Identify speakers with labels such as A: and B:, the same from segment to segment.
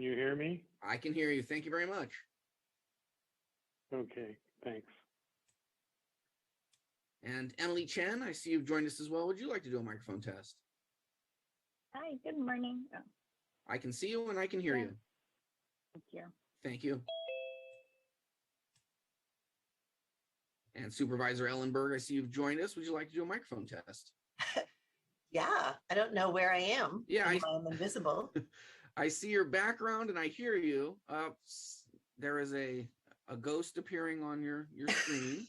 A: you hear me?
B: I can hear you. Thank you very much.
A: Okay, thanks.
B: And Emily Chen, I see you've joined us as well. Would you like to do a microphone test?
C: Hi, good morning. Oh,
B: I can see you and I can hear you.
C: thank you.
B: Thank you. And Supervisor Ellenberg, I see you've joined us. Would you like to do a microphone test?
D: Yeah, I don't know where I am.
B: Yeah,
D: I'm invisible.
B: I see your background and I hear you. There is a ghost appearing on your screen.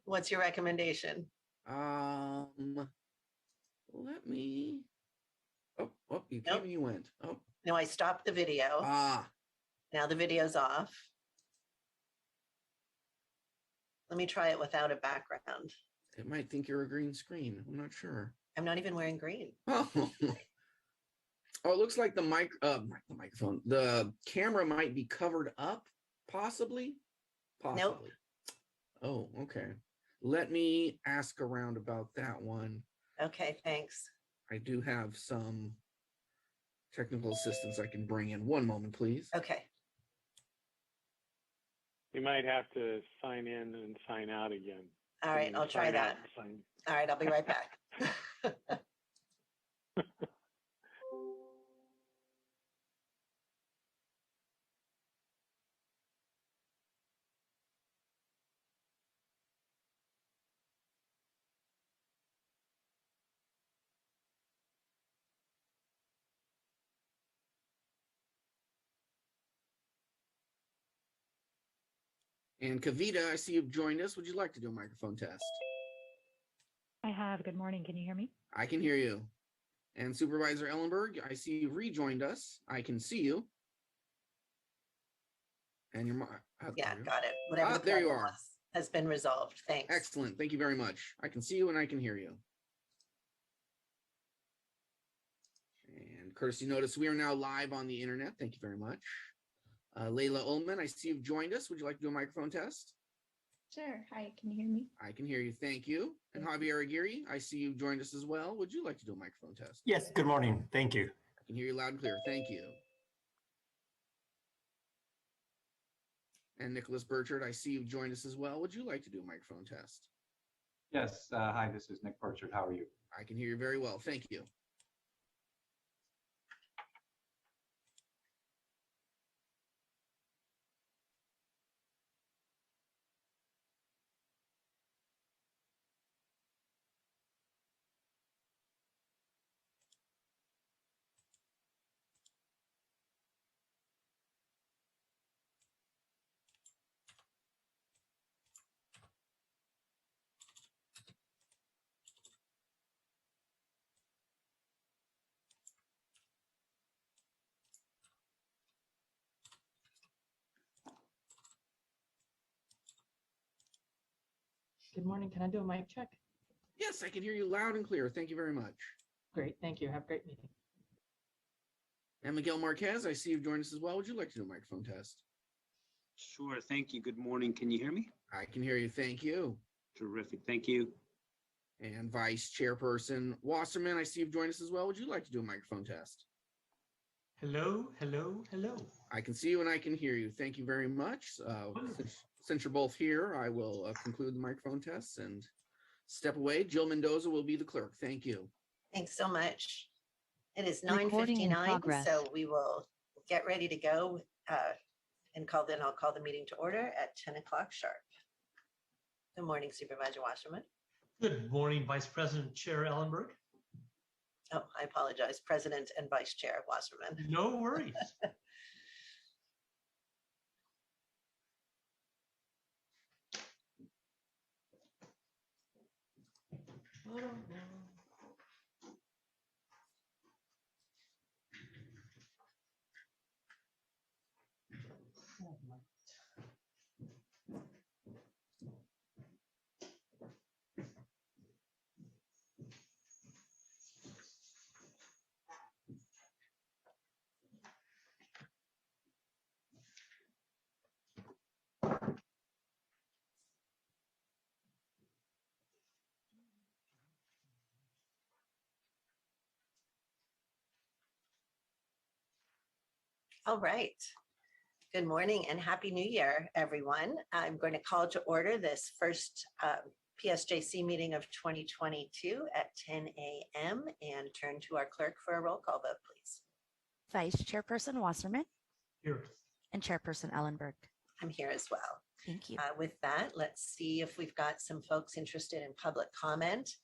D: What's your recommendation?
B: Let me. Oh, you came
D: Nope.
B: and you went. Oh,
D: No, I stopped the video. Now the video's off. Let me try it without a background.
B: it might think you're a green screen. I'm not sure.
D: I'm not even wearing green.
B: Oh, it looks like the microphone, the camera might be covered up, possibly.
D: Nope.
B: Oh, okay. Let me ask around about that one.
D: Okay, thanks.
B: I do have some technical assistance I can bring in. One moment, please.
D: Okay.
A: You might have to sign in and sign out again.
D: All right, I'll try that. All right, I'll be right back.
B: And Kavita, I see you've joined us. Would you like to do a microphone test?
E: I have. Good morning. Can you hear me?
B: I can hear you. And Supervisor Ellenberg, I see you've rejoined us. I can see you. And your
D: Yeah, got it. Whatever
B: there you are.
D: has been resolved. Thanks.
B: Excellent. Thank you very much. I can see you and I can hear you. And courtesy notice, we are now live on the internet. Thank you very much. Layla Ullman, I see you've joined us. Would you like to do a microphone test?
F: Sure. Hi, can you hear me?
B: I can hear you. Thank you. And Javier Aguirre, I see you've joined us as well. Would you like to do a microphone test?
G: Yes, good morning. Thank you.
B: I can hear you loud and clear. Thank you. And Nicholas Burchard, I see you've joined us as well. Would you like to do a microphone test?
H: Yes. Hi, this is Nick Burchard. How are you?
B: I can hear you very well. Thank you.
I: Good morning. Can I do a mic check?
B: Yes, I can hear you loud and clear. Thank you very much.
I: Great. Thank you. Have a great meeting.
B: And Miguel Marquez, I see you've joined us as well. Would you like to do a microphone test?
J: Sure. Thank you. Good morning. Can you hear me?
B: I can hear you. Thank you.
J: Terrific. Thank you.
B: And Vice Chairperson Wasserman, I see you've joined us as well. Would you like to do a microphone test?
K: Hello, hello, hello.
B: I can see you and I can hear you. Thank you very much. Since you're both here, I will conclude the microphone tests and step away. Jill Mendoza will be the clerk. Thank you.
D: Thanks so much. It is
L: Recording in
D: 9:59,
L: progress.
D: so we will get ready to go and I'll call the meeting to order at 10 o'clock sharp. Good morning, Supervisor Wasserman.
K: Good morning, Vice President Chair Ellenberg.
D: Oh, I apologize, President and Vice Chair Wasserman.
K: No worries.
D: All right. Good morning and Happy New Year, everyone. I'm going to call to order this first PSJC meeting of 2022 at 10 a.m. and turn to our clerk for a roll call vote, please.
E: Vice Chairperson Wasserman
K: Here.
E: and Chairperson Ellenberg.
D: I'm here as well.
E: Thank you.
D: With that, let's see if we've got some folks interested in public comment.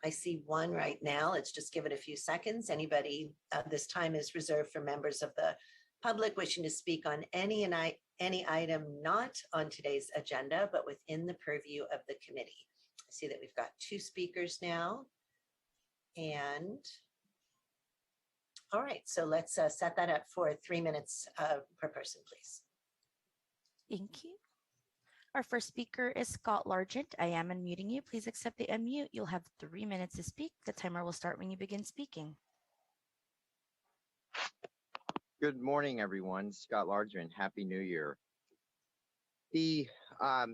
D: I see one right now. Let's just give it a few seconds. Anybody, this time is reserved for members of the public wishing to speak on any item not on today's agenda, but within the purview of the committee. I see that we've got 2 speakers now. And all right, so let's set that up for 3 minutes per person, please.
E: Thank you. Our first speaker is Scott Largent. I am unmuting you. Please accept the unmute. You'll have 3 minutes to speak. The timer will start when you begin speaking.
G: Good morning, everyone. Scott Largent. Happy New Year. I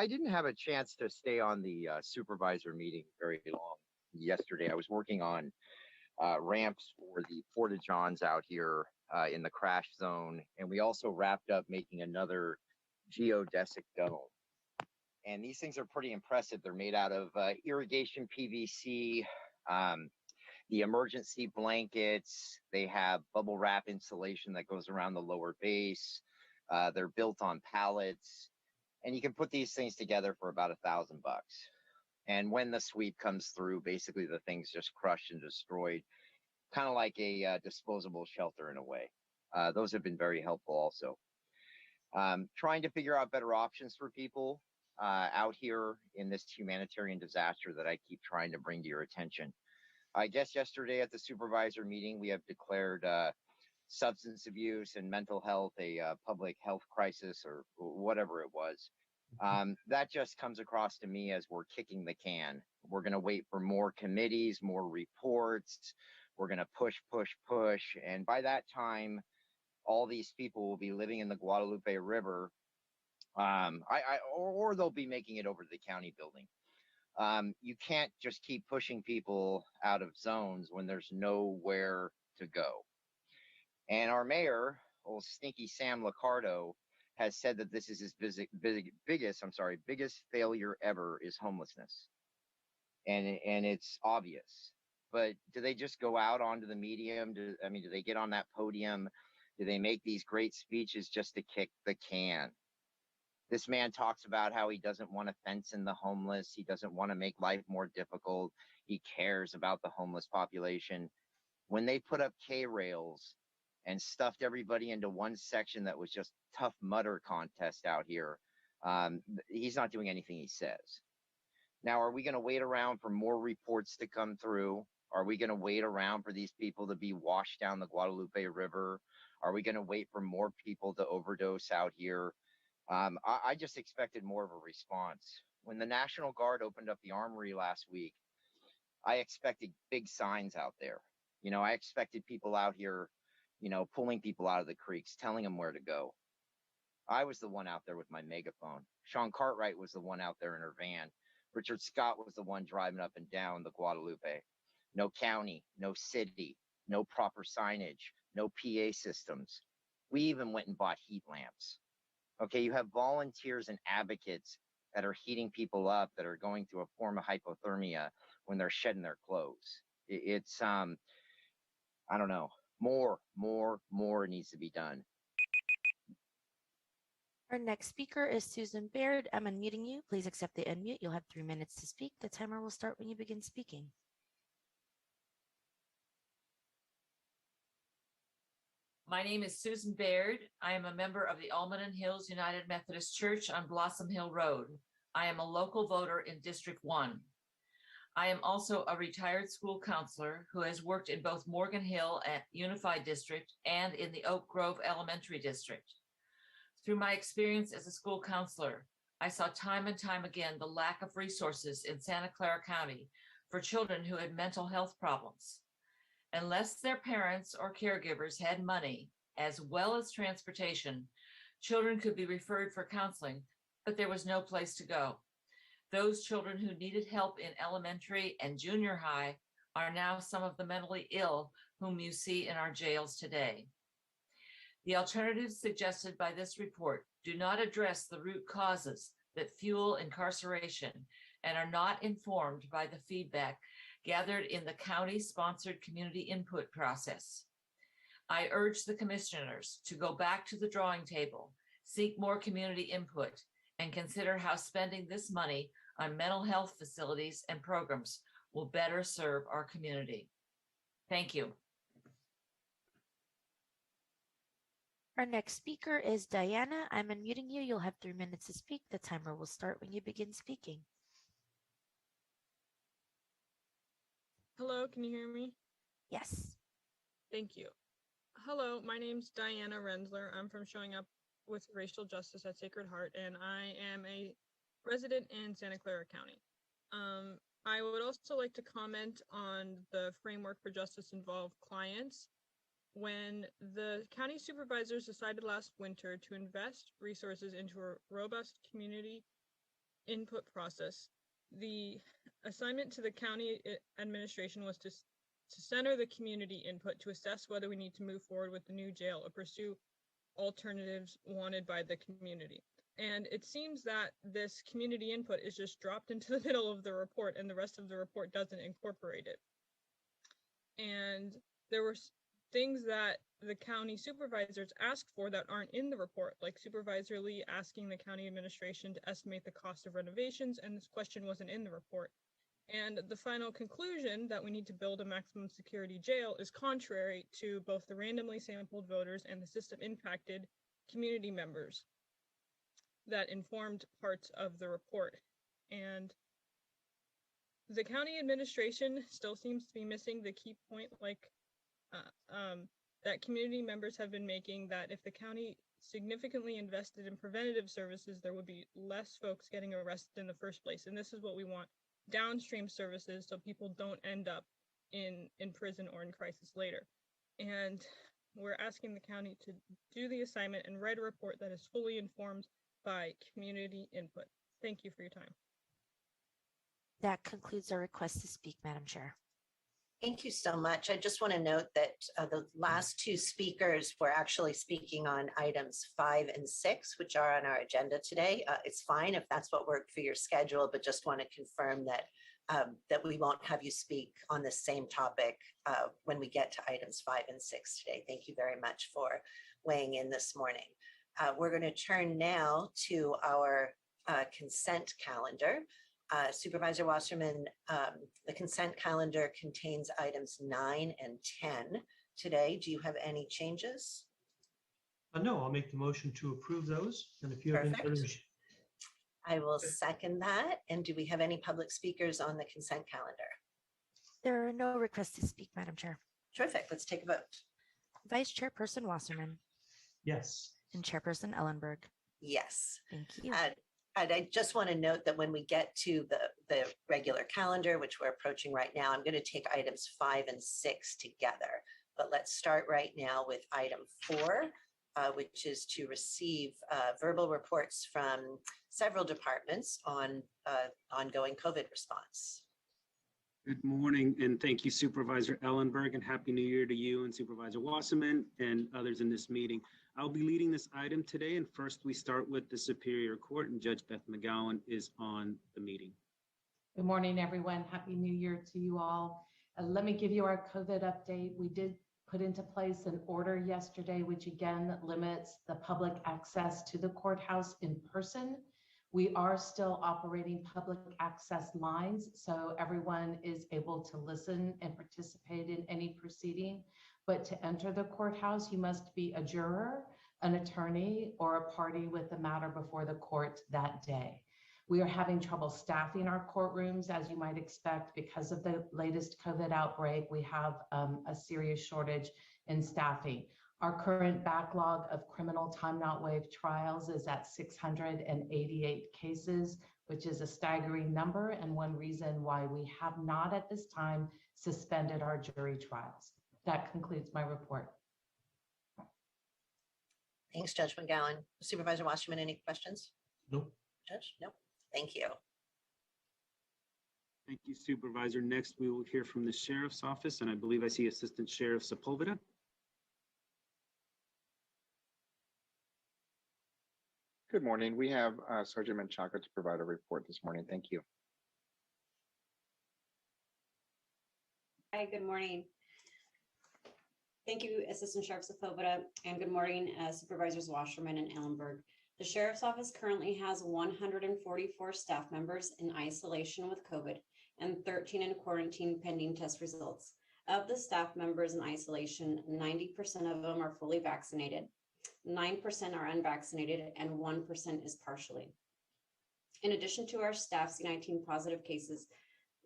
G: didn't have a chance to stay on the supervisor meeting very long yesterday. I was working on ramps for the Porta-Johns out here in the crash zone, and we also wrapped up making another geodesic dome. And these things are pretty impressive. They're made out of irrigation PVC, the emergency blankets. They have bubble wrap insulation that goes around the lower base. They're built on pallets, and you can put these things together for about $1,000. And when the sweep comes through, basically the thing's just crushed and destroyed, kind of like a disposable shelter in a way. Those have been very helpful also. Trying to figure out better options for people out here in this humanitarian disaster that I keep trying to bring to your attention. I guess yesterday at the supervisor meeting, we have declared substance abuse and mental health a public health crisis or whatever it was. That just comes across to me as we're kicking the can. We're going to wait for more committees, more reports. We're going to push. And by that time, all these people will be living in the Guadalupe River, or they'll be making it over to the county building. You can't just keep pushing people out of zones when there's nowhere to go. And our mayor, old stinky Sam Liccardo, has said that this is his biggest failure ever is homelessness. And it's obvious. But do they just go out onto the medium? Do they get on that podium? Do they make these great speeches just to kick the can? This man talks about how he doesn't want to fence in the homeless. He doesn't want to make life more difficult. He cares about the homeless population. When they put up K-rails and stuffed everybody into one section that was just Tough Mudder contest out here, he's not doing anything he says. Now, are we going to wait around for more reports to come through? Are we going to wait around for these people to be washed down the Guadalupe River? Are we going to wait for more people to overdose out here? I just expected more of a response. When the National Guard opened up the armory last week, I expected big signs out there. I expected people out here, pulling people out of the creeks, telling them where to go. I was the one out there with my megaphone. Sean Cartwright was the one out there in her van. Richard Scott was the one driving up and down the Guadalupe. No county, no city, no proper signage, no PA systems. We even went and bought heat lamps. Okay, you have volunteers and advocates that are heating people up, that are going through a form of hypothermia when they're shedding their clothes. It's, I don't know, more needs to be done.
E: Our next speaker is Susan Baird. I'm unmuting you. Please accept the unmute. You'll have 3 minutes to speak. The timer will start when you begin speaking.
L: My name is Susan Baird. I am a member of the Almaden Hills United Methodist Church on Blossom Hill Road. I am a local voter in District 1. I am also a retired school counselor who has worked in both Morgan Hill Unified District and in the Oak Grove Elementary District. Through my experience as a school counselor, I saw time and time again the lack of resources in Santa Clara County for children who had mental health problems. Unless their parents or caregivers had money, as well as transportation, children could be referred for counseling, but there was no place to go. Those children who needed help in elementary and junior high are now some of the mentally ill whom you see in our jails today. The alternatives suggested by this report do not address the root causes that fuel incarceration and are not informed by the feedback gathered in the county-sponsored community input process. I urge the commissioners to go back to the drawing table, seek more community input, and consider how spending this money on mental health facilities and programs will better serve our community. Thank you.
E: Our next speaker is Diana. I'm unmuting you. You'll have 3 minutes to speak. The timer will start when you begin speaking.
M: Hello, can you hear me?
E: Yes.
M: Thank you. Hello, my name's Diana Rensler. I'm from Showing Up with Racial Justice at Sacred Heart, and I am a resident in Santa Clara County. I would also like to comment on the framework for justice involved clients. When the county supervisors decided last winter to invest resources into a robust community input process, the assignment to the county administration was to center the community input to assess whether we need to move forward with the new jail or pursue alternatives wanted by the community. And it seems that this community input is just dropped into the middle of the report and the rest of the report doesn't incorporate it. And there were things that the county supervisors asked for that aren't in the report, like Supervisor Lee asking the county administration to estimate the cost of renovations, and this question wasn't in the report. And the final conclusion that we need to build a maximum security jail is contrary to both the randomly sampled voters and the system impacted community members that informed parts of the report. And the county administration still seems to be missing the key point, like that community members have been making, that if the county significantly invested in preventative services, there would be less folks getting arrested in the first place. And this is what we want: downstream services so people don't end up in prison or in crisis later. And we're asking the county to do the assignment and write a report that is fully informed by community input. Thank you for your time.
E: That concludes our request to speak, Madam Chair.
D: Thank you so much. I just want to note that the last two speakers were actually speaking on items 5 and 6, which are on our agenda today. It's fine if that's what worked for your schedule, but just want to confirm that that we won't have you speak on the same topic when we get to items 5 and 6 today. Thank you very much for weighing in this morning. We're going to turn now to our consent calendar. Supervisor Wasserman, the consent calendar contains items 9 and 10 today. Do you have any changes?
K: No, I'll make the motion to approve those. And if you have any others.
D: I will second that. And do we have any public speakers on the consent calendar?
E: There are no requests to speak, Madam Chair.
D: Terrific. Let's take a vote.
E: Vice Chairperson Wasserman.
K: Yes.
E: And Chairperson Ellenberg.
D: Yes.
E: Thank you.
D: And I just want to note that when we get to the regular calendar, which we're approaching right now, I'm going to take items 5 and 6 together. But let's start right now with item 4, which is to receive verbal reports from several departments on ongoing COVID response.
J: Good morning, and thank you, Supervisor Ellenberg, and Happy New Year to you and Supervisor Wasserman and others in this meeting. I'll be leading this item today, and first we start with the Superior Court, and Judge Beth McGowan is on the meeting.
I: Good morning, everyone. Happy New Year to you all. Let me give you our COVID update. We did put into place an order yesterday, which again limits the public access to the courthouse in person. We are still operating public access lines, so everyone is able to listen and participate in any proceeding. But to enter the courthouse, you must be a juror, an attorney, or a party with the matter before the court that day. We are having trouble staffing our courtrooms, as you might expect, because of the latest COVID outbreak. We have a serious shortage in staffing. Our current backlog of criminal time not waived trials is at 688 cases, which is a staggering number and one reason why we have not at this time suspended our jury trials. That concludes my report.
D: Thanks, Judge McGowan. Supervisor Wasserman, any questions?
K: No.
D: Judge? No. Thank you.
J: Thank you, Supervisor. Next, we will hear from the Sheriff's Office, and I believe I see Assistant Sheriff Sepulveda.
N: Good morning. We have Sergeant Menchaca to provide a report this morning. Thank you.
O: Hi, good morning. Thank you, Assistant Sheriff Sepulveda, and good morning, Supervisors Wasserman and Ellenberg. The Sheriff's Office currently has 144 staff members in isolation with COVID and 13 in quarantine pending test results. Of the staff members in isolation, 90% of them are fully vaccinated, 9% are unvaccinated, and 1% is partially. In addition to our staff C19 positive cases,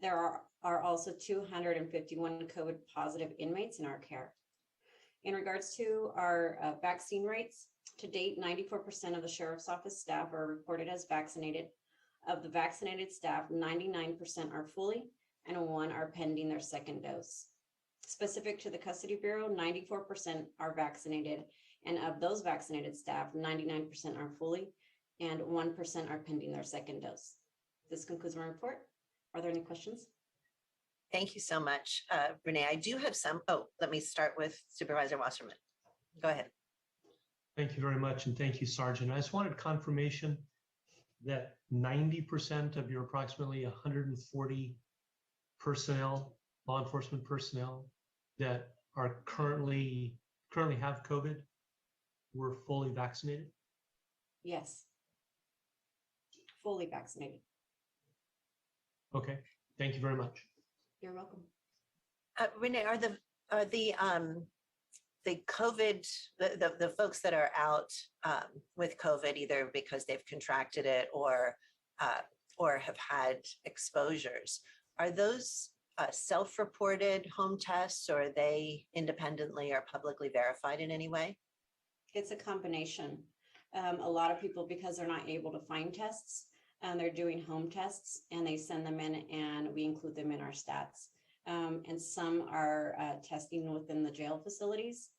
O: there are also 251 COVID positive inmates in our care. In regards to our vaccine rates, to date, 94% of the Sheriff's Office staff are reported as vaccinated. Of the vaccinated staff, 99% are fully and 1 are pending their second dose. Specific to the Custody Bureau, 94% are vaccinated, and of those vaccinated staff, 99% are fully and 1% are pending their second dose. This concludes my report. Are there any questions?
D: Thank you so much, Renee. I do have some. Oh, let me start with Supervisor Wasserman. Go ahead.
K: Thank you very much, and thank you, Sergeant. I just wanted confirmation that 90% of your approximately 140 personnel, law enforcement personnel that are currently have COVID were fully vaccinated?
O: Yes. Fully vaccinated.
K: Okay, thank you very much.
O: You're welcome.
D: Renee, are the COVID, the folks that are out with COVID, either because they've contracted it or have had exposures, are those self-reported home tests, or are they independently or publicly verified in any way?
O: It's a combination. A lot of people, because they're not able to find tests, they're doing home tests and they send them in and we include them in our stats. And some are testing within the jail facilities.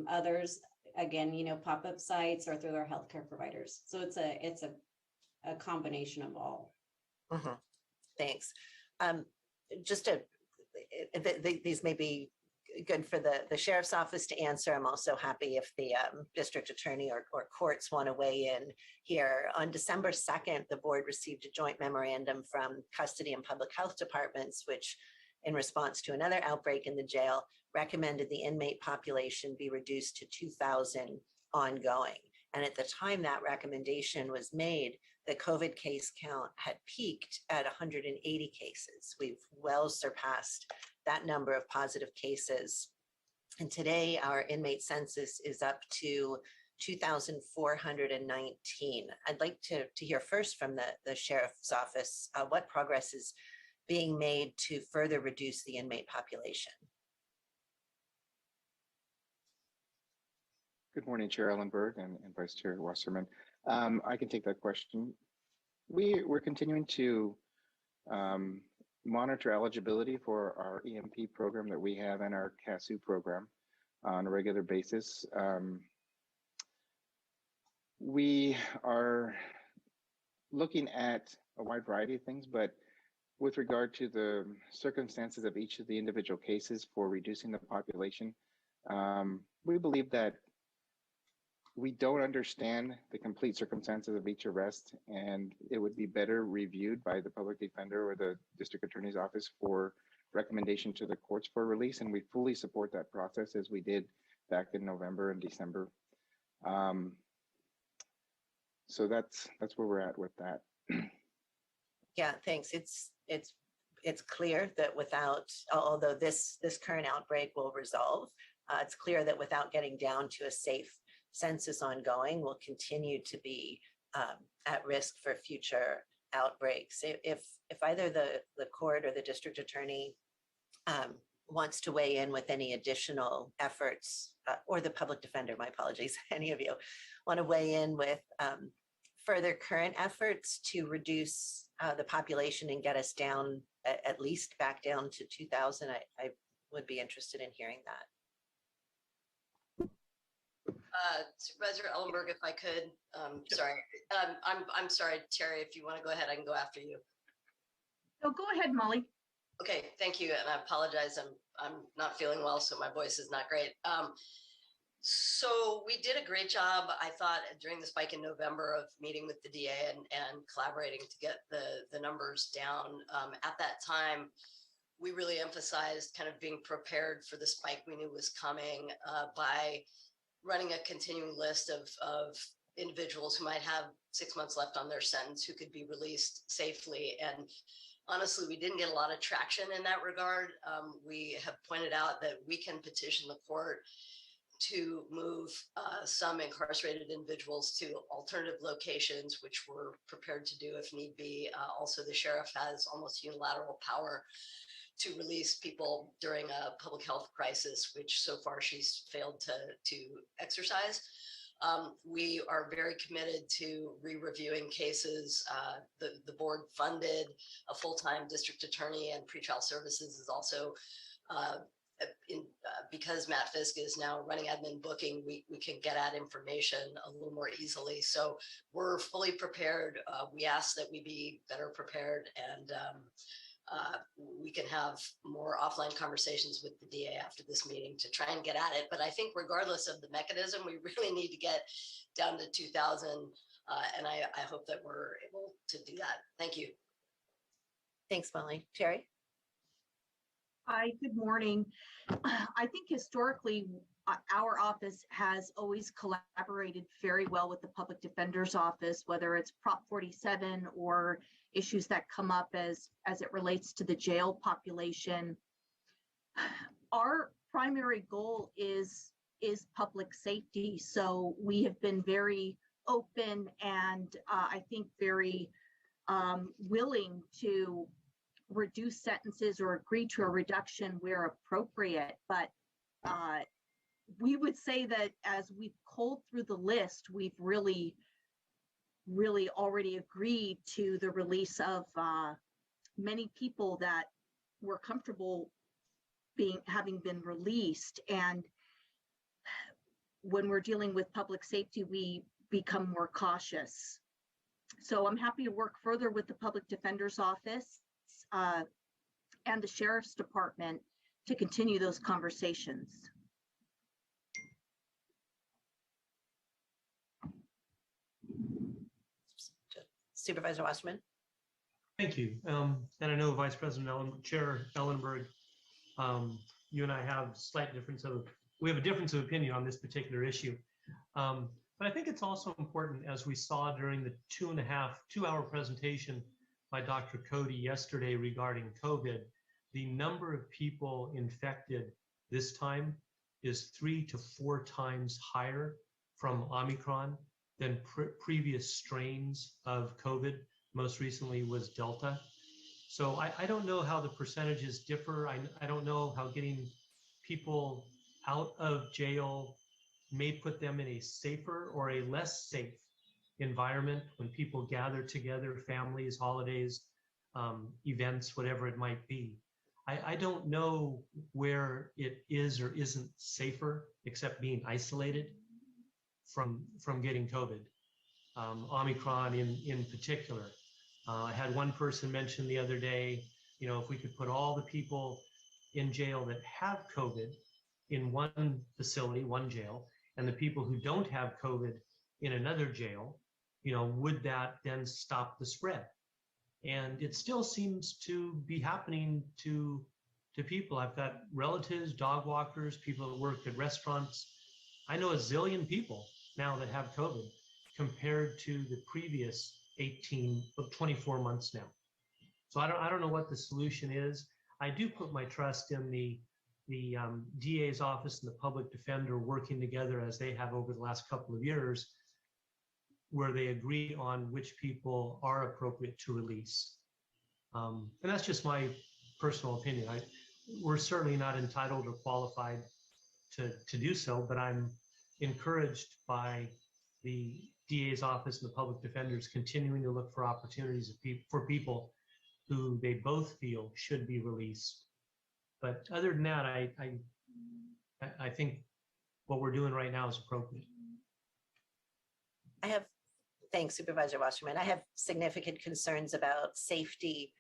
O: Others, again, pop-up sites or through their healthcare providers. So it's a combination of all.
D: Mm-hmm. Thanks. These may be good for the Sheriff's Office to answer. I'm also happy if the district attorney or courts want to weigh in here. On December 2nd, the board received a joint memorandum from custody and public health departments, which, in response to another outbreak in the jail, recommended the inmate population be reduced to 2,000 ongoing. And at the time that recommendation was made, the COVID case count had peaked at 180 cases. We've well surpassed that number of positive cases. And today our inmate census is up to 2,419. I'd like to hear first from the Sheriff's Office what progress is being made to further reduce the inmate population.
N: Good morning, Chair Ellenberg and Vice Chair Wasserman. I can take that question. We're continuing to monitor eligibility for our EMP program that we have and our CASU program on a regular basis. We are looking at a wide variety of things, but with regard to the circumstances of each of the individual cases for reducing the population, we believe that we don't understand the complete circumstances of each arrest, and it would be better reviewed by the public defender or the district attorney's office for recommendation to the courts for release, and we fully support that process as we did back in November and December. So that's where we're at with that.
D: Yeah, thanks. It's clear that without, although this current outbreak will resolve, it's clear that without getting down to a safe census ongoing, will continue to be at risk for future outbreaks. If either the court or the district attorney wants to weigh in with any additional efforts, or the public defender, my apologies, any of you want to weigh in with further current efforts to reduce the population and get us down, at least back down to 2,000, I would be interested in hearing that.
P: Supervisor Ellenberg, if I could, sorry. I'm sorry, Terry, if you want to go ahead, I can go after you.
Q: No, go ahead, Molly.
P: Okay, thank you. And I apologize. I'm not feeling well, so my voice is not great. So we did a great job, I thought, during the spike in November of meeting with the DA and collaborating to get the numbers down. At that time, we really emphasized kind of being prepared for the spike we knew was coming by running a continuing list of individuals who might have 6 months left on their sentence who could be released safely. And honestly, we didn't get a lot of traction in that regard. We have pointed out that we can petition the court to move some incarcerated individuals to alternative locations, which we're prepared to do if need be. Also, the sheriff has almost unilateral power to release people during a public health crisis, which so far she's failed to exercise. We are very committed to re-reviewing cases. The board funded a full-time district attorney, and pretrial services is also because Matt Fisk is now running admin booking, we can get at information a little more easily. So we're fully prepared. We ask that we be better prepared, and we can have more offline conversations with the DA after this meeting to try and get at it. But I think regardless of the mechanism, we really need to get down to 2,000. And I hope that we're able to do that. Thank you.
D: Thanks, Molly. Terry?
Q: Hi, good morning. I think historically, our office has always collaborated very well with the Public Defender's Office, whether it's Prop 47 or issues that come up as it relates to the jail population. Our primary goal is public safety. So we have been very open and I think very willing to reduce sentences or agree to a reduction where appropriate. But we would say that as we've culled through the list, we've really already agreed to the release of many people that were comfortable having been released. And when we're dealing with public safety, we become more cautious. So I'm happy to work further with the Public Defender's Office and the Sheriff's Department to continue those conversations.
D: Supervisor Wasserman.
K: Thank you. And I know Vice President Chair Ellenberg, you and I have we have a difference of opinion on this particular issue. But I think it's also important, as we saw during the 2-hour presentation by Dr. Cody yesterday regarding COVID, the number of people infected this time is 3 to 4 times higher from Omicron than previous strains of COVID. Most recently was Delta. So I don't know how the percentages differ. I don't know how getting people out of jail may put them in a safer or a less safe environment when people gather together, families, holidays, events, whatever it might be. I don't know where it is or isn't safer except being isolated from getting COVID. Omicron in particular. I had one person mention the other day, if we could put all the people in jail that have COVID in one facility, one jail, and the people who don't have COVID in another jail, would that then stop the spread? And it still seems to be happening to people. I've got relatives, dog walkers, people that work at restaurants. I know a zillion people now that have COVID compared to the previous 24 months now. So I don't know what the solution is. I do put my trust in the DA's office and the public defender working together as they have over the last couple of years, where they agree on which people are appropriate to release. And that's just my personal opinion. We're certainly not entitled or qualified to do so, but I'm encouraged by the DA's office and the public defenders continuing to look for opportunities for people who they both feel should be released. But other than that, I think what we're doing right now is appropriate.
D: Thanks, Supervisor Wasserman. I have significant concerns about safety,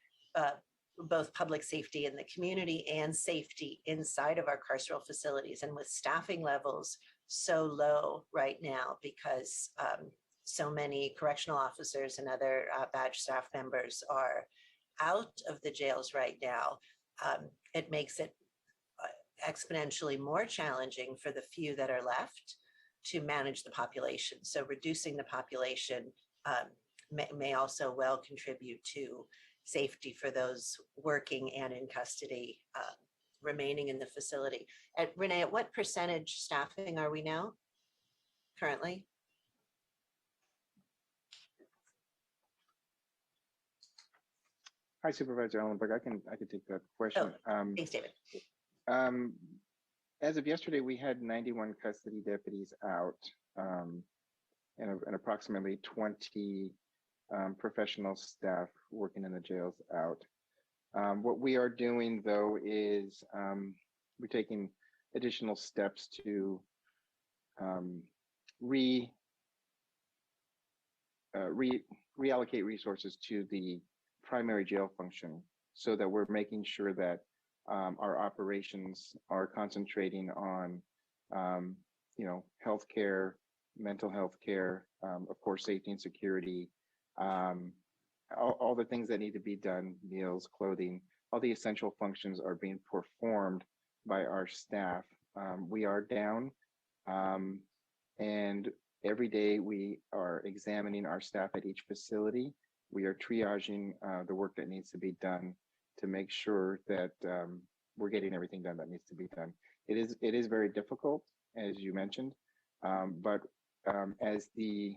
D: both public safety in the community and safety inside of our carceral facilities. And with staffing levles so low right now because so many correctional officers and other badge staff members are out of the jails right now. It makes it exponentially more challenging for the few that are left to manage the population. So reducing the population may also well contribute to safety for those working and in custody remaining in the facility. Renee, at what percentage staffing are we now currently?
N: Hi, Supervisor Ellenberg. I can take that question.
D: Thanks, David.
N: As of yesterday, we had 91 custody deputies out and approximately 20 professional staff working in the jails out. What we are doing, though, is we're taking additional steps to reallocate resources to the primary jail function so that we're making sure that our operations are concentrating on, healthcare, mental health care, of course, safety and security, all the things that need to be done, meals, clothing, all the essential functions are being performed by our staff. We are down, and every day we are examining our staff at each facility. We are triaging the work that needs to be done to make sure that we're getting everything done that needs to be done. It is very difficult, as you mentioned, but as the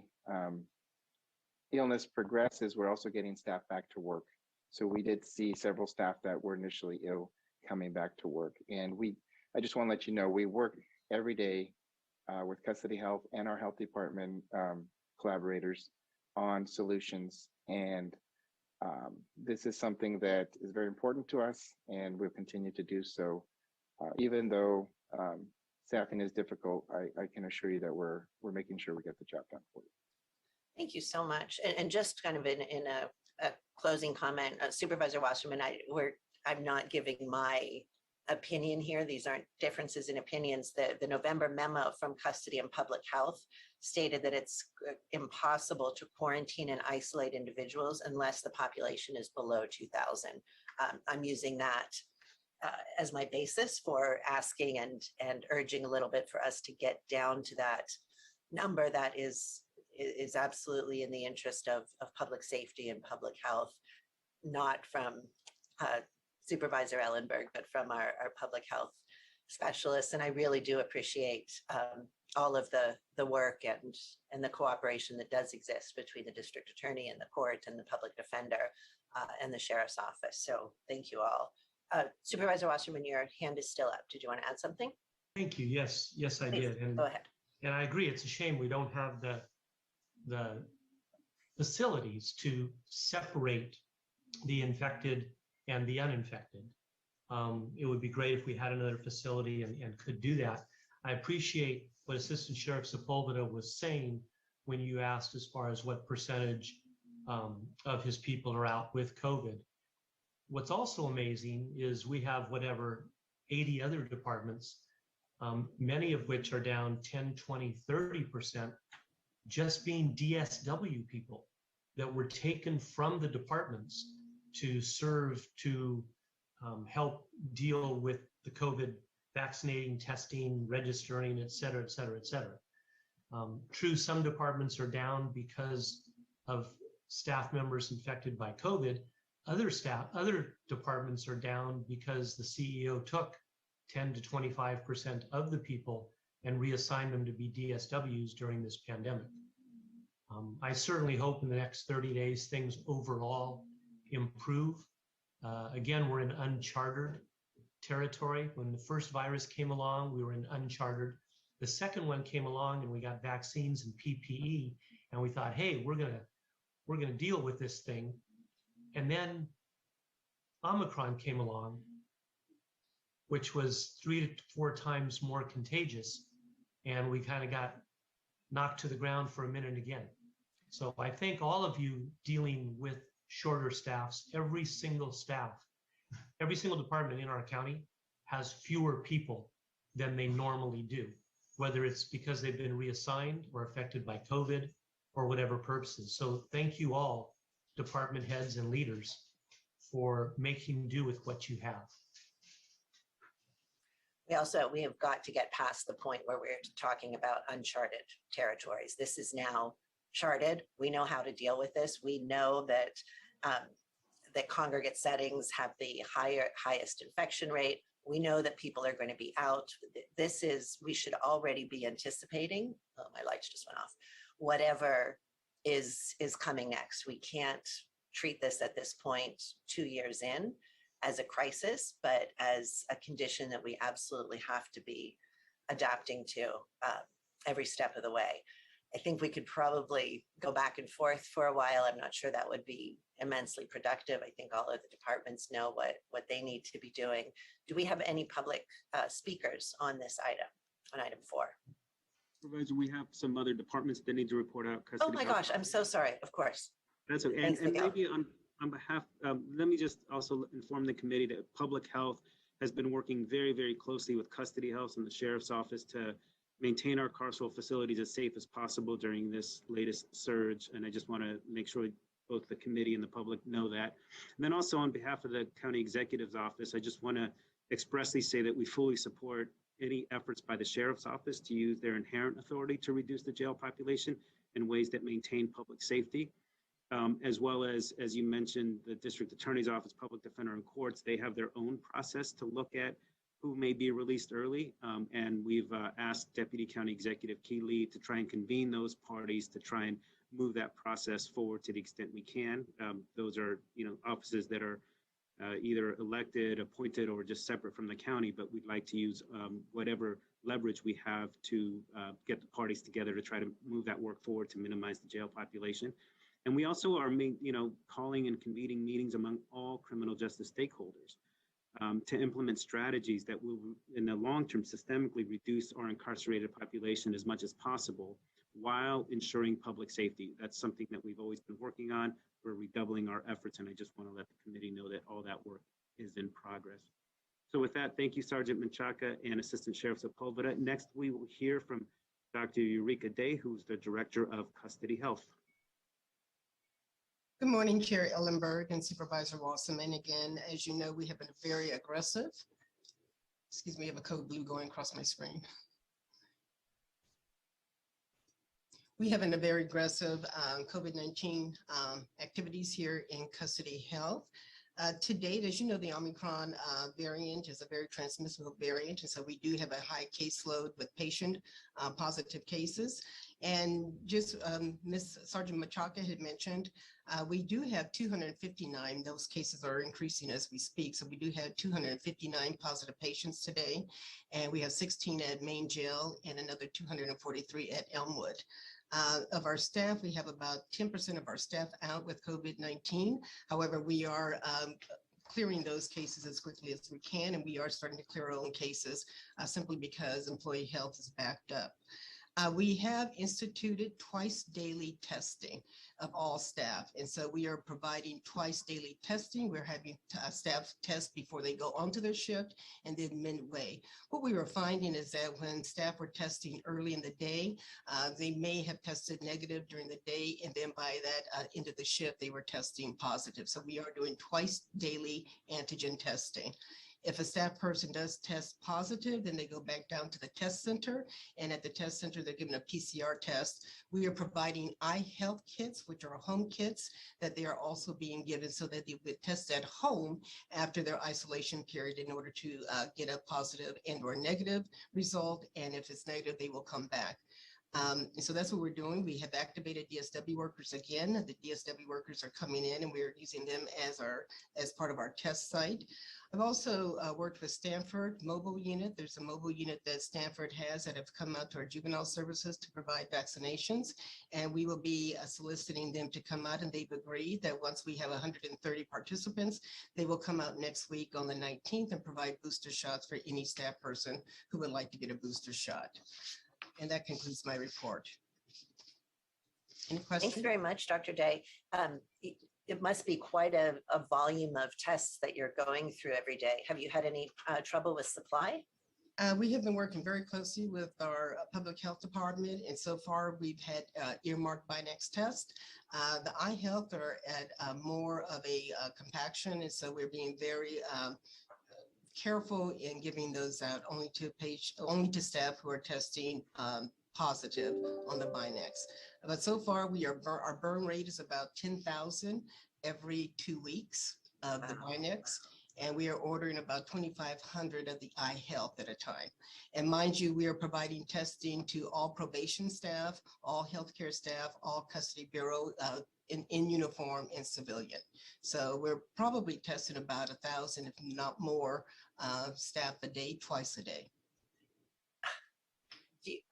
N: illness progresses, we're also getting staff back to work. So we did see several staff that were initially ill coming back to work. And I just want to let you know, we work every day with custody health and our health department collaborators on solutions. And this is something that is very important to us, and we'll continue to do so. Even though staffing is difficult, I can assure you that we're making sure we get the job done for you.
D: Thank you so much. And just kind of in a closing comment, Supervisor Wasserman, I'm not giving my opinion here. These aren't differences in opinions. The November memo from Custody and Public Health stated that it's impossible to quarantine and isolate individuals unless the population is below 2,000. I'm using that as my basis for asking and urging a little bit for us to get down to that number that is absolutely in the interest of public safety and public health, not from Supervisor Ellenberg, but from our public health specialists. And I really do appreciate all of the work and the cooperation that does exist between the district attorney and the court and the public defender and the sheriff's office. So thank you all. Supervisor Wasserman, your hand is still up. Did you want to add something?
K: Thank you. Yes, I
D: Please,
K: did. And
D: go ahead.
K: And I agree. It's a shame we don't have the facilities to separate the infected and the uninfected. It would be great if we had another facility and could do that. I appreciate what Assistant Sheriff Sepulveda was saying when you asked as far as what percentage of his people are out with COVID. What's also amazing is we have 80 other departments, many of which are down 10, 20, 30%, just being DSW people that were taken from the departments to serve to help deal with the COVID vaccinating, testing, registering, et cetera, et cetera, et cetera. True, some departments are down because of staff members infected by COVID. Other departments are down because the CEO took 10 to 25% of the people and reassigned them to be DSWs during this pandemic. I certainly hope in the next 30 days things overall improve. Again, we're in uncharted territory. When the first virus came along, we were in uncharted. The second one came along and we got vaccines and PPE, and we thought, hey, we're gonna deal with this thing. And then Omicron came along, which was 3 to 4 times more contagious, and we kind of got knocked to the ground for a minute again. So I thank all of you dealing with shorter staffs. Every single department in our county has fewer people than they normally do. whether it's because they've been reassigned or affected by COVID or whatever purposes. So thank you all, department heads and leaders, for making do with what you have.
D: We have got to get past the point where we're talking about uncharted territories. This is now charted. We know how to deal with this. We know that that congregate settings have the highest infection rate. We know that people are going to be out. We should already be anticipating. Oh, my lights just went off. Whatever is coming next. We can't treat this at this point 2 years in as a crisis, but as a condition that we absolutely have to be adapting to every step of the way. I think we could probably go back and forth for a while. I'm not sure that would be immensely productive. I think all of the departments know what they need to be doing. Do we have any public speakers on this item, on item 4?
J: Supervisor, we have some other departments that need to report out.
D: Oh my gosh, I'm so sorry. Of course.
J: That's okay. And maybe on behalf, let me just also inform the committee that public health has been working very, very closely with custody health and the sheriff's office to maintain our carceral facilities as safe as possible during this latest surge. And I just want to make sure both the committee and the public know that. And then also on behalf of the county executive's office, I just want to expressly say that we fully support any efforts by the sheriff's office to use their inherent authority to reduce the jail population in ways that maintain public safety. As well as you mentioned, the district attorney's office, public defender, and courts, they have their own process to look at who may be released early. And we've asked Deputy County Executive Keeley to try and convene those parties to try and move that process forward to the extent we can. Those are, offices that are either elected, appointed, or just separate from the county, but we'd like to use whatever leverage we have to get the parties together to try to move that work forward to minimize the jail population. And we also are, calling and convening meetings among all criminal justice stakeholders to implement strategies that will, in the long term, systemically reduce our incarcerated population as much as possible while ensuring public safety. That's something that we've always been working on. We're redoubling our efforts, and I just want to let the committee know that all that work is in progress. So with that, thank you, Sergeant Menchaca and Assistant Sheriff Sepulveda. Next, we will hear from Dr. Eureka Day, who's the Director of Custody Health.
R: Good morning, Chair Ellenberg and Supervisor Wasserman. Again, as you know, we have been very aggressive. Excuse me, I have a code blue going across my screen. We have been a very aggressive COVID-19 activities here in custody health. To date, as you know, the Omicron variant is a very transmissible variant, and so we do have a high caseload with patient positive cases. And just Ms. Sergeant Menchaca had mentioned, we do have 259. Those cases are increasing as we speak. So we do have 259 positive patients today, and we have 16 at Main Jail and another 243 at Elmwood. Of our staff, we have about 10% of our staff out with COVID-19. However, we are clearing those cases as quickly as we can, and we are starting to clear our own cases simply because employee health is backed up. We have instituted twice daily testing of all staff. And so we are providing twice daily testing. We're having staff test before they go onto their shift and then midway. What we were finding is that when staff were testing early in the day, they may have tested negative during the day. And then by that end of the shift, they were testing positive. So we are doing twice daily antigen testing. If a staff person does test positive, then they go back down to the test center. And at the test center, they're given a PCR test. We are providing eye health kits, which are home kits that they are also being given so that they would test at home after their isolation period in order to get a positive and or negative result. And if it's negative, they will come back. And so that's what we're doing. We have activated DSW workers again. The DSW workers are coming in and we're using them as part of our test site. I've also worked with Stanford Mobile Unit. There's a mobile unit that Stanford has that have come out to our juvenile services to provide vaccinations. And we will be soliciting them to come out, and they've agreed that once we have 130 participants, they will come out next week on the 19th and provide booster shots for any staff person who would like to get a booster shot. And that concludes my report. Any questions?
D: Thanks very much, Dr. Day. It must be quite a volume of tests that you're going through every day. Have you had any trouble with supply?
R: We have been working very closely with our public health department, and so far we've had earmarked Binex test. The eye health are at more of a compaction, and so we're being very careful in giving those out only to staff who are testing positive on the Binex. But so far, our burn rate is about 10,000 every 2 weeks of the Binex. And we are ordering about 2,500 of the eye health at a time. And mind you, we are providing testing to all probation staff, all healthcare staff, all custody bureau in uniform and civilian. So we're probably testing about 1,000, if not more, staff a day, twice a day.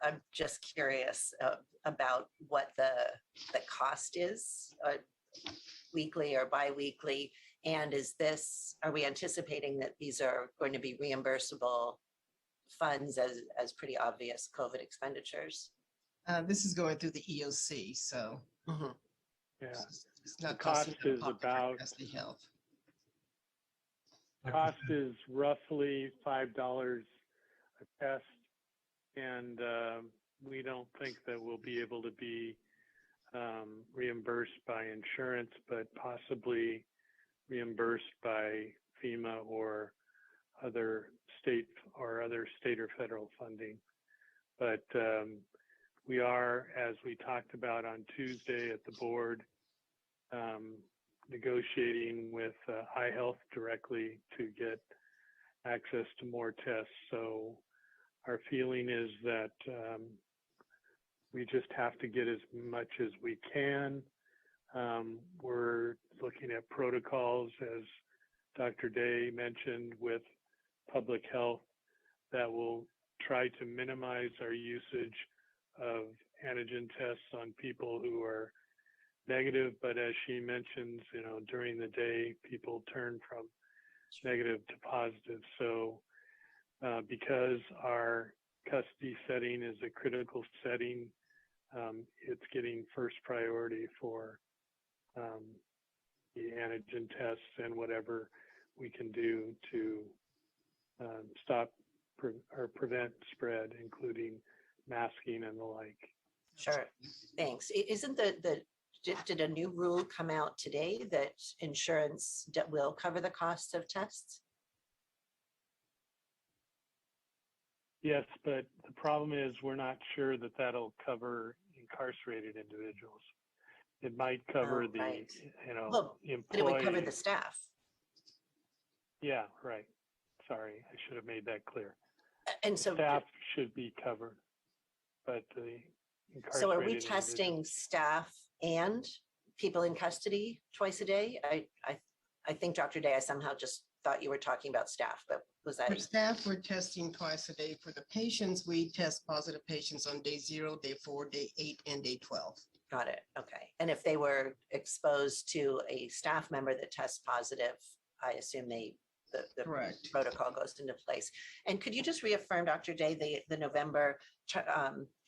D: I'm just curious about what the cost is, weekly or biweekly. And are we anticipating that these are going to be reimbursable funds as pretty obvious COVID expenditures?
R: This is going through the EOC, so.
A: Yeah.
R: It's not
A: the cost is about,
R: health.
A: cost is roughly $5 a test. And we don't think that we'll be able to be reimbursed by insurance, but possibly reimbursed by FEMA or other state or federal funding. But we are, as we talked about on Tuesday at the board, negotiating with Eye Health directly to get access to more tests. So our feeling is that we just have to get as much as we can. We're looking at protocols, as Dr. Day mentioned, with public health that will try to minimize our usage of antigen tests on people who are negative. But as she mentions, during the day, people turn from negative to positive. So because our custody setting is a critical setting, it's getting first priority for the antigen tests and whatever we can do to stop or prevent spread, including masking and the like.
D: Sure, thanks. Isn't did a new rule come out today that insurance will cover the costs of tests?
A: Yes, but the problem is we're not sure that that'll cover incarcerated individuals. It might cover
D: right.
A: Employees.
D: But it would cover the staff.
A: Yeah, right. Sorry, I should have made that clear.
D: And so
A: staff should be covered, but the incarcerated.
D: So are we testing staff and people in custody twice a day? I think, Dr. Day, I somehow just thought you were talking about staff, but was that?
R: For staff, we're testing twice a day. For the patients, we test positive patients on day 0, day 4, day 8, and day 12.
D: Got it. Okay. And if they were exposed to a staff member that tests positive, I assume the protocol goes into place. And could you just reaffirm, Dr. Day, the November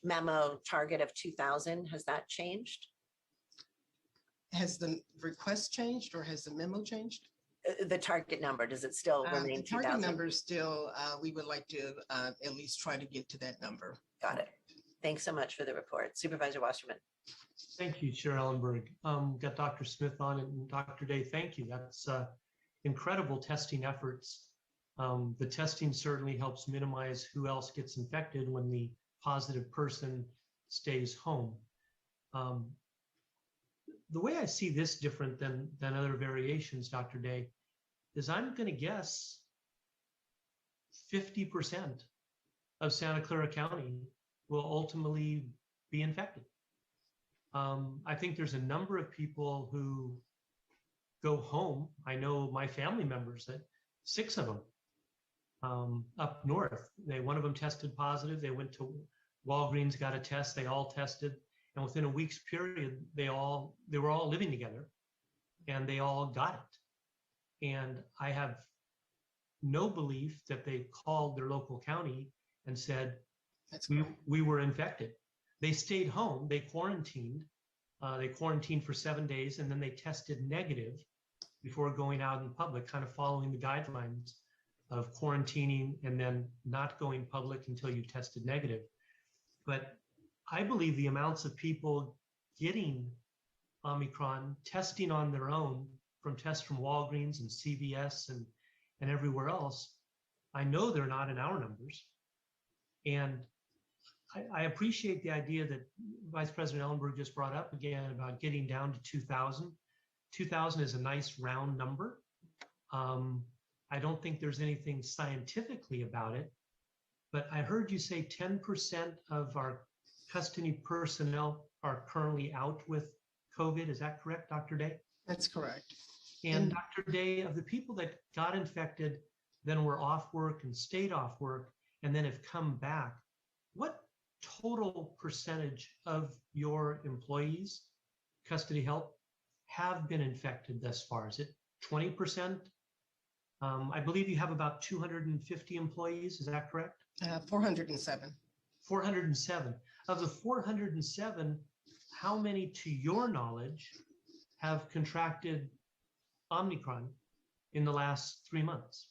D: memo target of 2,000, has that changed?
R: Has the request changed or has the memo changed?
D: The target number, does it still remain 2,000?
R: The target number is still, we would like to at least try to get to that number.
D: Got it. Thanks so much for the report. Supervisor Wasserman.
K: Thank you, Chair Ellenberg. Got Dr. Smith on and Dr. Day, thank you. That's incredible testing efforts. The testing certainly helps minimize who else gets infected when the positive person stays home. The way I see this different than other variations, Dr. Day, is I'm going to guess 50% of Santa Clara County will ultimately be infected. I think there's a number of people who go home. I know my family members, that 6 of them up north, one of them tested positive. They went to Walgreens, got a test, they all tested. And within a week's period, they were all living together and they all got it. And I have no belief that they called their local county and said, we were infected. They stayed home, they quarantined for 7 days, and then they tested negative before going out in public, kind of following the guidelines of quarantining and then not going public until you tested negative. But I believe the amounts of people getting Omicron, testing on their own from tests from Walgreens and CVS and everywhere else, I know they're not in our numbers. And I appreciate the idea that Vice President Ellenberg just brought up again about getting down to 2,000. 2,000 is a nice round number. I don't think there's anything scientifically about it, but I heard you say 10% of our custody personnel are currently out with COVID. Is that correct, Dr. Day?
R: That's correct.
K: And Dr. Day, of the people that got infected, then were off work and stayed off work, and then have come back, what total percentage of your employees, custody help, have been infected thus far? Is it 20%? I believe you have about 250 employees. Is that correct?
R: 407.
K: 407. Of the 407, how many, to your knowledge, have contracted Omicron in the last 3 months?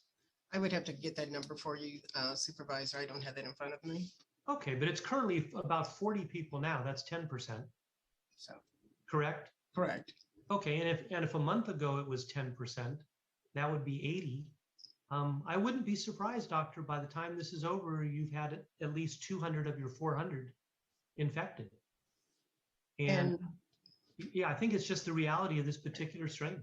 R: I would have to get that number for you, Supervisor. I don't have that in front of me.
K: Okay, but it's currently about 40 people now. That's 10%.
R: So
K: correct?
R: Correct.
K: Okay, and if a month ago it was 10%, that would be 80. I wouldn't be surprised, Doctor, by the time this is over, you've had at least 200 of your 400 infected. And yeah, I think it's just the reality of this particular strain.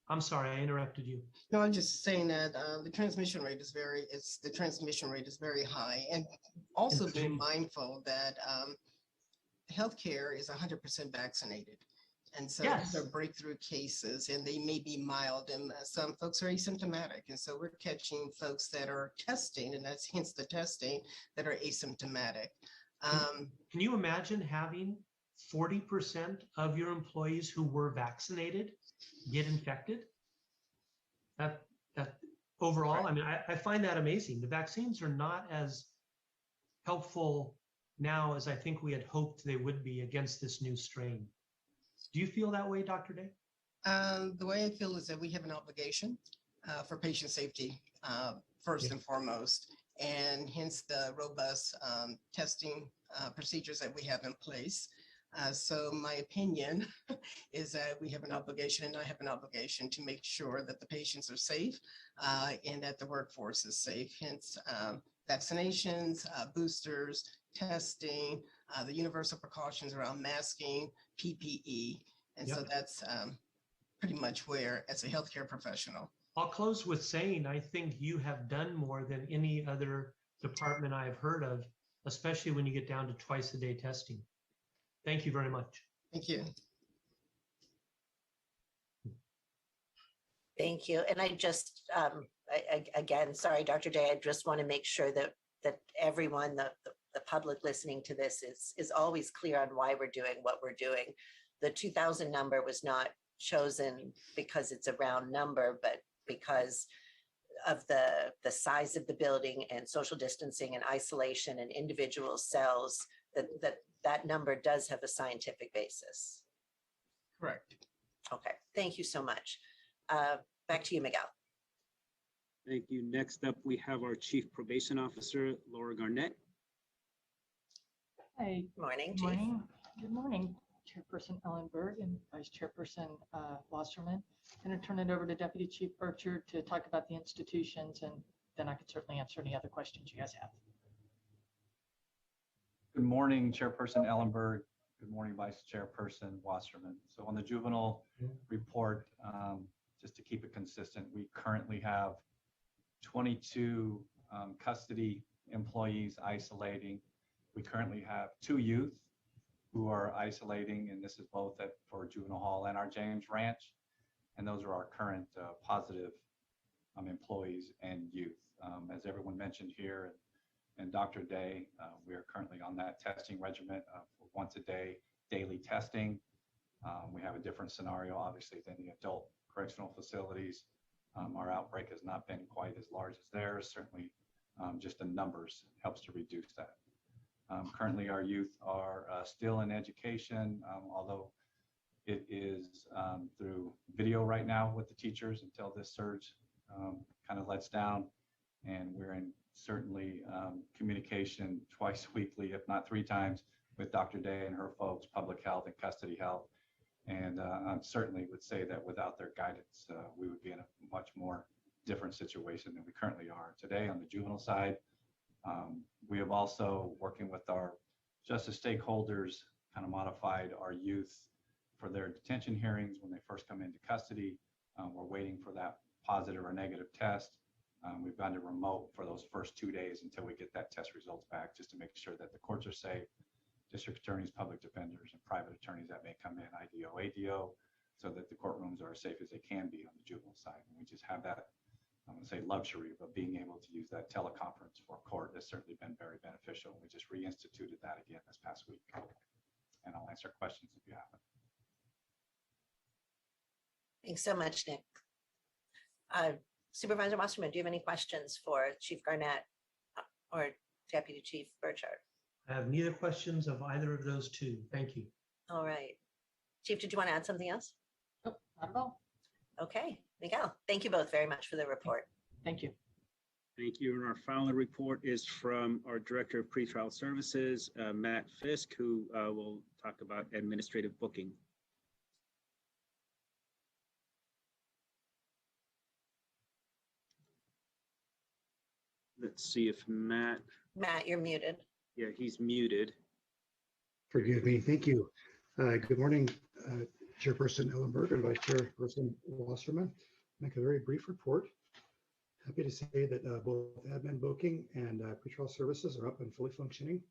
K: I'm sorry, I interrupted you.
R: No, I'm just saying that the transmission rate is very high, and also being mindful that healthcare is 100% vaccinated. And so
K: Yes.
R: these are breakthrough cases, and they may be mild, and some folks are asymptomatic. And so we're catching folks that are testing, and that's hence the testing, that are asymptomatic.
K: Can you imagine having 40% of your employees who were vaccinated get infected? That overall, I mean, I find that amazing. The vaccines are not as helpful now as I think we had hoped they would be against this new strain. Do you feel that way, Dr. Day?
R: The way I feel is that we have an obligation for patient safety first and foremost, and hence the robust testing procedures that we have in place. So my opinion is that we have an obligation, and I have an obligation, to make sure that the patients are safe and that the workforce is safe. Hence vaccinations, boosters, testing, the universal precautions around masking, PPE. And so that's pretty much where, as a healthcare professional.
K: I'll close with saying I think you have done more than any other department I've heard of, especially when you get down to twice-a-day testing. Thank you very much.
R: Thank you.
D: Thank you. And I just, again, sorry, Dr. Day, I just want to make sure that everyone, the public listening to this is always clear on why we're doing what we're doing. The 2,000 number was not chosen because it's a round number, but because of the size of the building and social distancing and isolation and individual cells, that number does have a scientific basis.
R: Correct.
D: Okay, thank you so much. Back to you, Miguel.
J: Thank you. Next up, we have our Chief Probation Officer, Laura Garnett.
S: Hi.
D: Morning,
S: Good morning. Good morning, Chairperson Ellenberg and Vice Chairperson Wasserman. I'm going to turn it over to Deputy Chief Burchard to talk about the institutions, and then I could certainly answer any other questions you guys have.
H: Good morning, Chairperson Ellenberg. Good morning, Vice Chairperson Wasserman. So on the juvenile report, just to keep it consistent, we currently have 22 custody employees isolating. We currently have 2 youth who are isolating, and this is both for juvenile hall and our James Ranch. And those are our current positive employees and youth. As everyone mentioned here, and Dr. Day, we are currently on that testing regimen of once a day, daily testing. We have a different scenario, obviously, than the adult correctional facilities. Our outbreak has not been quite as large as theirs. Certainly, just the numbers helps to reduce that. Currently, our youth are still in education, although it is through video right now with the teachers until this surge kind of lets down. And we're in certainly communication twice weekly, if not 3 times, with Dr. Day and her folks, public health and custody health. And I certainly would say that without their guidance, we would be in a much more different situation than we currently are today on the juvenile side. We have also, working with our justice stakeholders, kind of modified our youth for their detention hearings when they first come into custody. We're waiting for that positive or negative test. We've gone to remote for those first 2 days until we get that test results back, just to make sure that the courts are safe, district attorneys, public defenders, and private attorneys that may come in, IDO, ADO, so that the courtrooms are as safe as they can be on the juvenile side. And we just have that, I'm gonna say luxury, but being able to use that teleconference for court has certainly been very beneficial. We just reinstituted that again this past week. And I'll answer questions if you have them.
D: Thanks so much, Nick. Supervisor Wasserman, do you have any questions for Chief Garnett or Deputy Chief Burchard?
K: I have neither questions of either of those two. Thank you.
D: All right. Chief, did you want to add something else?
S: Nope, not at all.
D: Okay, Miguel, thank you both very much for the report.
S: Thank you.
J: Thank you. And our final report is from our Director of Pretrial Services, Matt Fisk, who will talk about administrative booking. Let's see if Matt,
D: you're muted.
J: Yeah, he's muted.
T: Forgive me. Thank you. Good morning, Chairperson Ellenberg and Vice Chairperson Wasserman. Make a very brief report. Happy to say that both admin booking and pretrial services are up and fully functioning.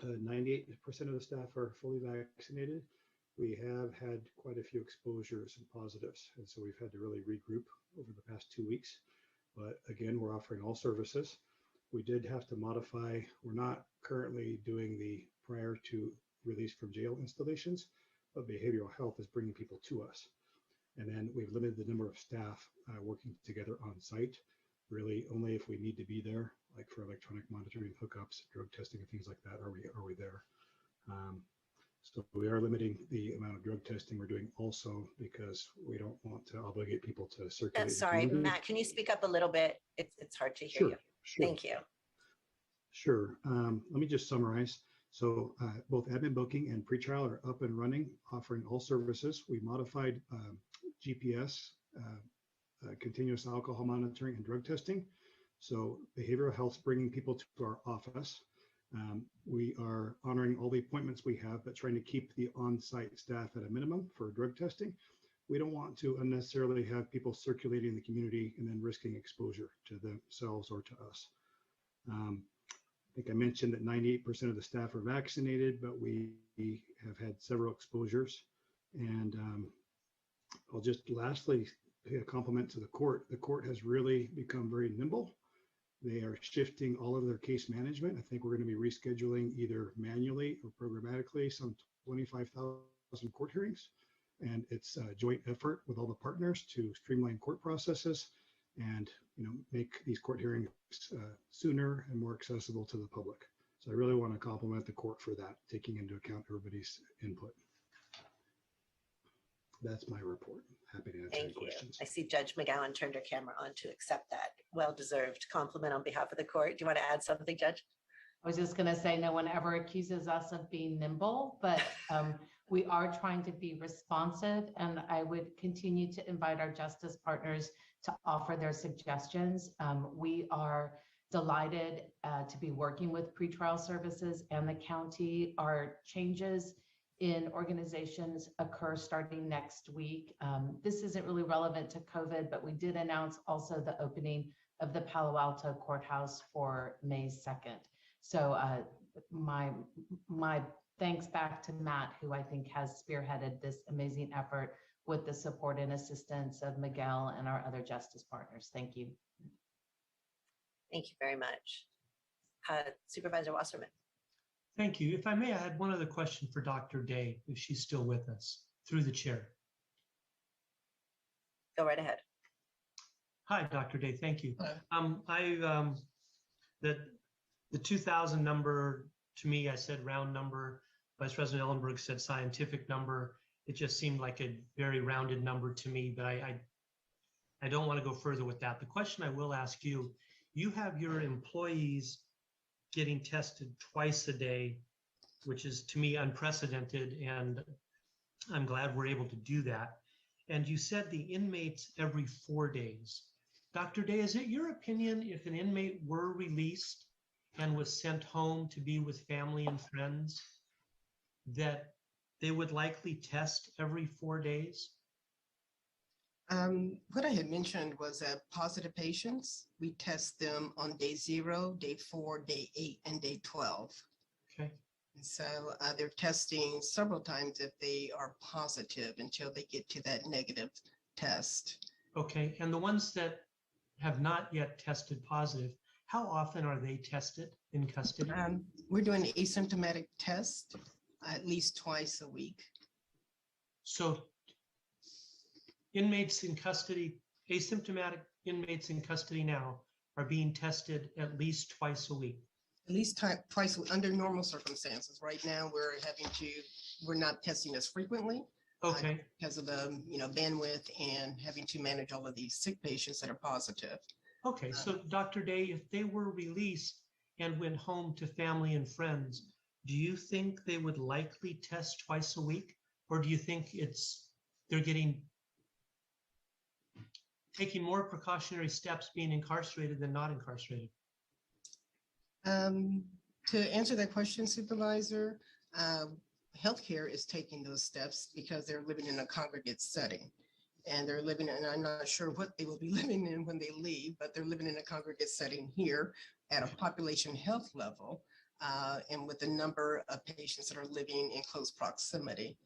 T: 98% of the staff are fully vaccinated. We have had quite a few exposures and positives, and so we've had to really regroup over the past 2 weeks. But again, we're offering all services. We did have to modify. We're not currently doing the prior to release from jail installations, but behavioral health is bringing people to us. And then we've limited the number of staff working together on site, really only if we need to be there, like for electronic monitoring, hookups, drug testing, and things like that, are we there. So we are limiting the amount of drug testing we're doing also because we don't want to obligate people to circulate.
D: Sorry, Matt, can you speak up a little bit? It's hard to hear you.
T: Sure.
D: Thank you.
T: Sure. Let me just summarize. So both admin booking and pretrial are up and running, offering all services. We modified GPS, continuous alcohol monitoring and drug testing. So behavioral health bringing people to our office. We are honoring all the appointments we have, but trying to keep the on-site staff at a minimum for drug testing. We don't want to unnecessarily have people circulating in the community and then risking exposure to themselves or to us. I think I mentioned that 98% of the staff are vaccinated, but we have had several exposures. And I'll just lastly pay a compliment to the court. The court has really become very nimble. They are shifting all of their case management. I think we're going to be rescheduling either manually or programmatically some 25,000 court hearings. And it's a joint effort with all the partners to streamline court processes and make these court hearings sooner and more accessible to the public. So I really want to compliment the court for that, taking into account everybody's input. That's my report. Happy to answer any questions.
D: I see Judge McGowan turned her camera on to accept that well-deserved compliment on behalf of the court. Do you want to add something, Judge?
I: I was just going to say, no one ever accuses us of being nimble, but we are trying to be responsive, and I would continue to invite our justice partners to offer their suggestions. We are delighted to be working with pretrial services and the county. Our changes in organizations occur starting next week. This isn't really relevant to COVID, but we did announce also the opening of the Palo Alto courthouse for May 2nd. So my thanks back to Matt, who I think has spearheaded this amazing effort with the support and assistance of Miguel and our other justice partners. Thank you.
D: Thank you very much. Supervisor Wasserman.
K: Thank you. If I may, I had one other question for Dr. Day, if she's still with us, through the chair.
D: Go right ahead.
K: Hi, Dr. Day. Thank you. The 2,000 number, to me, I said round number. Vice President Ellenberg said scientific number. It just seemed like a very rounded number to me, but I don't want to go further with that. The question I will ask you you have your employees getting tested twice a day, which is to me unprecedented, and I'm glad we're able to do that. And you said the inmates every 4 days. Dr. Day, is it your opinion if an inmate were released and was sent home to be with family and friends, that they would likely test every 4 days?
R: What I had mentioned was that positive patients, we test them on day 0, day 4, day 8, and day 12.
K: Okay.
R: And so they're testing several times if they are positive until they get to that negative test.
K: Okay, and the ones that have not yet tested positive, how often are they tested in custody?
R: We're doing an asymptomatic test at least twice a week.
K: So inmates in custody, asymptomatic inmates in custody now are being tested at least twice a week.
R: At least twice under normal circumstances. Right now, we're not testing as frequently.
K: Okay.
R: Because of the bandwidth and having to manage all of these sick patients that are positive.
K: Okay, so Dr. Day, if they were released and went home to family and friends, do you think they would likely test twice a week? Or do you think they're taking more precautionary steps being incarcerated than not incarcerated?
R: To answer that question, Supervisor, healthcare is taking those steps because they're living in a congregate setting. And they're living in, I'm not sure what they will be living in when they leave, but they're living in a congregate setting here at a population health level and with the number of patients that are living in close proximity.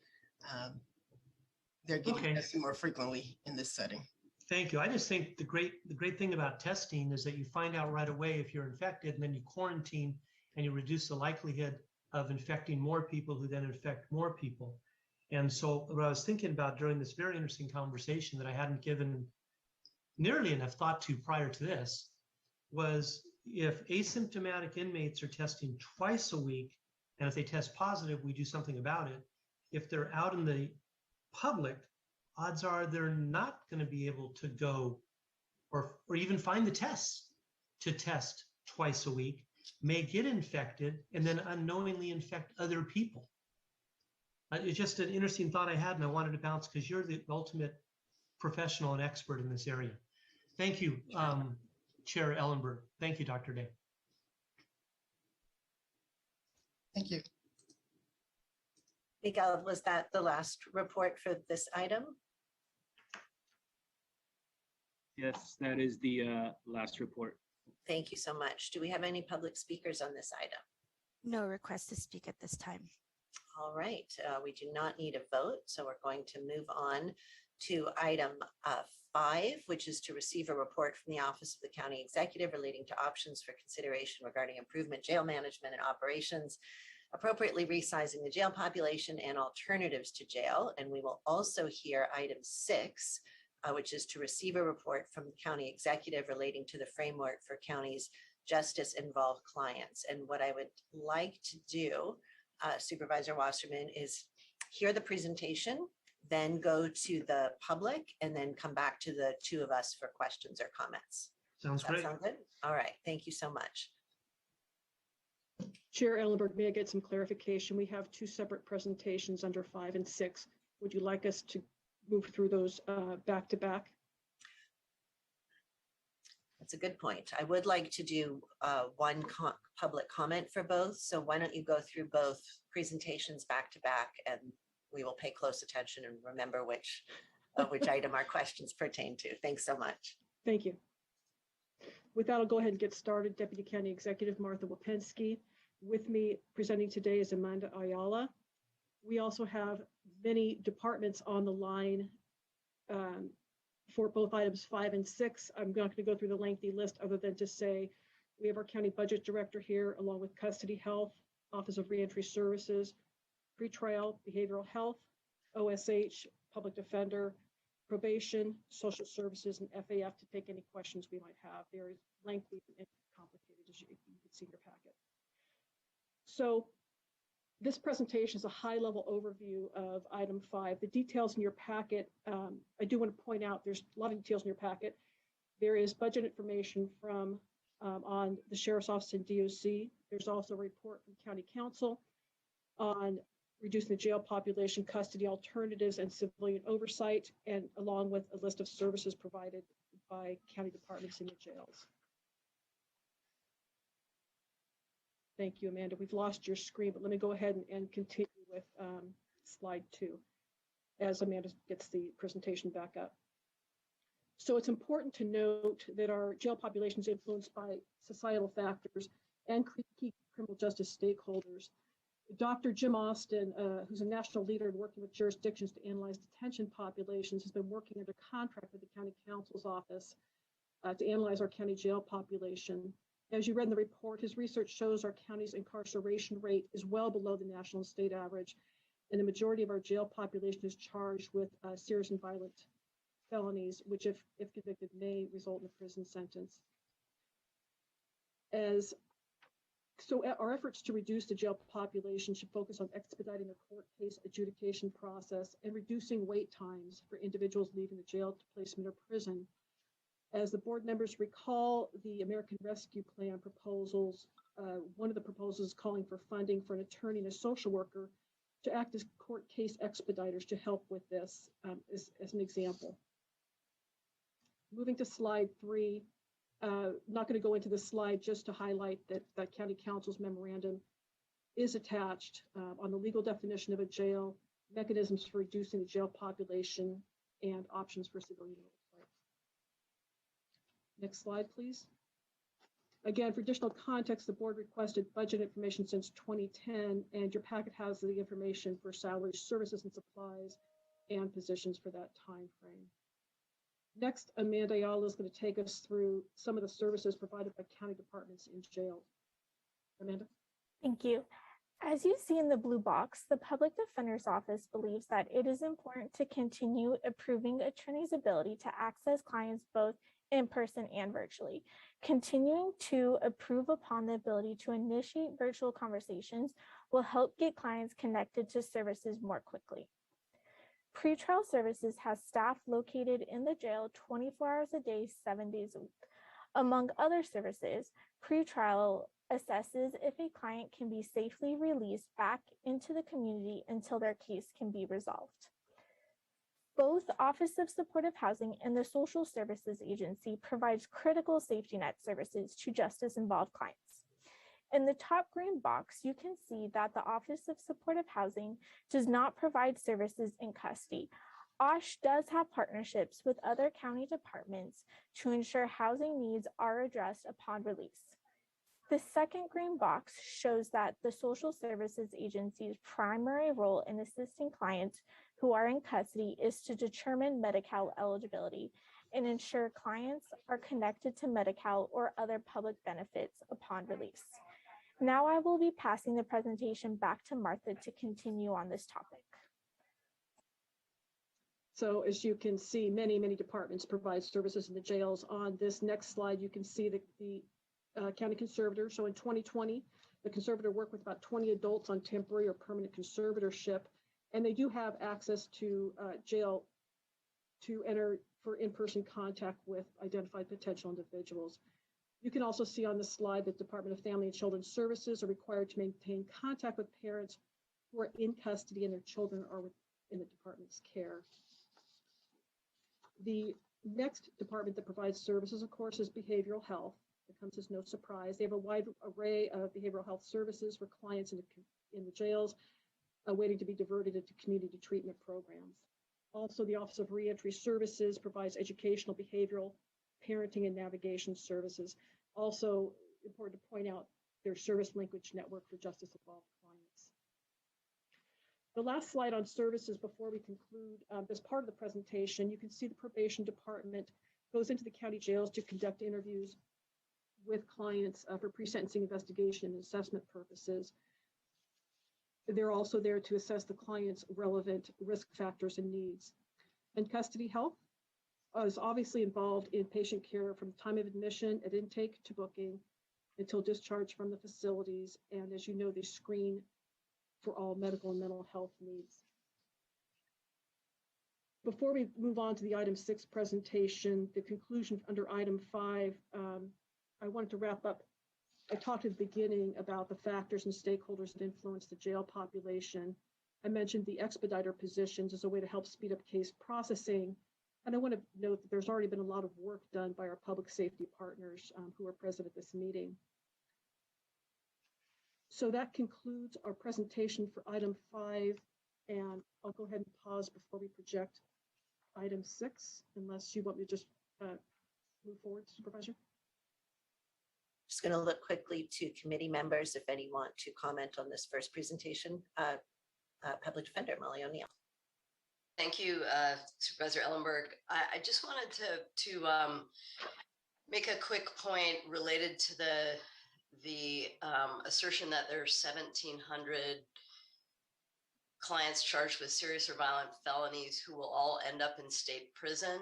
R: They're getting tested more frequently in this setting.
K: Thank you. I just think the great thing about testing is that you find out right away if you're infected, and then you quarantine and you reduce the likelihood of infecting more people who then infect more people. And so what I was thinking about during this very interesting conversation that I hadn't given nearly enough thought to prior to this was if asymptomatic inmates are testing twice a week, and if they test positive, we do something about it. If they're out in the public, odds are they're not going to be able to go or even find the tests to test twice a week, may get infected, and then unknowingly infect other people. It's just an interesting thought I had, and I wanted to bounce because you're the ultimate professional and expert in this area. Thank you, Chair Ellenberg. Thank you, Dr. Day.
R: Thank you.
D: Miguel, was that the last report for this item?
J: Yes, that is the last report.
D: Thank you so much. Do we have any public speakers on this item?
E: No request to speak at this time.
D: All right, we do not need a vote, so we're going to move on to item 5, which is to receive a report from the Office of the County Executive relating to options for consideration regarding improvement jail management and operations, appropriately resizing the jail population and alternatives to jail. And we will also hear item 6, which is to receive a report from the County Executive relating to the framework for counties' justice-involved clients. And what I would like to do, Supervisor Wasserman, is hear the presentation, then go to the public, and then come back to the two of us for questions or comments.
K: Sounds great.
D: Sound good? All right, thank you so much.
U: Chair Ellenberg, may I get some clarification? We have 2 separate presentations under 5 and 6. Would you like us to move through those back to back?
D: That's a good point. I would like to do one public comment for both. So why don't you go through both presentations back to back, and we will pay close attention and remember which item our questions pertain to. Thanks so much.
U: Thank you. With that, I'll go ahead and get started. Deputy County Executive Martha Wapensky. With me presenting today is Amanda Ayala. We also have many departments on the line for both items 5 and 6. I'm not going to go through the lengthy list other than to say we have our county budget director here, along with custody health, Office of Reentry Services, pretrial behavioral health, OSH, public defender, probation, social services, and FAF to take any questions we might have. They're lengthy and complicated, as you can see in your packet. So this presentation is a high-level overview of item 5. The details in your packet, I do want to point out there's a lot of details in your packet. There is budget information from on the Sheriff's Office and DOC. There's also a report from County Council on reducing the jail population, custody alternatives, and civilian oversight, and along with a list of services provided by county departments in the jails. Thank you, Amanda. We've lost your screen, but let me go ahead and continue with slide 2 as Amanda gets the presentation back up. So it's important to note that our jail population is influenced by societal factors and key criminal justice stakeholders. Dr. Jim Austin, who's a national leader in working with jurisdictions to analyze detention populations, has been working under contract with the County Counsel's Office to analyze our county jail population. As you read in the report, his research shows our county's incarceration rate is well below the national and state average, and the majority of our jail population is charged with serious and violent felonies, which, if convicted, may result in a prison sentence. So our efforts to reduce the jail population should focus on expediting the court case adjudication process and reducing wait times for individuals leaving the jail to placement or prison. As the board members recall, the American Rescue Plan proposals, one of the proposals is calling for funding for an attorney and a social worker to act as court case expediters to help with this as an example. Moving to slide 3, not going to go into the slide, just to highlight that County Council's memorandum is attached on the legal definition of a jail, mechanisms for reducing the jail population, and options for civilian oversight. Next slide, please. Again, for additional context, the board requested budget information since 2010, and your packet has the information for salaries, services, and supplies, and positions for that time frame. Next, Amanda Ayala is going to take us through some of the services provided by county departments in jail. Amanda?
C: Thank you. As you see in the blue box, the Public Defender's Office believes that it is important to continue improving attorneys' ability to access clients both in person and virtually. Continuing to improve upon the ability to initiate virtual conversations will help get clients connected to services more quickly. Pretrial services has staff located in the jail 24 hours a day, 7 days a week. Among other services, pretrial assesses if a client can be safely released back into the community until their case can be resolved. Both Office of Supportive Housing and the Social Services Agency provides critical safety net services to justice-involved clients. In the top green box, you can see that the Office of Supportive Housing does not provide services in custody. OSH does have partnerships with other county departments to ensure housing needs are addressed upon release. The second green box shows that the Social Services Agency's primary role in assisting clients who are in custody is to determine Medi-Cal eligibility and ensure clients are connected to Medi-Cal or other public benefits upon release. Now I will be passing the presentation back to Martha to continue on this topic.
U: So as you can see, many departments provide services in the jails. On this next slide, you can see the county conservator. So in 2020, the conservator worked with about 20 adults on temporary or permanent conservatorship, and they do have access to jail to enter for in-person contact with identified potential individuals. You can also see on the slide that Department of Family and Children's Services are required to maintain contact with parents who are in custody and their children are in the department's care. The next department that provides services, of course, is behavioral health. It comes as no surprise. They have a wide array of behavioral health services for clients in the jails waiting to be diverted into community treatment programs. Also, the Office of Reentry Services provides educational, behavioral, parenting, and navigation services. Also important to point out their service linkage network for justice-involved clients. The last slide on services before we conclude this part of the presentation, you can see the probation department goes into the county jails to conduct interviews with clients for pre-sentencing investigation and assessment purposes. They're also there to assess the client's relevant risk factors and needs. And custody health is obviously involved in patient care from the time of admission at intake to booking until discharge from the facilities. And as you know, they screen for all medical and mental health needs. Before we move on to the item 6 presentation, the conclusion under item 5, I wanted to wrap up. I talked at the beginning about the factors and stakeholders that influence the jail population. I mentioned the expediter positions as a way to help speed up case processing. And I want to note that there's already been a lot of work done by our public safety partners who are present at this meeting. So that concludes our presentation for item 5. And I'll go ahead and pause before we project item 6, unless you want me to just move forward, Supervisor.
D: Just going to look quickly to committee members if any want to comment on this first presentation. Public Defender Molly O'Neill.
P: Thank you, Supervisor Ellenberg. I just wanted to make a quick point related to the assertion that there's 1,700 clients charged with serious or violent felonies who will all end up in state prison.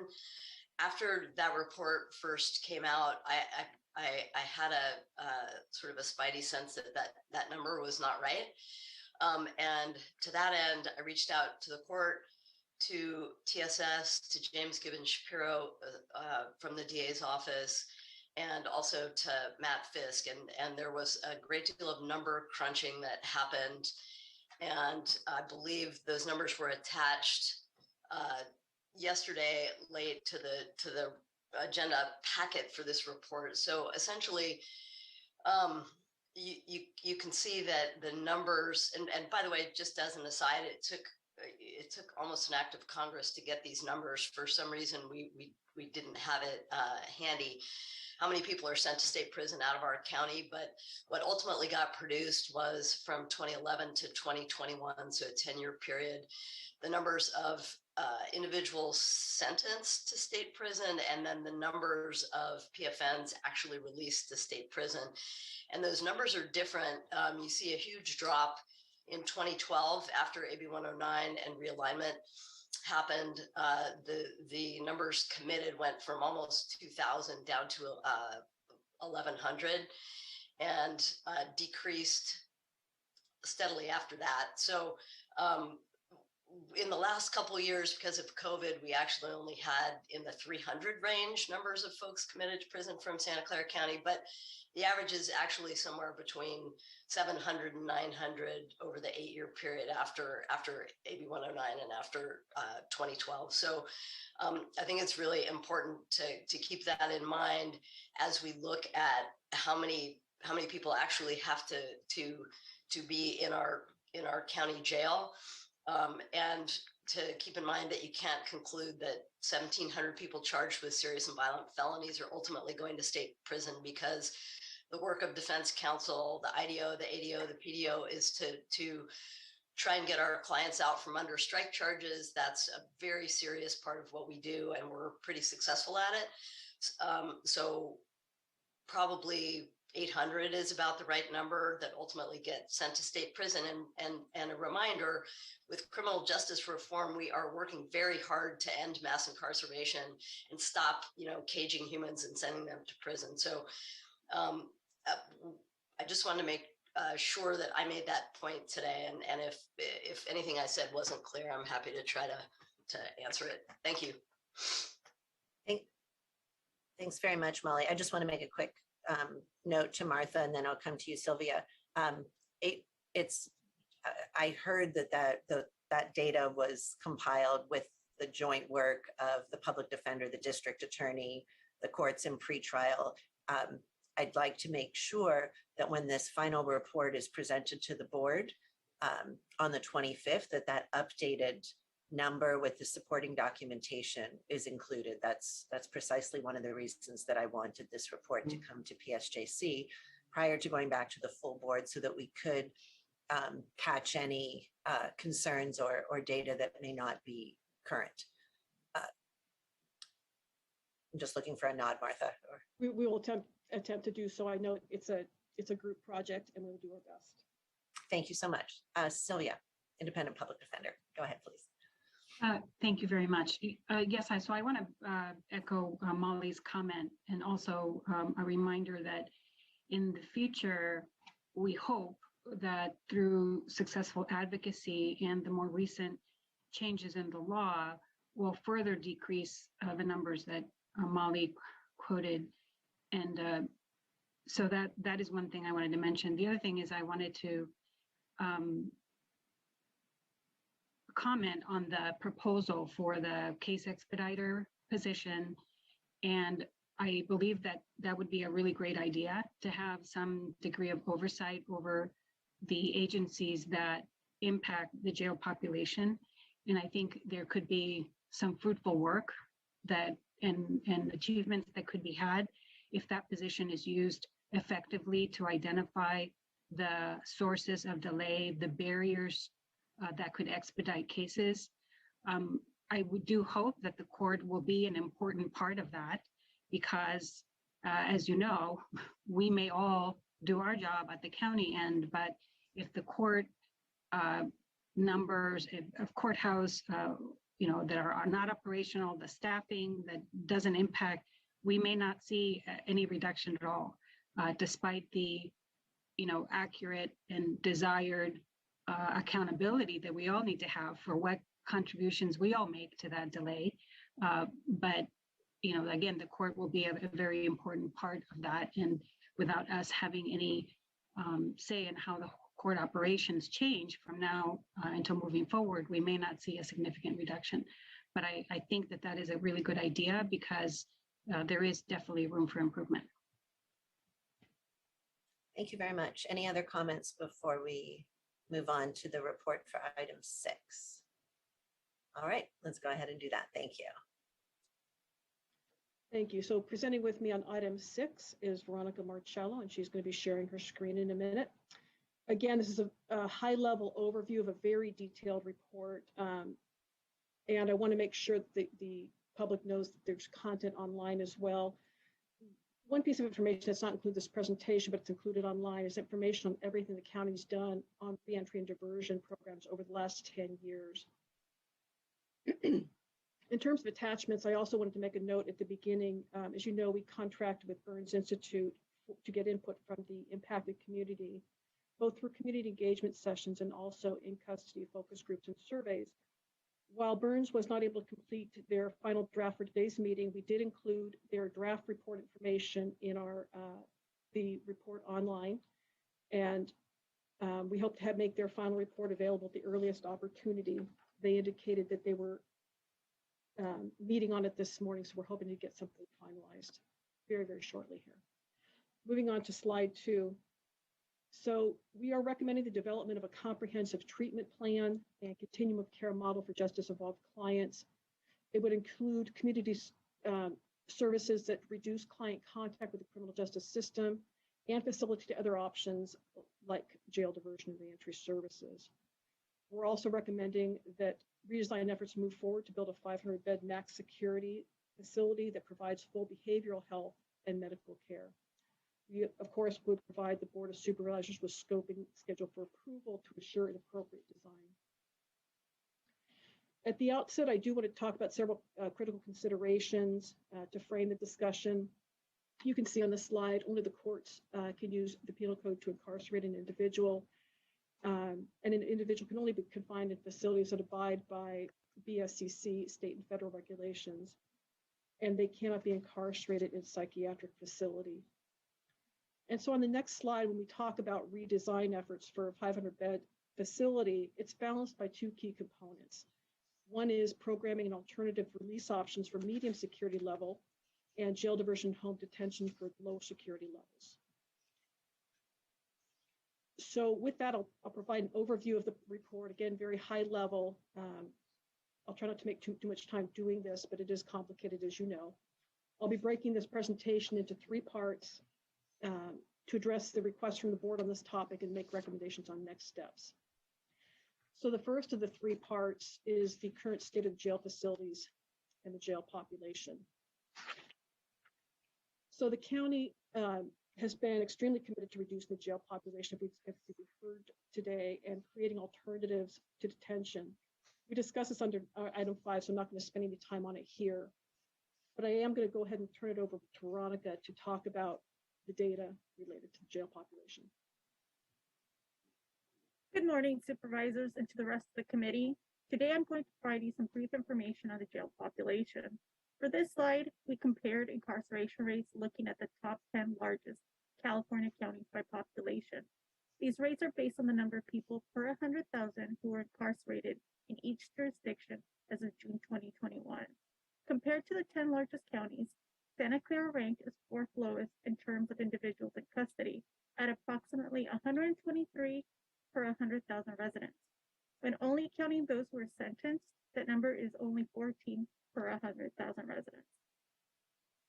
P: After that report first came out, I had a sort of a spidey sense that number was not right. And to that end, I reached out to the court, to TSS, to James Gibbons Shapiro from the DA's office, and also to Matt Fisk. And there was a great deal of number crunching that happened. And I believe those numbers were attached yesterday late to the agenda packet for this report. So essentially, you can see that the numbers, and by the way, just as an aside, it took almost an act of Congress to get these numbers. For some reason, we didn't have it handy, how many people are sent to state prison out of our county. But what ultimately got produced was from 2011 to 2021, so a 10-year period, the numbers of individuals sentenced to state prison, and then the numbers of PFNs actually released to state prison. And those numbers are different. You see a huge drop in 2012 after AB 109 and realignment happened. The numbers committed went from almost 2,000 down to 1,100 and decreased steadily after that. So in the last couple of years, because of COVID, we actually only had in the 300 range numbers of folks committed to prison from Santa Clara County, but the average is actually somewhere between 700 and 900 over the 8-year period after AB 109 and after 2012. So I think it's really important to keep that in mind as we look at how many people actually have to be in our county jail. And to keep in mind that you can't conclude that 1,700 people charged with serious and violent felonies are ultimately going to state prison, because the work of defense counsel, the IDO, the ADO, the PDO is to try and get our clients out from under strike charges. That's a very serious part of what we do, and we're pretty successful at it. So probably 800 is about the right number that ultimately get sent to state prison. And a reminder, with criminal justice reform, we are working very hard to end mass incarceration and stop, caging humans and sending them to prison. So I just wanted to make sure that I made that point today. And if anything I said wasn't clear, I'm happy to try to answer it. Thank you.
D: Thanks very much, Molly. I just want to make a quick note to Martha, and then I'll come to you, Sylvia. I heard that data was compiled with the joint work of the public defender, the district attorney, the courts in pretrial. I'd like to make sure that when this final report is presented to the board on the 25th, that updated number with the supporting documentation is included. That's precisely one of the reasons that I wanted this report to come to PSJC prior to going back to the full board, so that we could catch any concerns or data that may not be current. I'm just looking for a nod, Martha.
U: We will attempt to do so. I know it's a group project, and we'll do our best.
D: Thank you so much. Sylvia, Independent Public Defender. Go ahead, please.
F: Thank you very much. Yes, so I want to echo Molly's comment, and also a reminder that in the future, we hope that through successful advocacy and the more recent changes in the law will further decrease the numbers that Molly quoted. And so that is one thing I wanted to mention. The other thing is I wanted to comment on the proposal for the case expediter position. And I believe that that would be a really great idea to have some degree of oversight over the agencies that impact the jail population. And I think there could be some fruitful work that and achievements that could be had if that position is used effectively to identify the sources of delay, the barriers that could expedite cases. I do hope that the court will be an important part of that because, as you know, we may all do our job at the county end, but if the court numbers of courthouse, that are not operational, the staffing that doesn't impact, we may not see any reduction at all, despite the, accurate and desired accountability that we all need to have for what contributions we all make to that delay. But, again, the court will be a very important part of that. And without us having any say in how the court operations change from now until moving forward, we may not see a significant reduction. But I think that is a really good idea because there is definitely room for improvement.
D: Thank you very much. Any other comments before we move on to the report for item 6? All right, let's go ahead and do that. Thank you.
U: Thank you. So presenting with me on item 6 is Veronica Marcello, and she's going to be sharing her screen in a minute. Again, this is a high-level overview of a very detailed report, and I want to make sure that the public knows that there's content online as well. One piece of information that's not included in this presentation, but it's included online, is information on everything the county's done on reentry and diversion programs over the last 10 years. In terms of attachments, I also wanted to make a note at the beginning. As you know, we contracted with Burns Institute to get input from the impacted community, both through community engagement sessions and also in custody focus groups and surveys. While Burns was not able to complete their final draft for today's meeting, we did include their draft report information in the report online, and we hope to make their final report available at the earliest opportunity. They indicated that they were meeting on it this morning, so we're hoping to get something finalized very, very shortly here. Moving on to slide 2. So we are recommending the development of a comprehensive treatment plan and continuum of care model for justice-involved clients. It would include community services that reduce client contact with the criminal justice system and facilitate other options like jail diversion and reentry services. We're also recommending that redesign efforts move forward to build a 500-bed max security facility that provides full behavioral health and medical care. We, of course, would provide the Board of Supervisors with scoping schedule for approval to assure an appropriate design. At the outset, I do want to talk about several critical considerations to frame the discussion. You can see on the slide, only the courts can use the penal code to incarcerate an individual. And an individual can only be confined in facilities that abide by BSCC, state and federal regulations, and they cannot be incarcerated in a psychiatric facility. And so on the next slide, when we talk about redesign efforts for a 500-bed facility, it's balanced by 2 key components. One is programming and alternative release options for medium security level and jail diversion home detention for low security levels. So with that, I'll provide an overview of the report, again, very high level. I'll try not to make too much time doing this, but it is complicated, as you know. I'll be breaking this presentation into 3 parts to address the requests from the board on this topic and make recommendations on next steps. So the first of the 3 parts is the current state of jail facilities and the jail population. So the county has been extremely committed to reducing the jail population, as we've heard today, and creating alternatives to detention. We discussed this under item 5, so I'm not going to spend any time on it here. But I am going to go ahead and turn it over to Veronica to talk about the data related to the jail population.
C: Good morning, supervisors, and to the rest of the committee. Today, I'm going to provide you some brief information on the jail population. For this slide, we compared incarceration rates looking at the top 10 largest California counties by population. These rates are based on the number of people per 100,000 who were incarcerated in each jurisdiction as of June 2021. Compared to the 10 largest counties, Santa Clara ranked as fourth lowest in terms of individuals in custody at approximately 123 per 100,000 residents. When only counting those who were sentenced, that number is only 14 per 100,000 residents.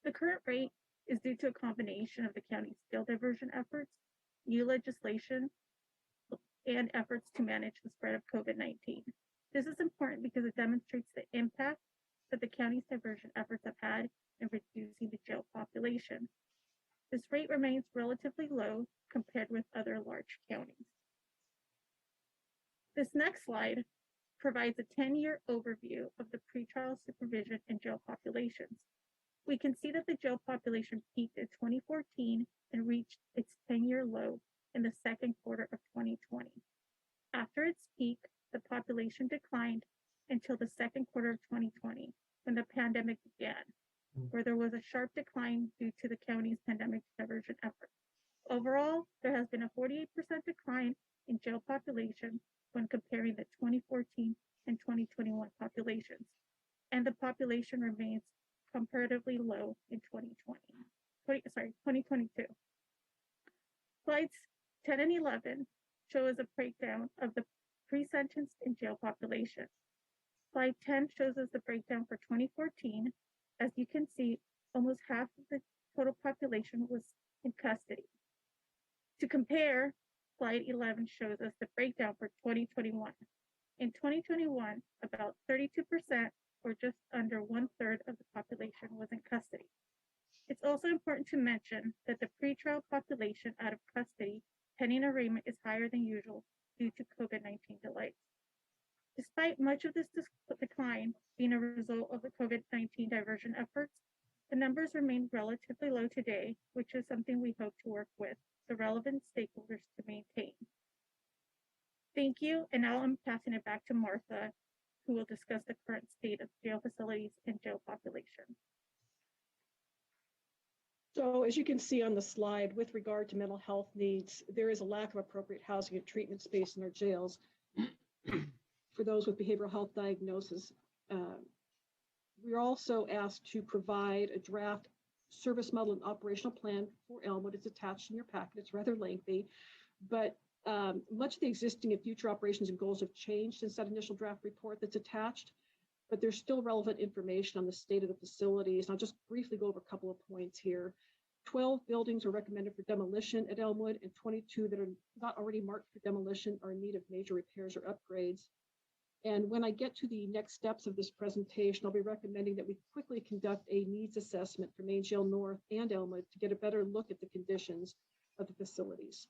C: The current rate is due to a combination of the county's jail diversion efforts, new legislation, and efforts to manage the spread of COVID-19. This is important because it demonstrates the impact that the county's diversion efforts have had in reducing the jail population. This rate remains relatively low compared with other large counties. This next slide provides a 10-year overview of the pretrial supervision and jail populations. We can see that the jail population peaked in 2014 and reached its 10-year low in the second quarter of 2020. After its peak, the population declined until the second quarter of 2020, when the pandemic began, where there was a sharp decline due to the county's pandemic diversion efforts. Overall, there has been a 48% decline in jail population when comparing the 2014 and 2021 populations, and the population remains comparatively low in 2022. Slides 10 and 11 show us a breakdown of the pre-sentenced and jail population. Slide 10 shows us the breakdown for 2014. As you can see, almost half of the total population was in custody. To compare, slide 11 shows us the breakdown for 2021. In 2021, about 32%, or just under 1/3 of the population, was in custody. It's also important to mention that the pretrial population out of custody pending arraignment is higher than usual due to COVID-19 delays. Despite much of this decline being a result of the COVID-19 diversion efforts, the numbers remain relatively low today, which is something we hope to work with the relevant stakeholders to maintain. Thank you, and now I'm passing it back to Martha, who will discuss the current state of jail facilities and jail population.
U: So as you can see on the slide, with regard to mental health needs, there is a lack of appropriate housing and treatment space in our jails. For those with behavioral health diagnosis, we're also asked to provide a draft service model and operational plan for Elmwood. It's attached in your packet. It's rather lengthy, but much of the existing and future operations and goals have changed since that initial draft report that's attached, but there's still relevant information on the state of the facilities. And I'll just briefly go over a couple of points here. 12 buildings are recommended for demolition at Elmwood, and 22 that are not already marked for demolition are in need of major repairs or upgrades. And when I get to the next steps of this presentation, I'll be recommending that we quickly conduct a needs assessment for Main Jail North and Elmwood to get a better look at the conditions of the facilities.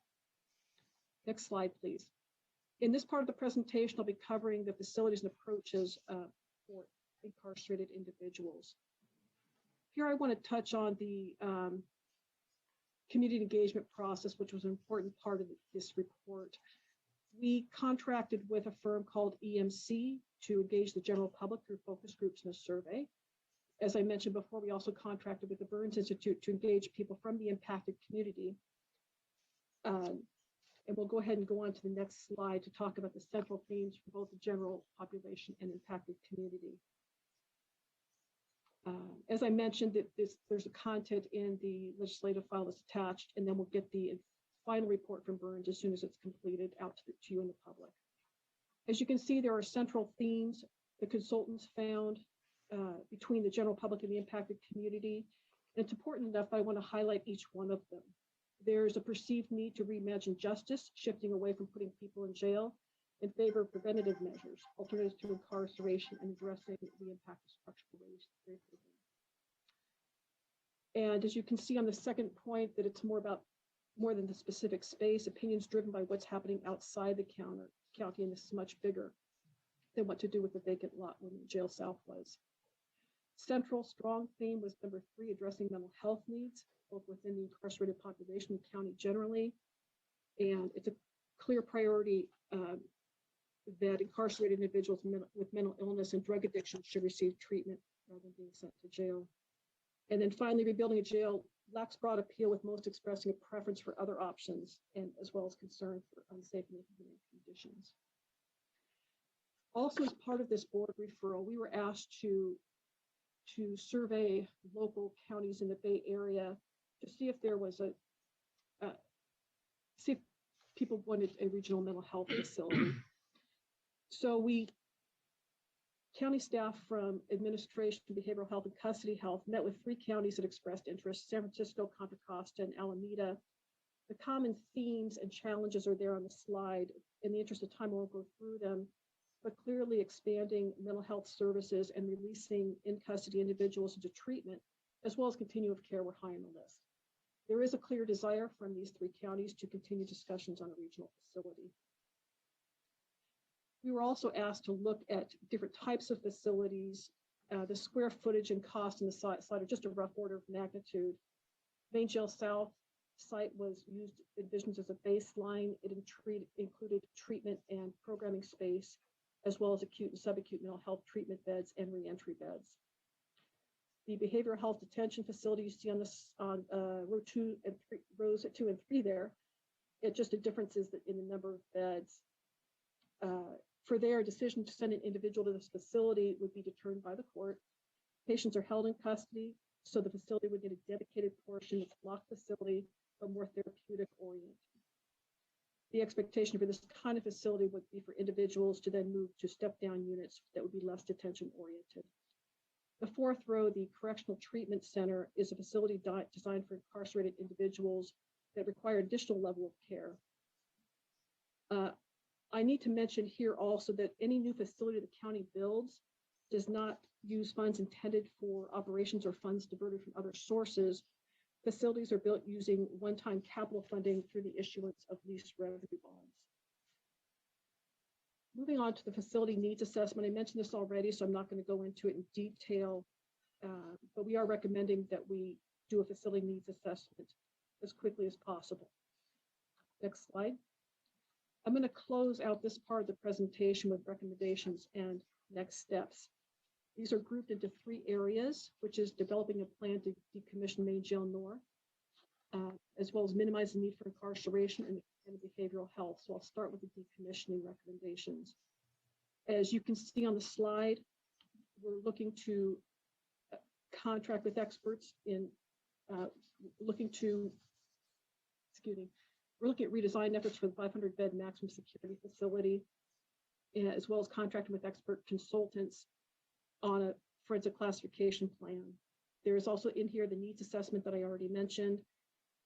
U: Next slide, please. In this part of the presentation, I'll be covering the facilities and approaches for incarcerated individuals. Here I want to touch on the community engagement process, which was an important part of this report. We contracted with a firm called EMC to engage the general public through focus groups and a survey. As I mentioned before, we also contracted with the Burns Institute to engage people from the impacted community. And we'll go ahead and go on to the next slide to talk about the central themes for both the general population and impacted community. As I mentioned, there's a content in the legislative file that's attached, and then we'll get the final report from Burns as soon as it's completed out to you and the public. As you can see, there are central themes the consultants found between the general public and the impacted community. And it's important enough, I want to highlight each one of them. There's a perceived need to reimagine justice, shifting away from putting people in jail in favor of preventative measures, alternatives to incarceration, and addressing the impact of structural racism. And as you can see on the second point, that it's more than the specific space, opinions driven by what's happening outside the county, and this is much bigger than what to do with the vacant lot when Jail South was. Central strong theme was number 3, addressing mental health needs, both within the incarcerated population and the county generally. And it's a clear priority that incarcerated individuals with mental illness and drug addiction should receive treatment rather than being sent to jail. And then finally, rebuilding a jail lacks broad appeal, with most expressing a preference for other options and as well as concern for unsafe and inconvenient conditions. Also, as part of this board referral, we were asked to survey local counties in the Bay Area to see if there was see if people wanted a regional mental health facility. So county staff from administration, behavioral health, and custody health met with 3 counties that expressed interest: San Francisco, Contra Costa, and Alameda. The common themes and challenges are there on the slide. In the interest of time, I won't go through them, but clearly expanding mental health services and releasing in-custody individuals into treatment, as well as continuum of care, were high on the list. There is a clear desire from these 3 counties to continue discussions on a regional facility. We were also asked to look at different types of facilities. The square footage and cost in the slide are just a rough order of magnitude. Main Jail South site was envisioned as a baseline. It included treatment and programming space, as well as acute and subacute mental health treatment beds and reentry beds. The behavioral health detention facility you see on this rows 2 and 3 there, it just a difference is in the number of beds. For their decision to send an individual to this facility would be determined by the court. Patients are held in custody, so the facility would get a dedicated portion. It's a block facility, but more therapeutic oriented. The expectation for this kind of facility would be for individuals to then move to step-down units that would be less detention oriented. The 4th row, the Correctional Treatment Center, is a facility designed for incarcerated individuals that require additional level of care. I need to mention here also that any new facility the county builds does not use funds intended for operations or funds diverted from other sources. Facilities are built using one-time capital funding through the issuance of lease revenue bonds. Moving on to the facility needs assessment. I mentioned this already, so I'm not going to go into it in detail, but we are recommending that we do a facility needs assessment as quickly as possible. Next slide. I'm going to close out this part of the presentation with recommendations and next steps. These are grouped into 3 areas, which is developing a plan to decommission Main Jail North, as well as minimize the need for incarceration and behavioral health. So I'll start with the decommissioning recommendations. As you can see on the slide, we're looking to contract with experts in we're looking at redesign efforts for the 500-bed maximum security facility, as well as contracting with expert consultants on a forensic classification plan. There is also in here the needs assessment that I already mentioned,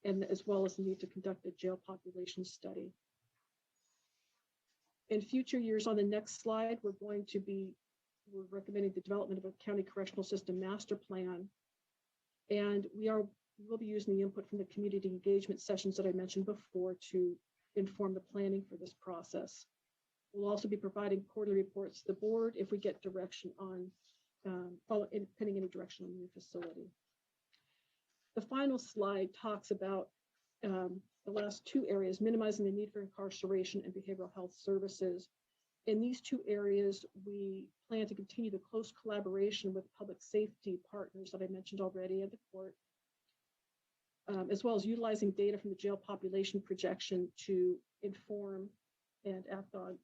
U: and as well as the need to conduct a jail population study. In future years, on the next slide, we're recommending the development of a county correctional system master plan, and we'll be using the input from the community engagement sessions that I mentioned before to inform the planning for this process. We'll also be providing quarterly reports to the board if we get direction on, pending any direction on the new facility. The final slide talks about the last 2 areas: minimizing the need for incarceration and behavioral health services. In these 2 areas, we plan to continue the close collaboration with public safety partners that I mentioned already at the court, as well as utilizing data from the jail population projection to inform and act on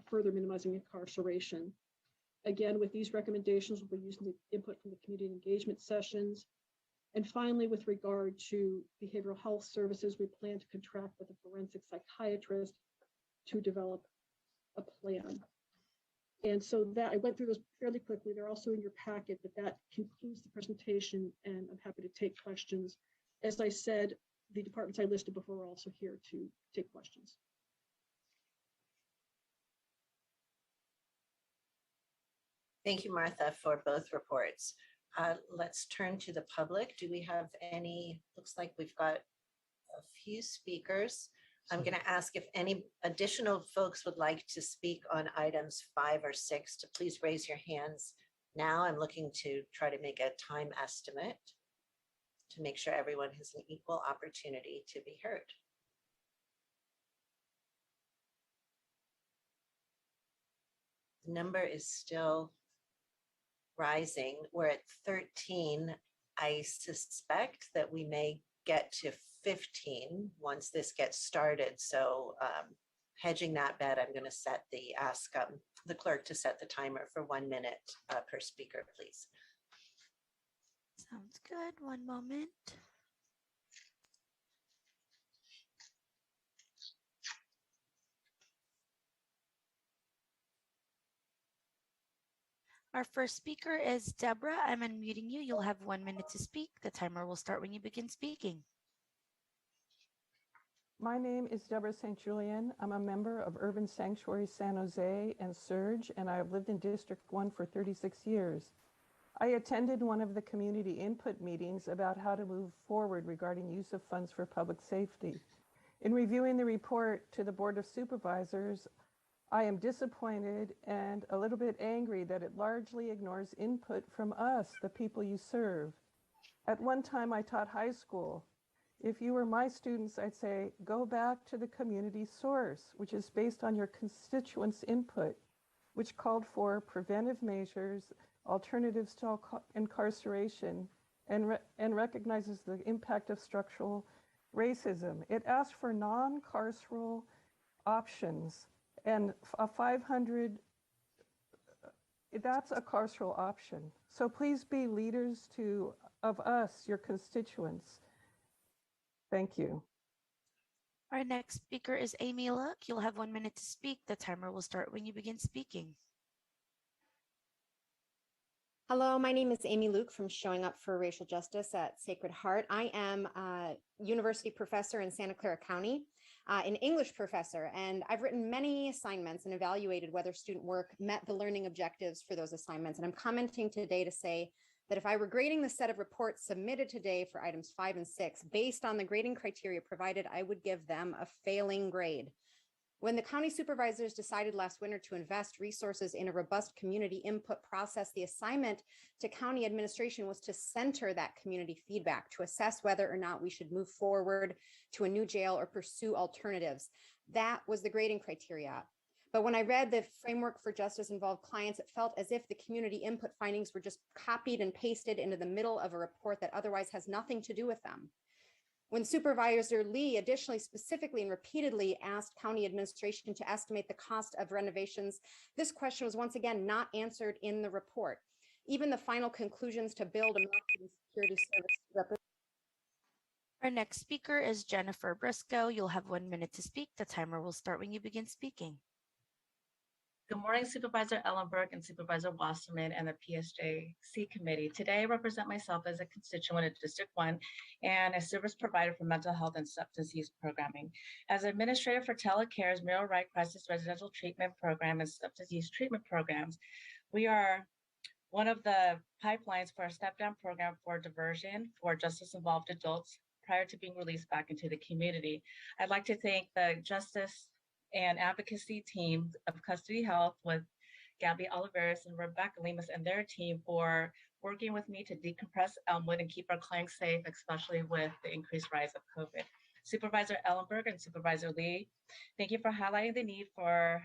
U: further minimizing incarceration. Again, with these recommendations, we'll be using the input from the community engagement sessions. And finally, with regard to behavioral health services, we plan to contract with a forensic psychiatrist to develop a plan. And so that I went through those fairly quickly. They're also in your packet, but that concludes the presentation, and I'm happy to take questions. As I said, the departments I listed before are also here to take questions.
D: Thank you, Martha, for both reports. Let's turn to the public. Do we have any? Looks like we've got a few speakers. I'm going to ask if any additional folks would like to speak on items 5 or 6 to please raise your hands now. I'm looking to try to make a time estimate to make sure everyone has an equal opportunity to be heard. The number is still rising. We're at 13 I suspect that we may get to 15 once this gets started. So hedging that bet, I'm going to ask the clerk to set the timer for 1 minute per speaker, please.
E: Sounds good. One moment. Our first speaker is Deborah. I'm unmuting you. You'll have 1 minute to speak. The timer will start when you begin speaking.
B: My name is Deborah St. Julian. I'm a member of Urban Sanctuary San Jose and Surge, and I have lived in District 1 for 36 years. I attended one of the community input meetings about how to move forward regarding use of funds for public safety. In reviewing the report to the Board of Supervisors, I am disappointed and a little bit angry that it largely ignores input from us, the people you serve. At one time, I taught high school. If you were my students, I'd say, go back to the community source, which is based on your constituents' input, which called for preventive measures, alternatives to incarceration, and recognizes the impact of structural racism. It asked for non-carceral options, and a 500, that's a carceral option. So please be leaders of us, your constituents. Thank you.
E: Our next speaker is Amy Look. You'll have 1 minute to speak. The timer will start when you begin speaking.
V: Hello, my name is Amy Luke from Showing Up for Racial Justice at Sacred Heart. I am a university professor in Santa Clara County, an English professor, and I've written many assignments and evaluated whether student work met the learning objectives for those assignments. And I'm commenting today to say that if I were grading the set of reports submitted today for items 5 and 6, based on the grading criteria provided, I would give them a failing grade. When the county supervisors decided last winter to invest resources in a robust community input process, the assignment to county administration was to center that community feedback, to assess whether or not we should move forward to a new jail or pursue alternatives. That was the grading criteria. But when I read the framework for justice involved clients, it felt as if the community input findings were just copied and pasted into the middle of a report that otherwise has nothing to do with them. When Supervisor Lee additionally specifically and repeatedly asked county administration to estimate the cost of renovations, this question was once again not answered in the report. Even the final conclusions to build a maximum security service.
E: Our next speaker is Jennifer Briscoe. You'll have 1 minute to speak. The timer will start when you begin speaking.
W: Good morning, Supervisor Ellenberg and Supervisor Wasserman and the PSJC committee. Today, I represent myself as a constituent of District 1 and a service provider for mental health and substance use programming. As administrator for Telecare's Mural Right Crisis Residential Treatment Program and Substance Use Treatment Programs, we are one of the pipelines for a step-down program for diversion for justice-involved adults prior to being released back into the community. I'd like to thank the Justice and advocacy team of Custody Health with Gabby Alvarez and Rebecca Lemus and their team for working with me to decompress Elmwood and keep our clients safe, especially with the increased rise of COVID. Supervisor Ellenberg and Supervisor Lee, thank you for highlighting the need for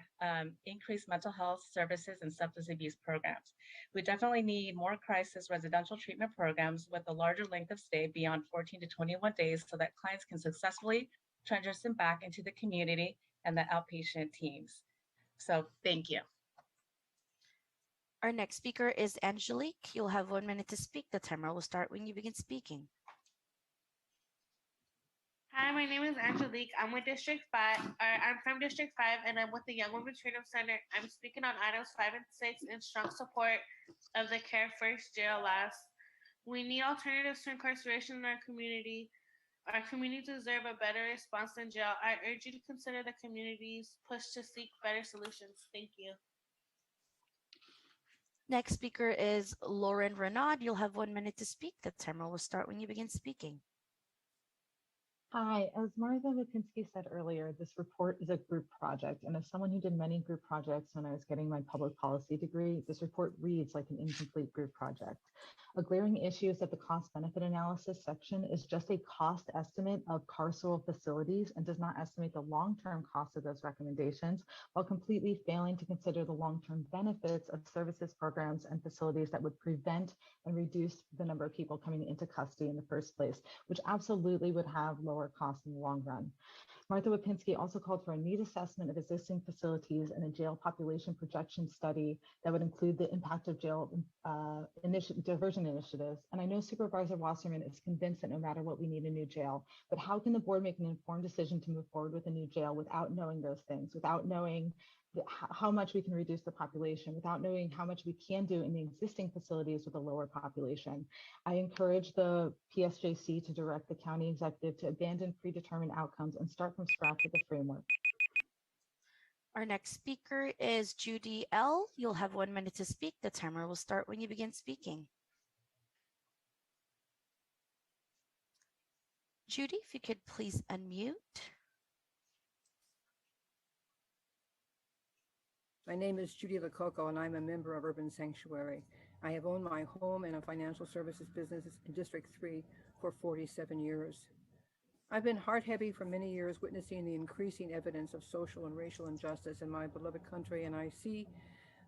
W: increased mental health services and substance abuse programs. We definitely need more crisis residential treatment programs with a larger length of stay beyond 14 to 21 days so that clients can successfully transition back into the community and the outpatient teams. So thank you.
E: Our next speaker is Angelique. You'll have 1 minute to speak. The timer will start when you begin speaking.
X: Hi, my name is Angelique. I'm with District 5. I'm from District 5 and I'm with the Young Women's Freedom Center. I'm speaking on items 5 and 6 in strong support of the Care First Jail Last. We need alternatives to incarceration in our community. Our communities deserve a better response than jail. I urge you to consider the community's push to seek better solutions. Thank you.
E: Next speaker is Lauren Renaud. You'll have 1 minute to speak. The timer will start when you begin speaking.
G: Hi, as Martha Lipinski said earlier, this report is a group project. And as someone who did many group projects when I was getting my public policy degree, this report reads like an incomplete group project. A glaring issue is that the cost benefit analysis section is just a cost estimate of carceral facilities and does not estimate the long-term cost of those recommendations, while completely failing to consider the long-term benefits of services, programs, and facilities that would prevent and reduce the number of people coming into custody in the first place, which absolutely would have lower costs in the long run. Martha Lipinski also called for a need assessment of existing facilities and a jail population projection study that would include the impact of jail diversion initiatives. And I know Supervisor Wasserman is convinced that no matter what, we need a new jail. But how can the board make an informed decision to move forward with a new jail without knowing those things, without knowing how much we can reduce the population, without knowing how much we can do in the existing facilities with a lower population? I encourage the PSJC to direct the county executive to abandon predetermined outcomes and start from scratch with the framework.
E: Our next speaker is Judy L. You'll have 1 minute to speak. The timer will start when you begin speaking. Judy, if you could please unmute.
L: My name is Judy Lacocco, and I'm a member of Urban Sanctuary. I have owned my home and a financial services business in District 3 for 47 years. I've been heart-heavy for many years, witnessing the increasing evidence of social and racial injustice in my beloved country, and I see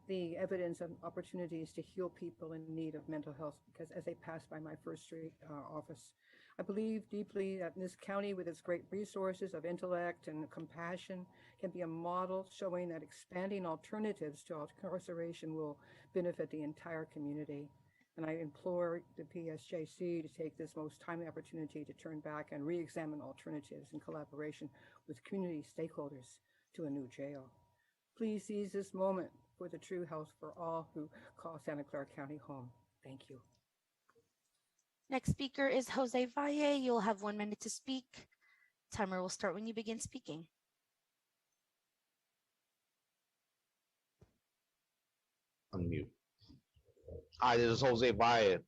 L: the evidence of opportunities to heal people in need of mental health because as they pass by my First Street office. I believe deeply that this county, with its great resources of intellect and compassion, can be a model showing that expanding alternatives to incarceration will benefit the entire community. And I implore the PSJC to take this most timely opportunity to turn back and re-examine alternatives in collaboration with community stakeholders to a new jail. Please seize this moment for the true health for all who call Santa Clara County home. Thank you.
E: Next speaker is Jose Valle. You'll have 1 minute to speak. Timer will start when you begin speaking.
M: Unmute. Hi, this is Jose Valle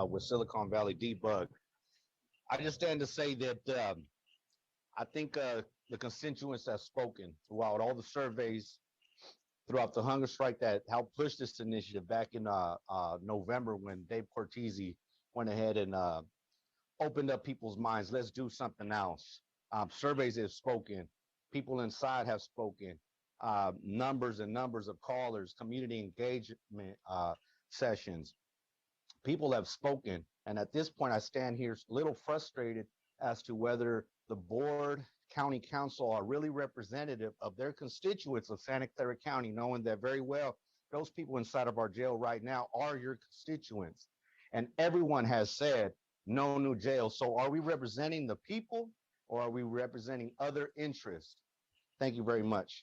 M: with Silicon Valley Debug. I just stand to say that I think the constituents have spoken throughout all the surveys, throughout the hunger strike that helped push this initiative back in November when Dave Cortese went ahead and opened up people's minds. Let's do something else. Surveys have spoken. People inside have spoken. Numbers and numbers of callers, community engagement sessions. People have spoken. And at this point, I stand here a little frustrated as to whether the board, county council are really representative of their constituents of Santa Clara County, knowing that very well those people inside of our jail right now are your constituents. And everyone has said no new jail. So are we representing the people or are we representing other interests? Thank you very much.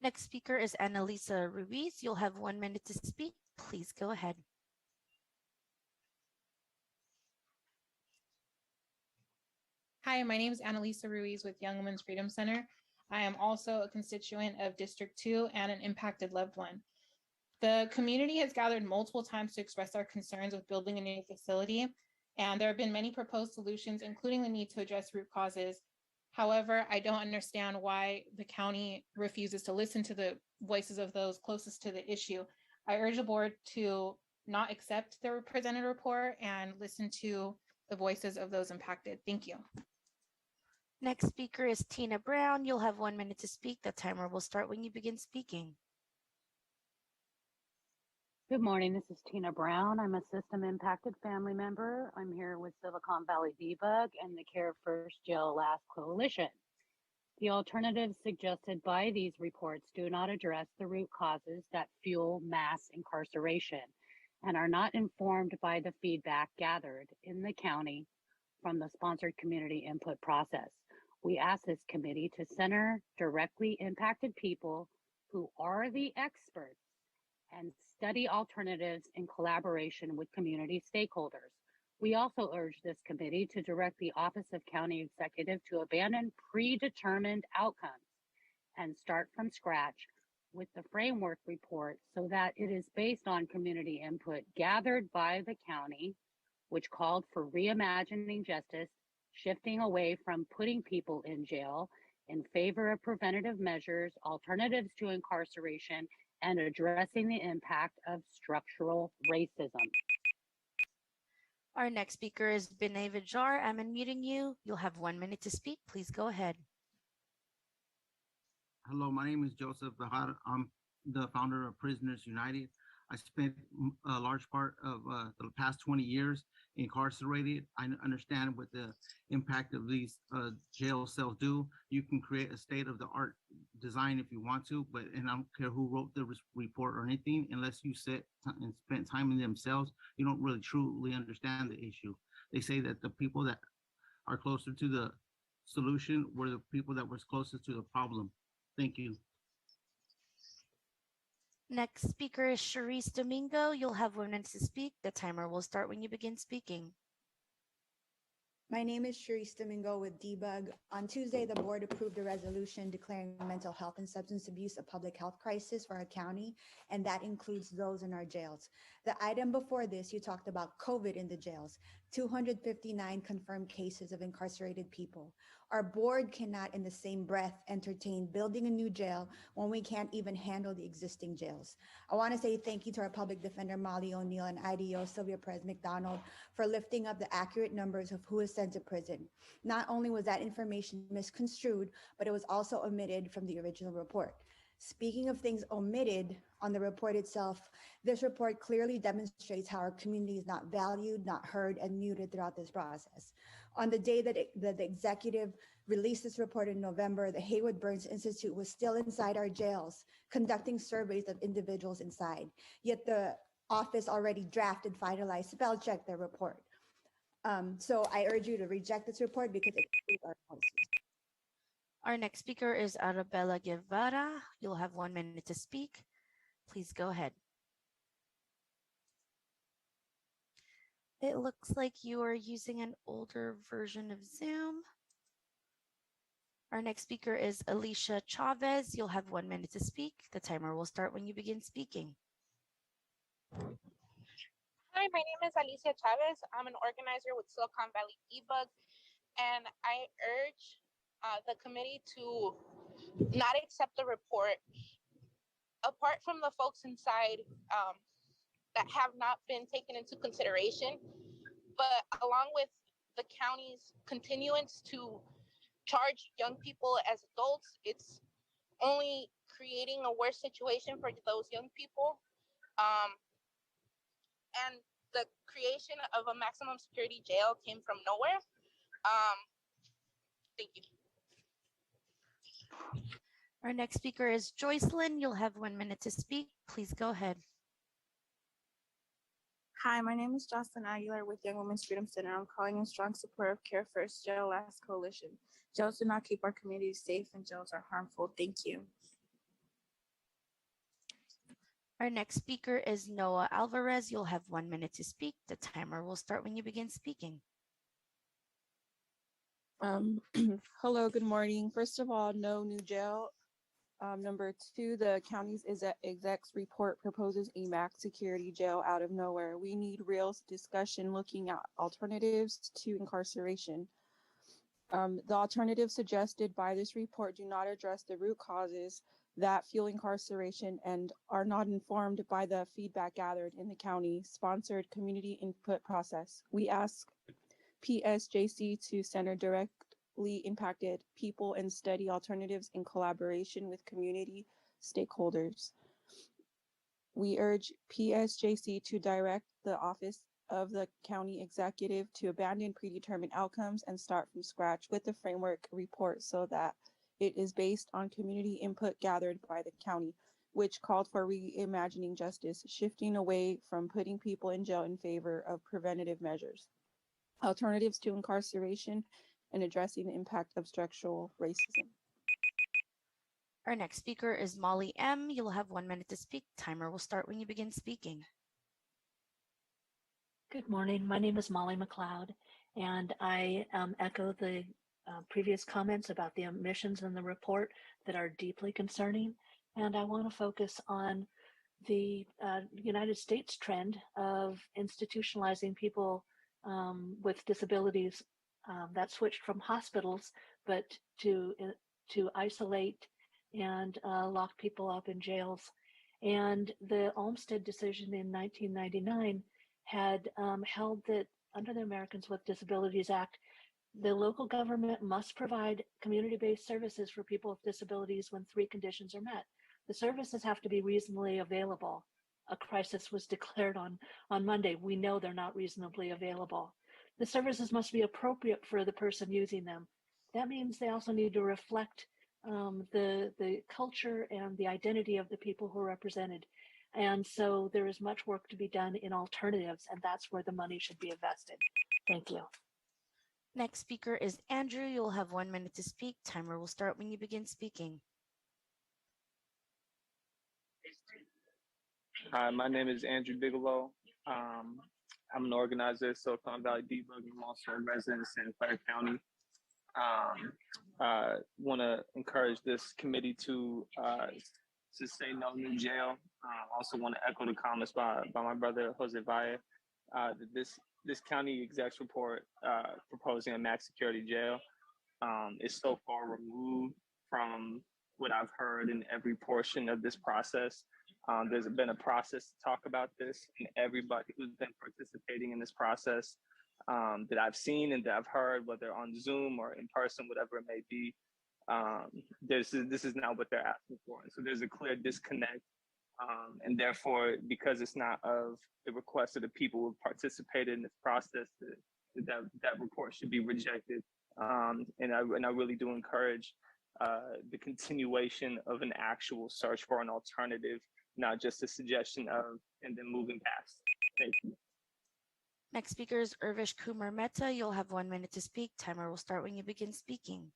E: Next speaker is Annalisa Ruiz. You'll have 1 minute to speak. Please go ahead.
O: Hi, my name is Annalisa Ruiz with Young Women's Freedom Center. I am also a constituent of District 2 and an impacted loved one. The community has gathered multiple times to express our concerns with building a new facility, and there have been many proposed solutions, including the need to address root causes. However, I don't understand why the county refuses to listen to the voices of those closest to the issue. I urge the board to not accept the presented report and listen to the voices of those impacted. Thank you.
E: Next speaker is Tina Brown. You'll have 1 minute to speak. The timer will start when you begin speaking.
Y: Good morning, this is Tina Brown. I'm a system impacted family member. I'm here with Silicon Valley Debug and the Care First Jail Last Coalition. The alternatives suggested by these reports do not address the root causes that fuel mass incarceration and are not informed by the feedback gathered in the county from the sponsored community input process. We ask this committee to center directly impacted people who are the experts and study alternatives in collaboration with community stakeholders. We also urge this committee to direct the Office of County Executive to abandon predetermined outcomes and start from scratch with the framework report so that it is based on community input gathered by the county, which called for reimagining justice shifting away from putting people in jail in favor of preventative measures, alternatives to incarceration, and addressing the impact of structural racism.
E: Our next speaker is Binay Vijar. I'm unmuting you. You'll have 1 minute to speak. Please go ahead.
A: Hello, my name is Joseph Bejar. I'm the founder of Prisoners United. I spent a large part of the past 20 years incarcerated. I understand what the impact of these jail cells do. You can create a state-of-the-art design if you want to, and I don't care who wrote the report or anything, unless you sit and spend time in themselves, you don't really truly understand the issue. They say that the people that are closer to the solution were the people that were closest to the problem. Thank you.
E: Next speaker is Charisse Domingo. You'll have 1 minute to speak. The timer will start when you begin speaking.
H: My name is Charisse Domingo with DBUG. On Tuesday, the board approved a resolution declaring mental health and substance abuse a public health crisis for our county, and that includes those in our jails. The item before this, you talked about COVID in the jails, 259 confirmed cases of incarcerated people. Our board cannot in the same breath entertain building a new jail when we can't even handle the existing jails. I want to say thank you to our public defender, Molly O'Neill, and IDO, Sylvia Perez McDonald, for lifting up the accurate numbers of who is sent to prison. Not only was that information misconstrued, but it was also omitted from the original report. Speaking of things omitted on the report itself, this report clearly demonstrates how our community is not valued, not heard, and muted throughout this process. On the day that the executive released this report in November, the Haywood Burns Institute was still inside our jails, conducting surveys of individuals inside. Yet the office already drafted, finalized, spell checked their report. So I urge you to reject this report because it includes our policies.
E: Our next speaker is Arabella Guevara. You'll have 1 minute to speak. Please go ahead. It looks like you are using an older version of Zoom. Our next speaker is Alicia Chavez. You'll have 1 minute to speak. The timer will start when you begin speaking.
N: Hi, my name is Alicia Chavez. I'm an organizer with Silicon Valley DBUG, and I urge the committee to not accept the report. Apart from the folks inside that have not been taken into consideration, but along with the county's continuance to charge young people as adults, it's only creating a worse situation for those young people. And the creation of a maximum security jail came from nowhere. Thank you.
E: Our next speaker is Joycelyn. You'll have 1 minute to speak. Please go ahead.
Q: Hi, my name is Jocelyn Aguilar with Young Women's Freedom Center. I'm calling in strong support of Care First, Jail Last Coalition. Jails do not keep our communities safe and jails are harmful. Thank you.
E: Our next speaker is Noah Alvarez. You'll have 1 minute to speak. The timer will start when you begin speaking.
Q: Hello, good morning. First of all, no new jail. Number two, the county's exec's report proposes a max security jail out of nowhere. We need real discussion looking at alternatives to incarceration. The alternatives suggested by this report do not address the root causes that fuel incarceration and are not informed by the feedback gathered in the county-sponsored community input process. We ask PSJC to center directly impacted people and study alternatives in collaboration with community stakeholders. We urge PSJC to direct the Office of the County Executive to abandon predetermined outcomes and start from scratch with the framework report so that it is based on community input gathered by the county, which called for reimagining justice, shifting away from putting people in jail in favor of preventative measures, alternatives to incarceration, and addressing the impact of structural racism.
E: Our next speaker is Molly M. You'll have 1 minute to speak. Timer will start when you begin speaking.
S: Good morning. My name is Molly McLeod, and I echo the previous comments about the omissions in the report that are deeply concerning. And I want to focus on the United States trend of institutionalizing people with disabilities that switched from hospitals, but to isolate and lock people up in jails. And the Olmsted decision in 1999 had held that under the Americans with Disabilities Act, the local government must provide community-based services for people with disabilities when 3 conditions are met. The services have to be reasonably available. A crisis was declared on Monday. We know they're not reasonably available. The services must be appropriate for the person using them. That means they also need to reflect the culture and the identity of the people who are represented. And so there is much work to be done in alternatives, and that's where the money should be invested. Thank you.
E: Next speaker is Andrew. You'll have 1 minute to speak. Timer will start when you begin speaking.
I: Hi, my name is Andrew Bigelow. I'm an organizer at Silicon Valley Debug. I'm also a resident in Santa Clara County. Want to encourage this committee to say no new jail. Also want to echo the comments by my brother Jose Valle. This county exec's report proposing a max security jail is so far removed from what I've heard in every portion of this process. There's been a process to talk about this, and everybody who's been participating in this process that I've seen and that I've heard, whether on Zoom or in person, whatever it may be, this is not what they're asking for. And so there's a clear disconnect. And therefore, because it's not of the request of the people who participated in this process, that report should be rejected. And I really do encourage the continuation of an actual search for an alternative, not just a suggestion of and then moving past. Thank you.
E: Next speaker is Urvish Kumar Mehta. You'll have 1 minute to speak. Timer will start when you begin speaking.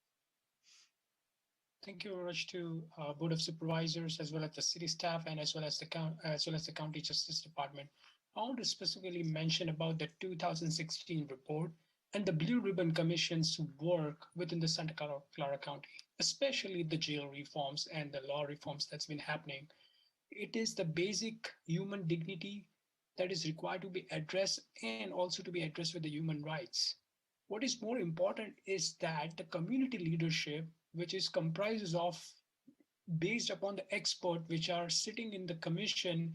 J: Thank you very much to Board of Supervisors, as well as the city staff, and as well as the County Justice Department. I want to specifically mention about the 2016 report and the Blue Ribbon Commission's work within the Santa Clara County, especially the jail reforms and the law reforms that's been happening. It is the basic human dignity that is required to be addressed, and also to be addressed with the human rights. What is more important is that the community leadership, which is comprises of, based upon the expert which are sitting in the commission,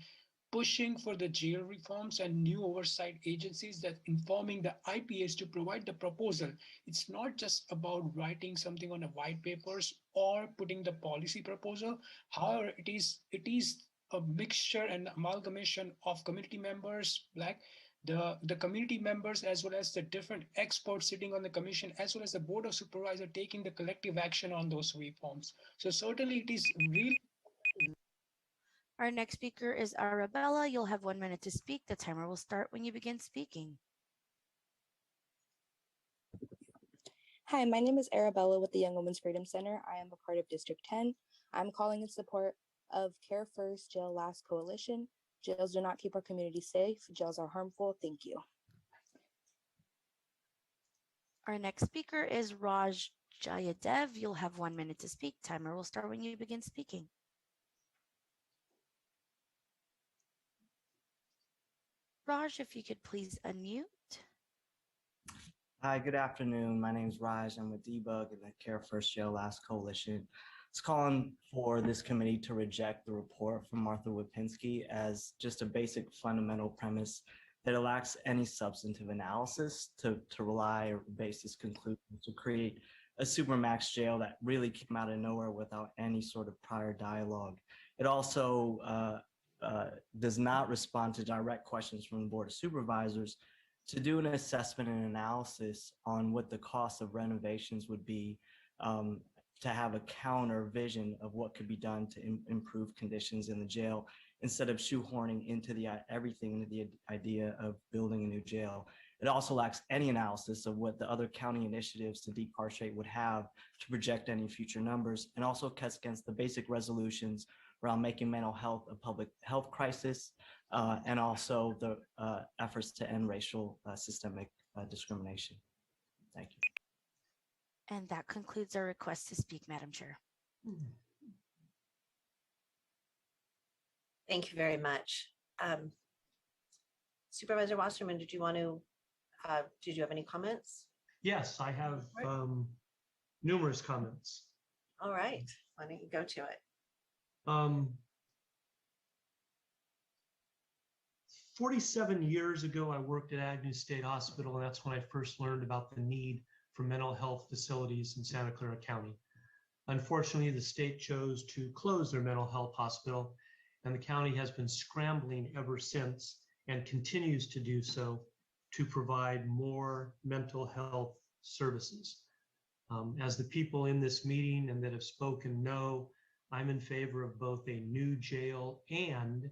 J: pushing for the jail reforms and new oversight agencies that informing the IPS to provide the proposal. It's not just about writing something on a white papers or putting the policy proposal. However, it is a mixture and amalgamation of community members, like the community members, as well as the different experts sitting on the commission, as well as the Board of Supervisors taking the collective action on those reforms. So certainly it is really.
E: Our next speaker is Arabella. You'll have 1 minute to speak. The timer will start when you begin speaking.
K: Hi, my name is Arabella with the Young Women's Freedom Center. I am a part of District 10. I'm calling in support of Care First, Jail Last Coalition. Jails do not keep our community safe. Jails are harmful. Thank you.
E: Our next speaker is Raj Jayadev. You'll have 1 minute to speak. Timer will start when you begin speaking. Raj, if you could please unmute.
R: Hi, good afternoon. My name is Raj. I'm with Debug and the Care First Jail Last Coalition. It's calling for this committee to reject the report from Martha Lipinski as just a basic fundamental premise that it lacks any substantive analysis to rely or base this conclusion to create a supermax jail that really came out of nowhere without any sort of prior dialogue. It also does not respond to direct questions from the Board of Supervisors to do an assessment and analysis on what the cost of renovations would be, to have a counter vision of what could be done to improve conditions in the jail, instead of shoehorning into everything into the idea of building a new jail. It also lacks any analysis of what the other county initiatives to decarcerate would have to project any future numbers, and also cuts against the basic resolutions around making mental health a public health crisis, and also the efforts to end racial systemic discrimination. Thank you.
E: And that concludes our request to speak, Madam Chair.
D: Thank you very much. Supervisor Wasserman, did you have any comments?
C: Yes, I have numerous comments.
D: All right, why don't you go to it?
C: 47 years ago, I worked at Agnew State Hospital, and that's when I first learned about the need for mental health facilities in Santa Clara County. Unfortunately, the state chose to close their mental health hospital, and the county has been scrambling ever since and continues to do so to provide more mental health services. As the people in this meeting and that have spoken know, I'm in favor of both a new jail and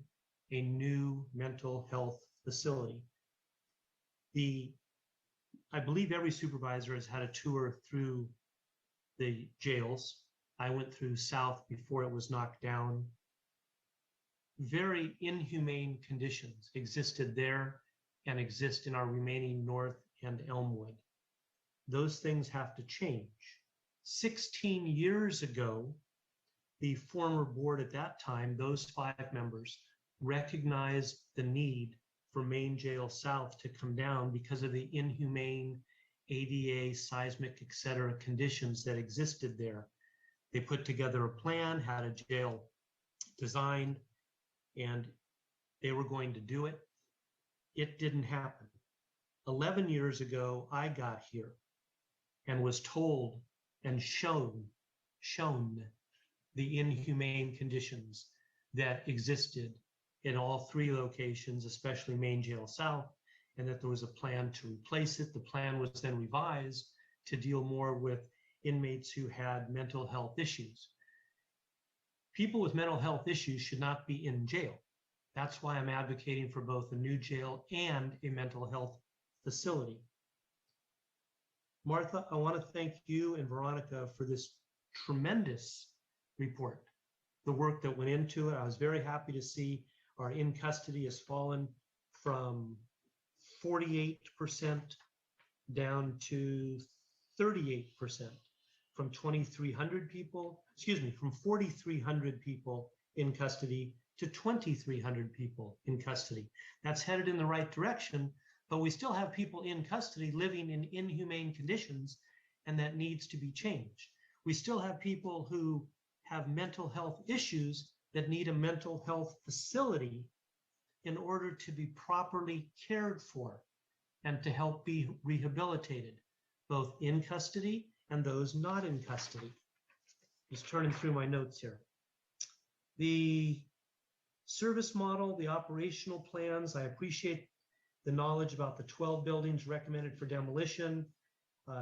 C: a new mental health facility. I believe every supervisor has had a tour through the jails. I went through South before it was knocked down. Very inhumane conditions existed there and exist in our remaining North and Elmwood. Those things have to change. 16 years ago, the former board at that time, those 5 members, recognized the need for Main Jail South to come down because of the inhumane ADA, seismic, et cetera, conditions that existed there. They put together a plan, had a jail designed, and they were going to do it. It didn't happen. 11 years ago, I got here and was told and shown the inhumane conditions that existed in all 3 locations, especially Main Jail South, and that there was a plan to replace it. The plan was then revised to deal more with inmates who had mental health issues. People with mental health issues should not be in jail. That's why I'm advocating for both a new jail and a mental health facility. Martha, I want to thank you and Veronica for this tremendous report, the work that went into it. I was very happy to see our in custody has fallen from 48% down to 38%, from 2,300 people, from 4,300 people in custody to 2,300 people in custody. That's headed in the right direction, but we still have people in custody living in inhumane conditions, and that needs to be changed. We still have people who have mental health issues that need a mental health facility in order to be properly cared for and to help be rehabilitated, both in custody and those not in custody. Just turning through my notes here. The service model, the operational plans, I appreciate the knowledge about the 12 buildings recommended for demolition,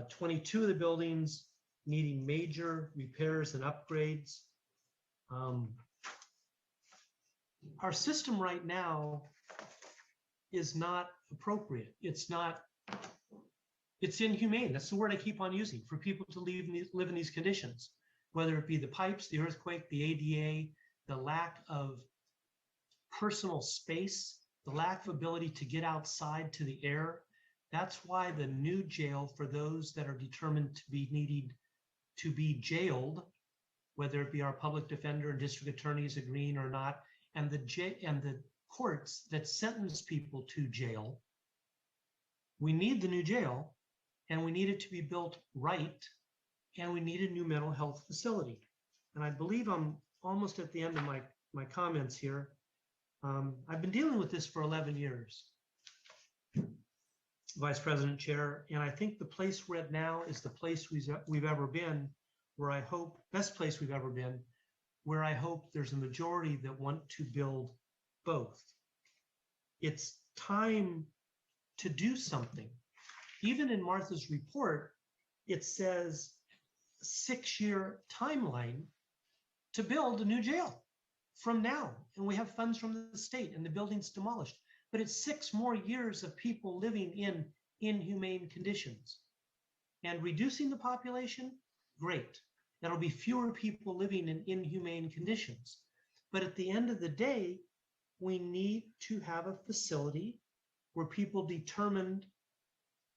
C: 22 of the buildings needing major repairs and upgrades. Our system right now is not appropriate. It's inhumane. That's the word I keep on using for people to live in these conditions, whether it be the pipes, the earthquake, the ADA, the lack of personal space, the lack of ability to get outside to the air. That's why the new jail for those that are determined to be needing to be jailed, whether it be our public defender and district attorneys agreeing or not, and the courts that sentence people to jail. We need the new jail, and we need it to be built right, and we need a new mental health facility. And I believe I'm almost at the end of my comments here. I've been dealing with this for 11 years, Vice President Chair, and I think the place we're at now is the place we've ever been, where I hope, best place we've ever been, where I hope there's a majority that want to build both. It's time to do something. Even in Martha's report, it says 6-year timeline to build a new jail from now. And we have funds from the state and the building's demolished. But it's 6 more years of people living in inhumane conditions. And reducing the population, great. That'll be fewer people living in inhumane conditions. But at the end of the day, we need to have a facility where people determined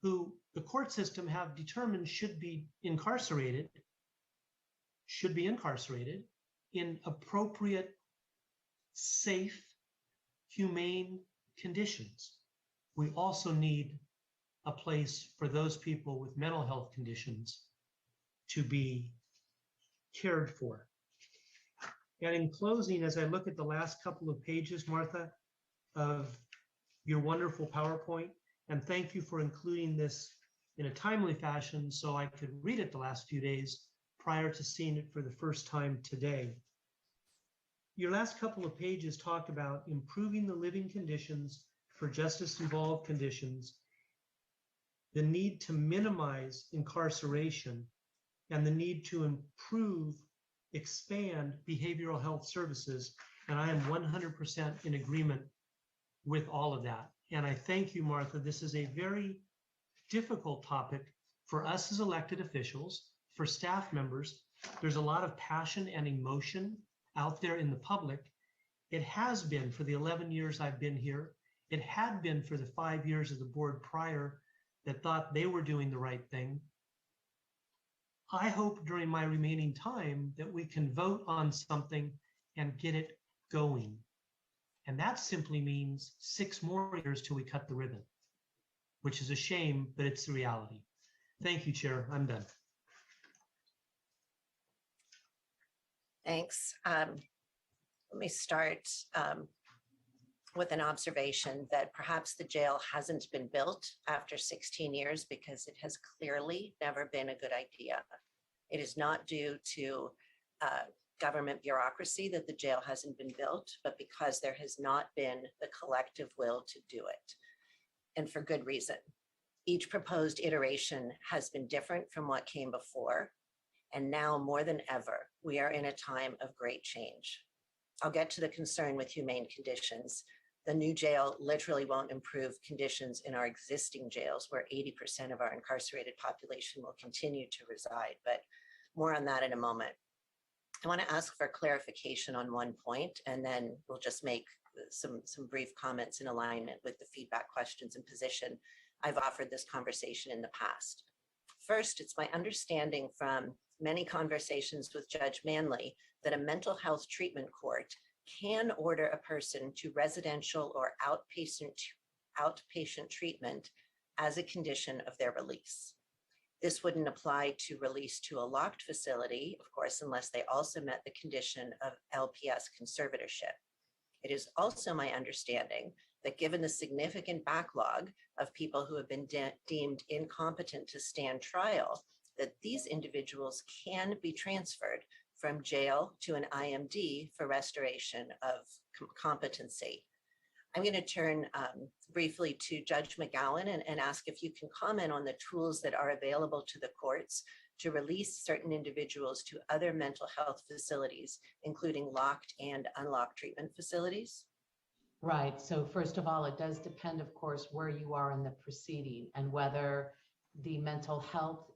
C: who the court system have determined should be incarcerated in appropriate, safe, humane conditions. We also need a place for those people with mental health conditions to be cared for. And in closing, as I look at the last couple of pages, Martha, of your wonderful PowerPoint, and thank you for including this in a timely fashion so I could read it the last few days prior to seeing it for the first time today. Your last couple of pages talk about improving the living conditions for justice-involved conditions, the need to minimize incarceration, and the need to improve, expand behavioral health services. And I am 100% in agreement with all of that. And I thank you, Martha. This is a very difficult topic for us as elected officials, for staff members. There's a lot of passion and emotion out there in the public. It has been for the 11 years I've been here. It had been for the 5 years of the board prior that thought they were doing the right thing. I hope during my remaining time that we can vote on something and get it going. And that simply means 6 more years till we cut the ribbon, which is a shame, but it's the reality. Thank you, Chair. I'm done.
D: Thanks. Let me start with an observation that perhaps the jail hasn't been built after 16 years because it has clearly never been a good idea. It is not due to government bureaucracy that the jail hasn't been built, but because there has not been the collective will to do it, and for good reason. Each proposed iteration has been different from what came before, and now more than ever, we are in a time of great change. I'll get to the concern with humane conditions. The new jail literally won't improve conditions in our existing jails, where 80% of our incarcerated population will continue to reside, but more on that in a moment. I want to ask for clarification on one point, and then we'll just make some brief comments in alignment with the feedback questions and position I've offered this conversation in the past. First, it's my understanding from many conversations with Judge Manley that a mental health treatment court can order a person to residential or outpatient treatment as a condition of their release. This wouldn't apply to release to a locked facility, of course, unless they also met the condition of LPS conservatorship. It is also my understanding that given the significant backlog of people who have been deemed incompetent to stand trial, that these individuals can be transferred from jail to an IMD for restoration of competency. I'm going to turn briefly to Judge McGowan and ask if you can comment on the tools that are available to the courts to release certain individuals to other mental health facilities, including locked and unlocked treatment facilities.
B: Right. So first of all, it does depend, of course, where you are in the proceeding and whether the mental health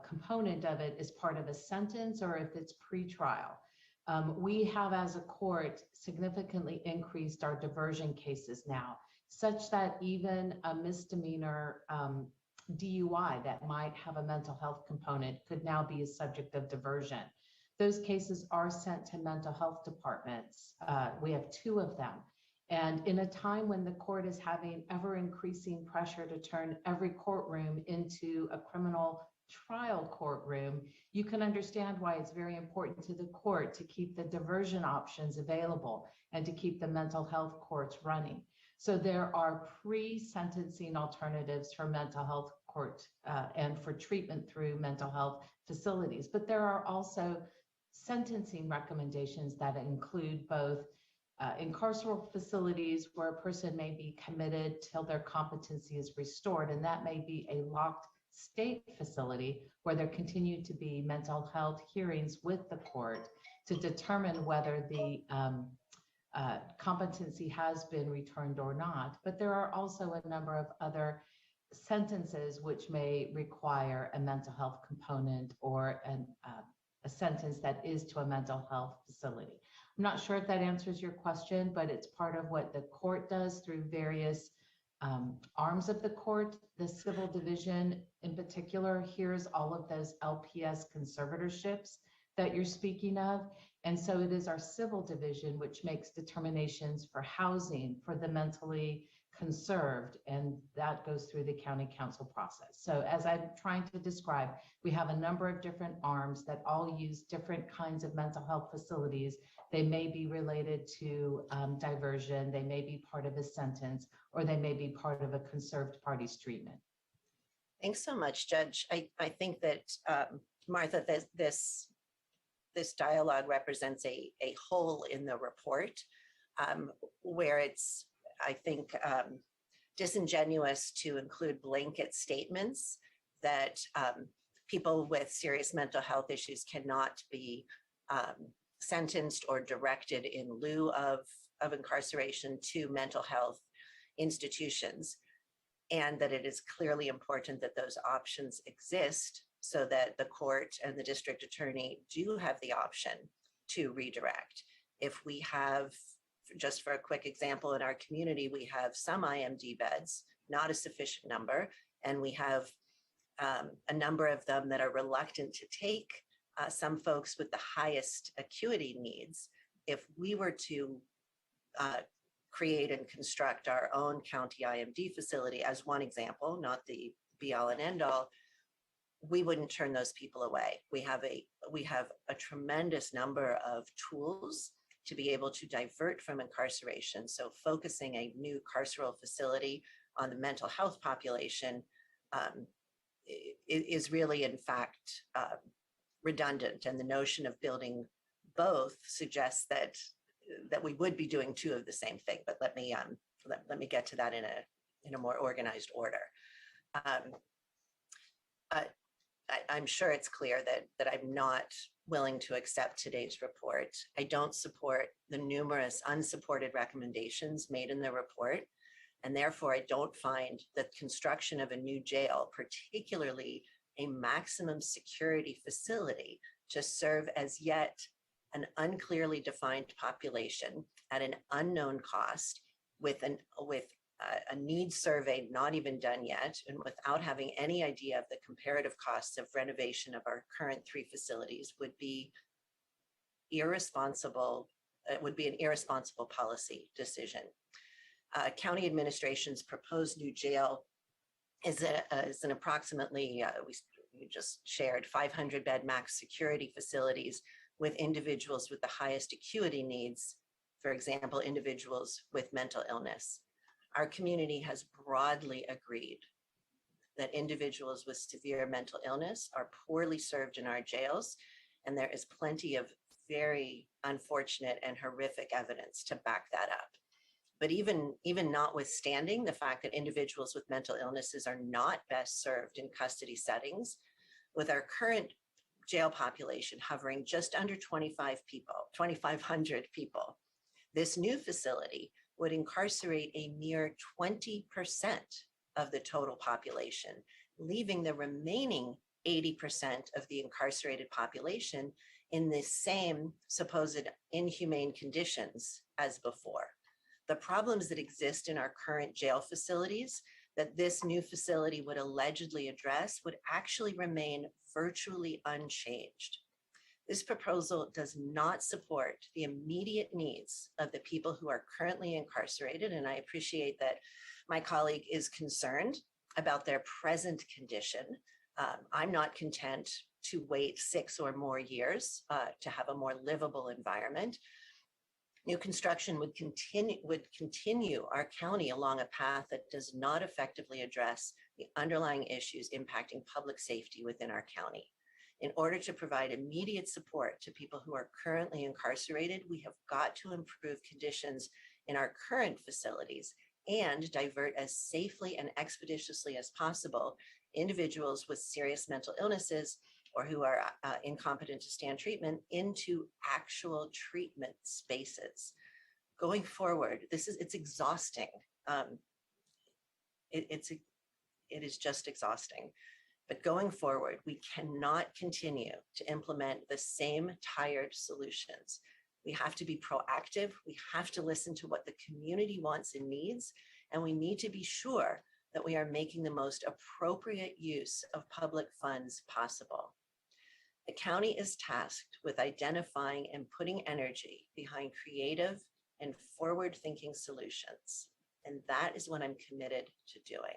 B: component of it is part of a sentence or if it's pretrial. We have, as a court, significantly increased our diversion cases now, such that even a misdemeanor DUI that might have a mental health component could now be a subject of diversion. Those cases are sent to mental health departments. We have 2 of them. And in a time when the court is having ever increasing pressure to turn every courtroom into a criminal trial courtroom, you can understand why it's very important to the court to keep the diversion options available and to keep the mental health courts running. So there are pre-sentencing alternatives for mental health court and for treatment through mental health facilities. But there are also sentencing recommendations that include both incarceral facilities where a person may be committed till their competency is restored, and that may be a locked state facility where there continue to be mental health hearings with the court to determine whether the competency has been returned or not. But there are also a number of other sentences which may require a mental health component or a sentence that is to a mental health facility. I'm not sure if that answers your question, but it's part of what the court does through various arms of the court. The civil division in particular hears all of those LPS conservatorships that you're speaking of. And so it is our civil division which makes determinations for housing for the mentally conserved, and that goes through the county council process. So as I'm trying to describe, we have a number of different arms that all use different kinds of mental health facilities. They may be related to diversion, they may be part of a sentence, or they may be part of a conserved party's treatment.
D: Thanks so much, Judge. I think that, Martha, this dialogue represents a hole in the report where it's, I think, disingenuous to include blanket statements that people with serious mental health issues cannot be sentenced or directed in lieu of incarceration to mental health institutions, and that it is clearly important that those options exist so that the court and the district attorney do have the option to redirect. If we have, just for a quick example, in our community, we have some IMD beds, not a sufficient number, and we have a number of them that are reluctant to take some folks with the highest acuity needs. If we were to create and construct our own county IMD facility, as one example, not the be all and end all, we wouldn't turn those people away. We have a tremendous number of tools to be able to divert from incarceration. So focusing a new carceral facility on the mental health population is really, in fact, redundant. And the notion of building both suggests that we would be doing two of the same thing. But let me get to that in a more organized order. I'm sure it's clear that I'm not willing to accept today's report. I don't support the numerous unsupported recommendations made in the report, and therefore I don't find the construction of a new jail, particularly a maximum security facility, to serve as yet an unclearly defined population at an unknown cost with a needs survey not even done yet, and without having any idea of the comparative costs of renovation of our current three facilities would be irresponsible. It would be an irresponsible policy decision. County administration's proposed new jail is an approximately, we just shared, 500 bed max security facilities with individuals with the highest acuity needs, for example, individuals with mental illness. Our community has broadly agreed that individuals with severe mental illness are poorly served in our jails, and there is plenty of very unfortunate and horrific evidence to back that up. But even notwithstanding the fact that individuals with mental illnesses are not best served in custody settings, with our current jail population hovering just under 2,500 people, this new facility would incarcerate a mere 20% of the total population, leaving the remaining 80% of the incarcerated population in the same supposed inhumane conditions as before. The problems that exist in our current jail facilities that this new facility would allegedly address would actually remain virtually unchanged. This proposal does not support the immediate needs of the people who are currently incarcerated, and I appreciate that my colleague is concerned about their present condition. I'm not content to wait 6 or more years to have a more livable environment. New construction would continue our county along a path that does not effectively address the underlying issues impacting public safety within our county. In order to provide immediate support to people who are currently incarcerated, we have got to improve conditions in our current facilities and divert as safely and expeditiously as possible individuals with serious mental illnesses or who are incompetent to stand treatment into actual treatment spaces. Going forward, it's exhausting. It is just exhausting. But going forward, we cannot continue to implement the same tired solutions. We have to be proactive. We have to listen to what the community wants and needs, and we need to be sure that we are making the most appropriate use of public funds possible. The county is tasked with identifying and putting energy behind creative and forward-thinking solutions. And that is what I'm committed to doing.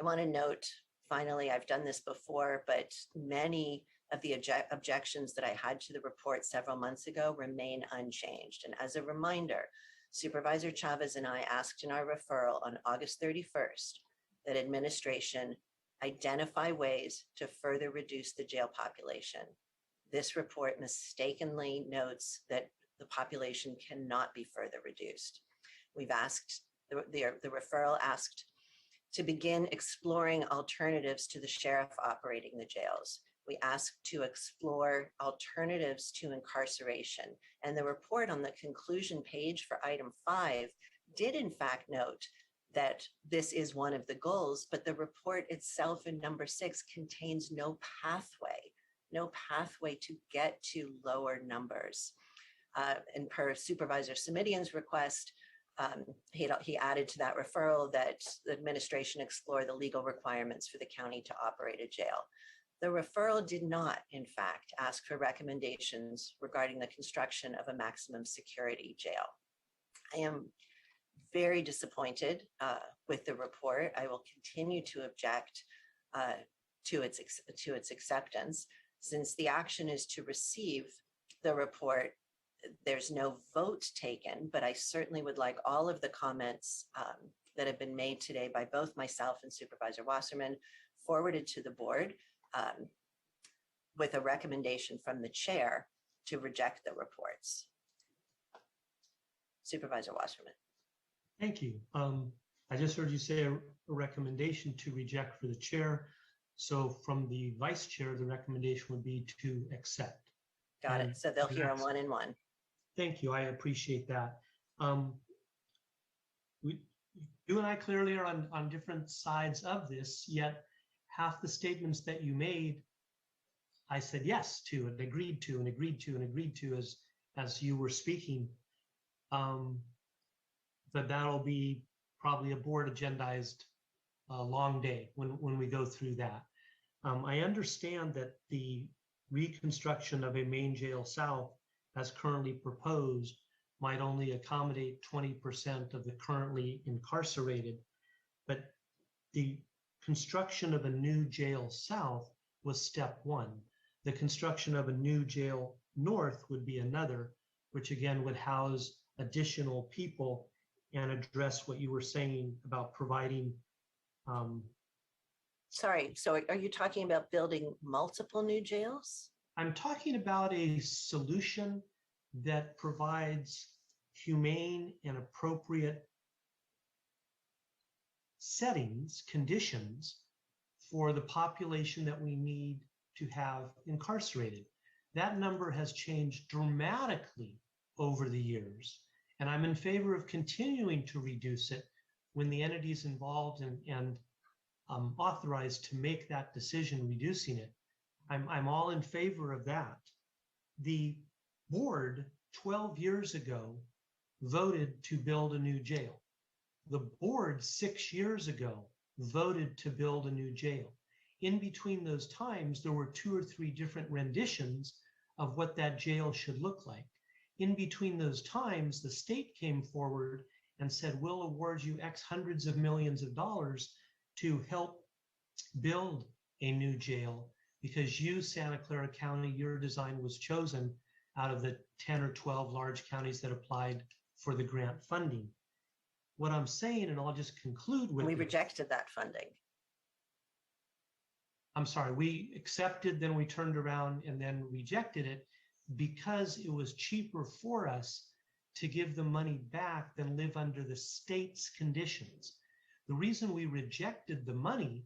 D: I want to note, finally, I've done this before, but many of the objections that I had to the report several months ago remain unchanged. And as a reminder, Supervisor Chavez and I asked in our referral on August 31st that administration identify ways to further reduce the jail population. This report mistakenly notes that the population cannot be further reduced. We've asked, the referral asked to begin exploring alternatives to the sheriff operating the jails. We asked to explore alternatives to incarceration. And the report on the conclusion page for item 5 did in fact note that this is one of the goals, but the report itself in number 6 contains no pathway to get to lower numbers. And per Supervisor Simidian's request, he added to that referral that the administration explore the legal requirements for the county to operate a jail. The referral did not, in fact, ask for recommendations regarding the construction of a maximum security jail. I am very disappointed with the report. I will continue to object to its acceptance. Since the action is to receive the report, there's no vote taken, but I certainly would like all of the comments that have been made today by both myself and Supervisor Wasserman forwarded to the board with a recommendation from the chair to reject the reports. Supervisor Wasserman.
C: Thank you. I just heard you say a recommendation to reject for the chair. So from the vice chair, the recommendation would be to accept.
D: Got it. So they'll hear them one and one.
C: Thank you. I appreciate that. You and I clearly are on different sides of this, yet half the statements that you made, I said yes to and agreed to and agreed to and agreed to as you were speaking. But that'll be probably a board agendized long day when we go through that. I understand that the reconstruction of a main jail south as currently proposed might only accommodate 20% of the currently incarcerated, but the construction of a new jail south was step one. The construction of a new jail north would be another, which again would house additional people and address what you were saying about providing.
D: Sorry, so are you talking about building multiple new jails?
C: I'm talking about a solution that provides humane and appropriate settings, conditions for the population that we need to have incarcerated. That number has changed dramatically over the years, and I'm in favor of continuing to reduce it when the entities involved and authorized to make that decision, reducing it. I'm all in favor of that. The board 12 years ago voted to build a new jail. The board 6 years ago voted to build a new jail. In between those times, there were 2 or 3 different renditions of what that jail should look like. In between those times, the state came forward and said, we'll award you X hundreds of millions of dollars to help build a new jail because you, Santa Clara County, your design was chosen out of the 10 or 12 large counties that applied for the grant funding. What I'm saying, and I'll just conclude with—
D: We rejected that funding.
C: I'm sorry, we accepted, then we turned around and then rejected it because it was cheaper for us to give the money back than live under the state's conditions. The reason we rejected the money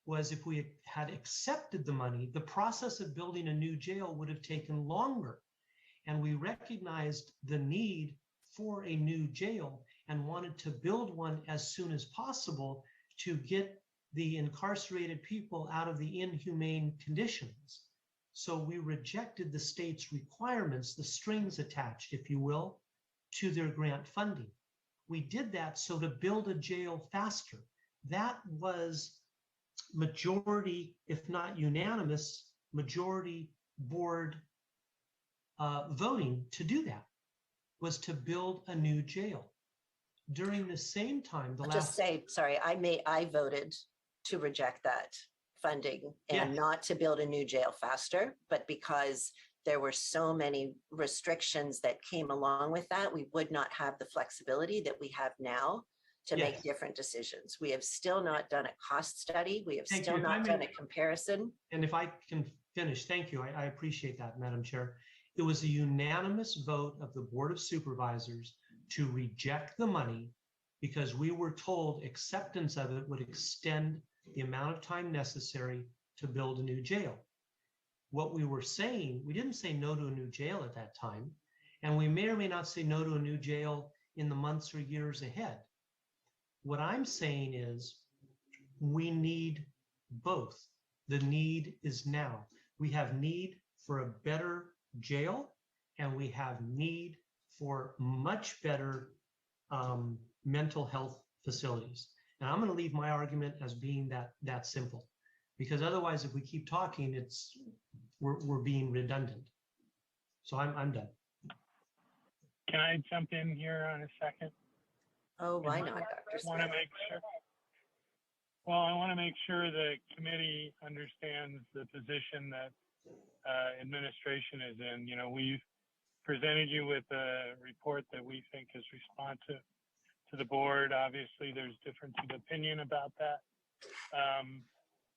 C: was if we had accepted the money, the process of building a new jail would have taken longer. And we recognized the need for a new jail and wanted to build one as soon as possible to get the incarcerated people out of the inhumane conditions. So we rejected the state's requirements, the strings attached, if you will, to their grant funding. We did that so to build a jail faster. That was majority, if not unanimous, majority board voting to do that, was to build a new jail. during the same time, the
D: I'll
C: last.
D: just say, sorry, I voted to reject that funding and
C: Yes.
D: not to build a new jail faster, but because there were so many restrictions that came along with that, we would not have the flexibility that we have now to make
C: Yes.
D: different decisions. We have still not done a cost study. We have
C: Thank
D: still
C: you. If I
D: not
C: may-
D: done a comparison.
C: And if I can finish, thank you. I appreciate that, Madam Chair. It was a unanimous vote of the Board of Supervisors to reject the money because we were told acceptance of it would extend the amount of time necessary to build a new jail. What we were saying, we didn't say no to a new jail at that time, and we may or may not say no to a new jail in the months or years ahead. What I'm saying is we need both. The need is now. We have need for a better jail, and we have need for much better mental health facilities. And I'm going to leave my argument as being that simple, because otherwise, if we keep talking, we're being redundant. So I'm done.
F: Can I jump in here on a second?
D: Oh, why not, Dr.
F: I
D: Smith?
F: want to make sure. Well, I want to make sure the committee understands the position that administration is in. You know, we've presented you with a report that we think is responsive to the board. Obviously, there's difference of opinion about that.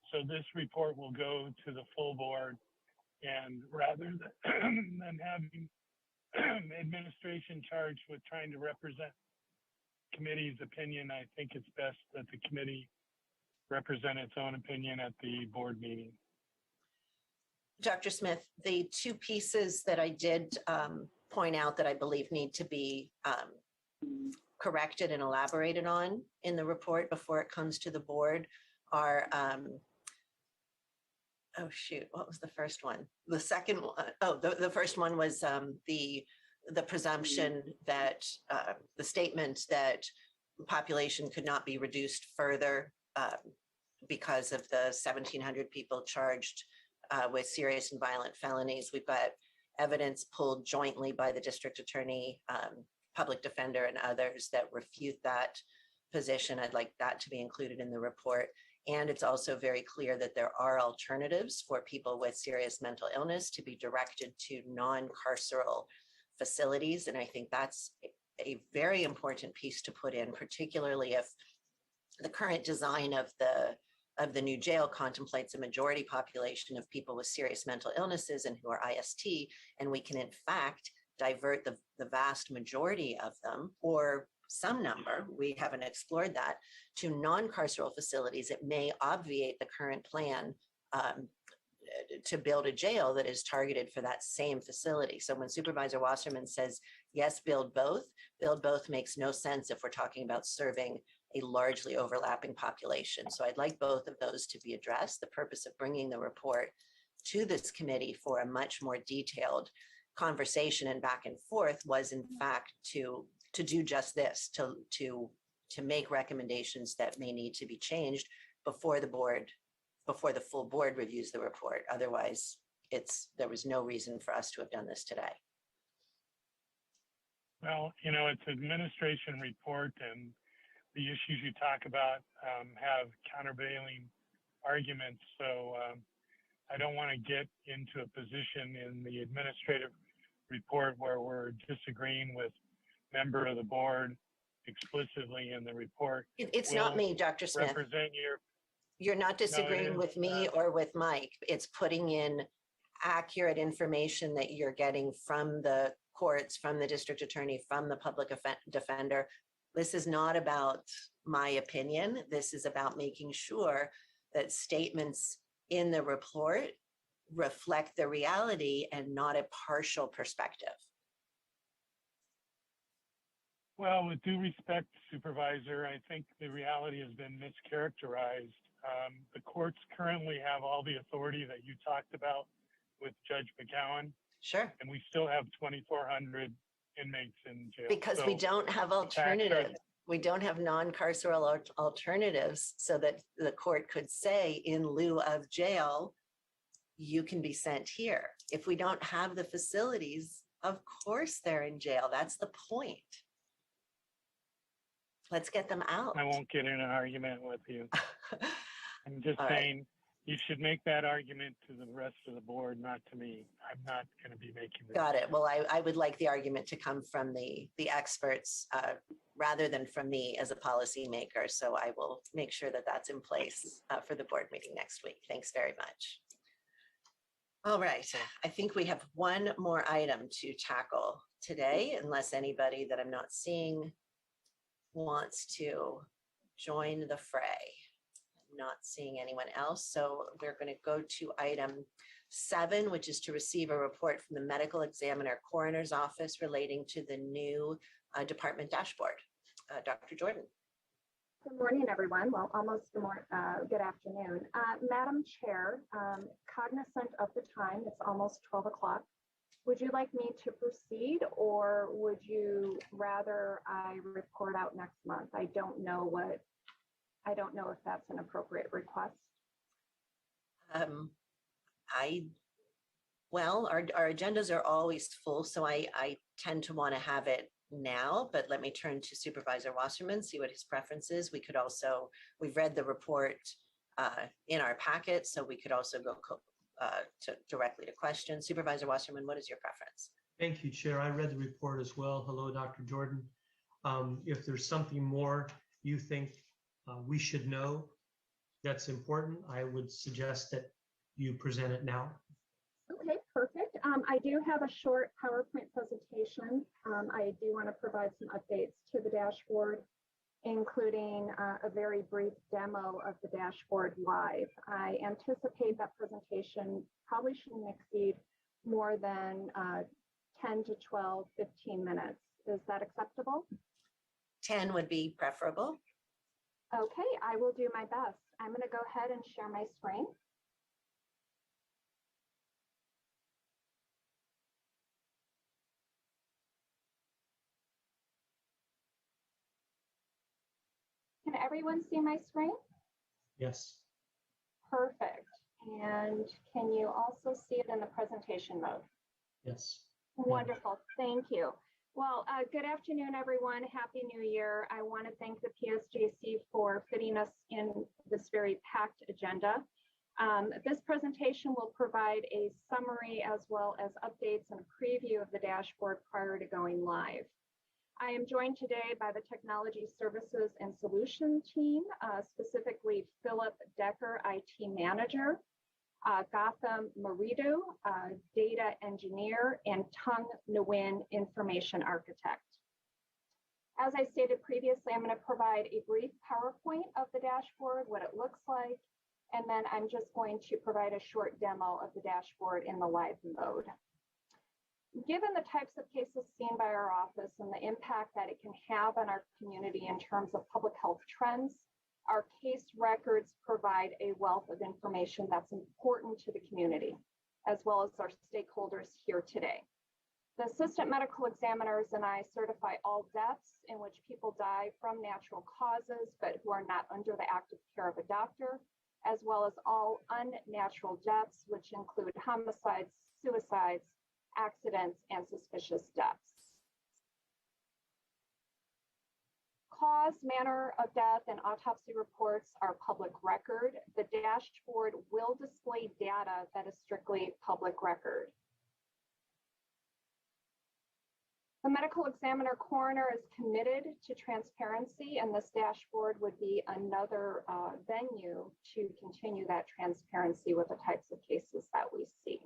F: So this report will go to the full board, and rather than having administration charged with trying to represent committee's opinion, I think it's best that the committee represent its own opinion at the board meeting.
D: Dr. Smith, the two pieces that I did point out that I believe need to be corrected and elaborated on in the report before it comes to the board are, oh shoot, what was the first one? The second one, oh, the first one was the presumption that the statement that the population could not be reduced further because of the 1,700 people charged with serious and violent felonies. We've got evidence pulled jointly by the district attorney, public defender, and others that refute that position. I'd like that to be included in the report. And it's also very clear that there are alternatives for people with serious mental illness to be directed to non-carceral facilities. And I think that's a very important piece to put in, particularly if the current design of the new jail contemplates a majority population of people with serious mental illnesses and who are IST, and we can in fact divert the vast majority of them, or some number, we haven't explored that, to non-carceral facilities. It may obviate the current plan to build a jail that is targeted for that same facility. So when Supervisor Wasserman says, yes, build both makes no sense if we're talking about serving a largely overlapping population. So I'd like both of those to be addressed. The purpose of bringing the report to this committee for a much more detailed conversation and back and forth was in fact to do just this, to make recommendations that may need to be changed before the full board reviews the report. Otherwise, there was no reason for us to have done this today.
F: Well, you know, it's an administration report, and the issues you talk about have countervailing arguments. So I don't want to get into a position in the administrative report where we're disagreeing with member of the board explicitly in the report.
D: It's not me, Dr. Smith.
F: Represent
D: You're not disagreeing with me or with Mike. It's putting in accurate information that you're getting from the courts, from the district attorney, from the public defender. This is not about my opinion. This is about making sure that statements in the report reflect the reality and not a partial perspective.
F: Well, with due respect, Supervisor, I think the reality has been mischaracterized. The courts currently have all the authority that you talked about with Judge McGowan.
D: Sure.
F: And we still have 2,400 inmates in jail.
D: Because we don't have alternatives. We don't have non-carceral alternatives so that the court could say in lieu of jail, you can be sent here. If we don't have the facilities, of course they're in jail. That's the point. let's get them out.
F: I won't get in an argument with you. I'm just
D: All right.
F: saying you should make that argument to the rest of the board, not to me. I'm not going to be making this.
D: Got it. Well, I would like the argument to come from the experts rather than from me as a policymaker. So I will make sure that that's in place for the board meeting next week. Thanks very much. All right. I think we have one more item to tackle today, unless anybody that I'm not seeing wants to join the fray. I'm not seeing anyone else. So we're going to go to item 7, which is to receive a report from the medical examiner coroner's office relating to the new department dashboard. Dr. Jordan.
P: Good morning, everyone. Well, almost good afternoon. Madam Chair, cognizant of the time, it's almost 12 o'clock. Would you like me to proceed, or would you rather I report out next month? I don't know if that's an appropriate request.
D: Well, our agendas are always full, so I tend to want to have it now, but let me turn to Supervisor Wasserman, see what his preference is. We've read the report in our packet, so we could also go directly to questions. Supervisor Wasserman, what is your preference?
C: Thank you, Chair. I read the report as well. Hello, Dr. Jordan. If there's something more you think we should know that's important, I would suggest that you present it now.
P: Okay, perfect. I do have a short PowerPoint presentation. I do want to provide some updates to the dashboard, including a very brief demo of the dashboard live. I anticipate that presentation probably shouldn't exceed more than 10 to 12, 15 minutes. Is that acceptable?
D: 10 would be preferable.
P: Okay, I will do my best. I'm going to go ahead and share my screen. Can everyone see my screen?
C: Yes.
P: Perfect. And can you also see it in the presentation mode?
C: Yes.
P: Wonderful. Thank you. Well, good afternoon, everyone. Happy New Year. I want to thank the PSJC for fitting us in this very packed agenda. This presentation will provide a summary as well as updates and a preview of the dashboard prior to going live. I am joined today by the Technology Services and Solution team, specifically Philip Decker, IT Manager, Gotham Maridu, Data Engineer, and Tung Nguyen, Information Architect. As I stated previously, I'm going to provide a brief PowerPoint of the dashboard, what it looks like, and then I'm just going to provide a short demo of the dashboard in the live mode. Given the types of cases seen by our office and the impact that it can have on our community in terms of public health trends, our case records provide a wealth of information that's important to the community, as well as our stakeholders here today. The assistant medical examiners and I certify all deaths in which people die from natural causes, but who are not under the active care of a doctor, as well as all unnatural deaths, which include homicides, suicides, accidents, and suspicious deaths. Cause, manner of death, and autopsy reports are public record. The dashboard will display data that is strictly public record. The medical examiner coroner is committed to transparency, and this dashboard would be another venue to continue that transparency with the types of cases that we see.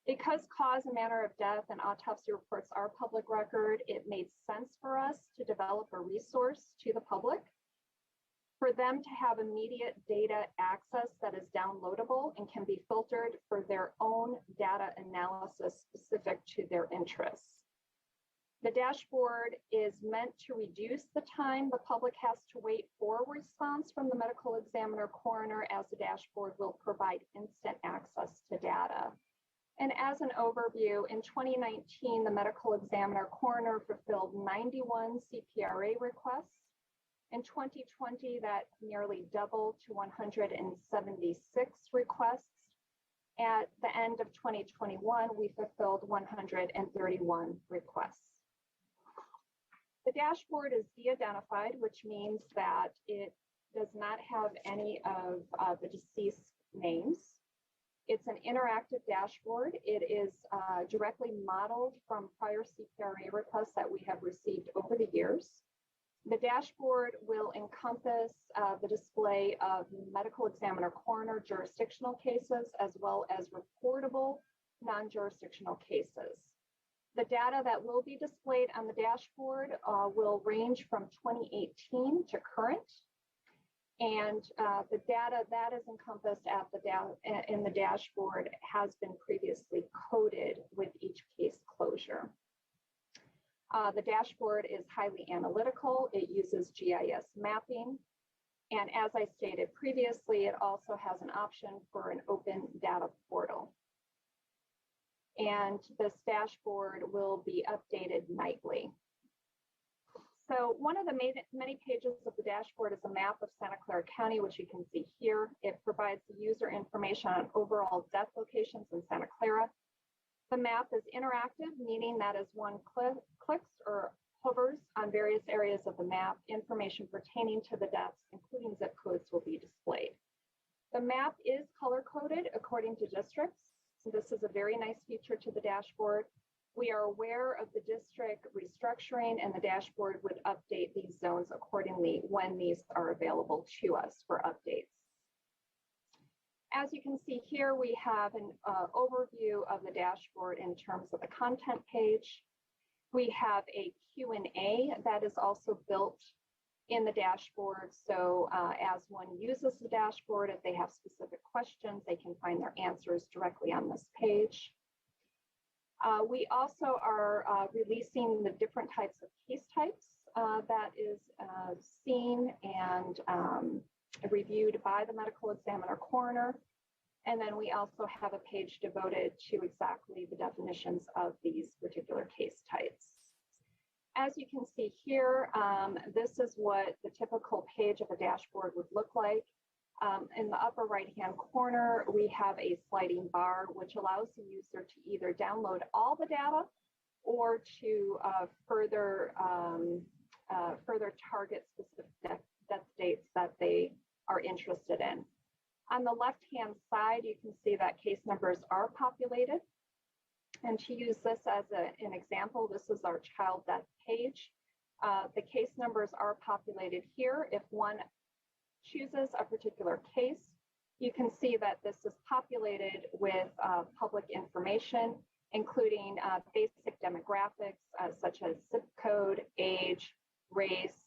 P: Because cause and manner of death and autopsy reports are public record, it made sense for us to develop a resource to the public for them to have immediate data access that is downloadable and can be filtered for their own data analysis specific to their interests. The dashboard is meant to reduce the time the public has to wait for a response from the medical examiner coroner, as the dashboard will provide instant access to data. And as an overview, in 2019, the medical examiner coroner fulfilled 91 CPRA requests. In 2020, that nearly doubled to 176 requests. At the end of 2021, we fulfilled 131 requests. The dashboard is de-identified, which means that it does not have any of the deceased names. It's an interactive dashboard. It is directly modeled from prior CPRA requests that we have received over the years. The dashboard will encompass the display of medical examiner coroner jurisdictional cases, as well as reportable non-jurisdictional cases. The data that will be displayed on the dashboard will range from 2018 to current. And the data that is encompassed in the dashboard has been previously coded with each case closure. The dashboard is highly analytical. It uses GIS mapping. And as I stated previously, it also has an option for an open data portal. And this dashboard will be updated nightly. So one of the many pages of the dashboard is a map of Santa Clara County, which you can see here. It provides the user information on overall death locations in Santa Clara. The map is interactive, meaning that as one clicks or hovers on various areas of the map, information pertaining to the deaths, including zip codes, will be displayed. The map is color-coded according to districts. So this is a very nice feature to the dashboard. We are aware of the district restructuring, and the dashboard would update these zones accordingly when these are available to us for updates. As you can see here, we have an overview of the dashboard in terms of the content page. We have a Q&A that is also built in the dashboard. So as one uses the dashboard, if they have specific questions, they can find their answers directly on this page. We also are releasing the different types of case types that is seen and reviewed by the medical examiner coroner. And then we also have a page devoted to exactly the definitions of these particular case types. As you can see here, this is what the typical page of a dashboard would look like. In the upper right-hand corner, we have a sliding bar, which allows the user to either download all the data or to further target specific death dates that they are interested in. On the left-hand side, you can see that case numbers are populated. And to use this as an example, this is our child death page. The case numbers are populated here. If one chooses a particular case, you can see that this is populated with public information, including basic demographics such as zip code, age, race,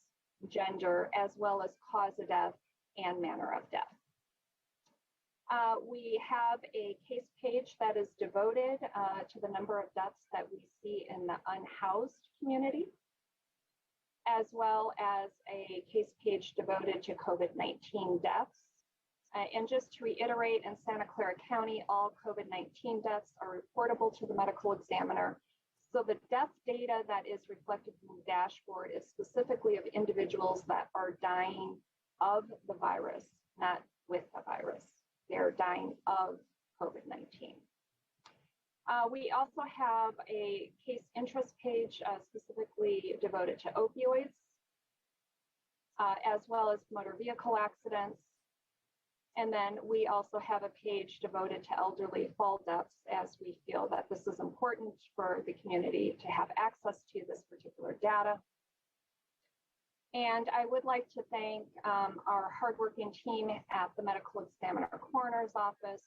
P: gender, as well as cause of death and manner of death. We have a case page that is devoted to the number of deaths that we see in the unhoused community, as well as a case page devoted to COVID-19 deaths. And just to reiterate, in Santa Clara County, all COVID-19 deaths are reportable to the medical examiner. So the death data that is reflected in the dashboard is specifically of individuals that are dying of the virus, not with the virus. They're dying of COVID-19. We also have a case interest page specifically devoted to opioids, as well as motor vehicle accidents. And then we also have a page devoted to elderly fall deaths, as we feel that this is important for the community to have access to this particular data. And I would like to thank our hardworking team at the Medical Examiner Coroner's Office.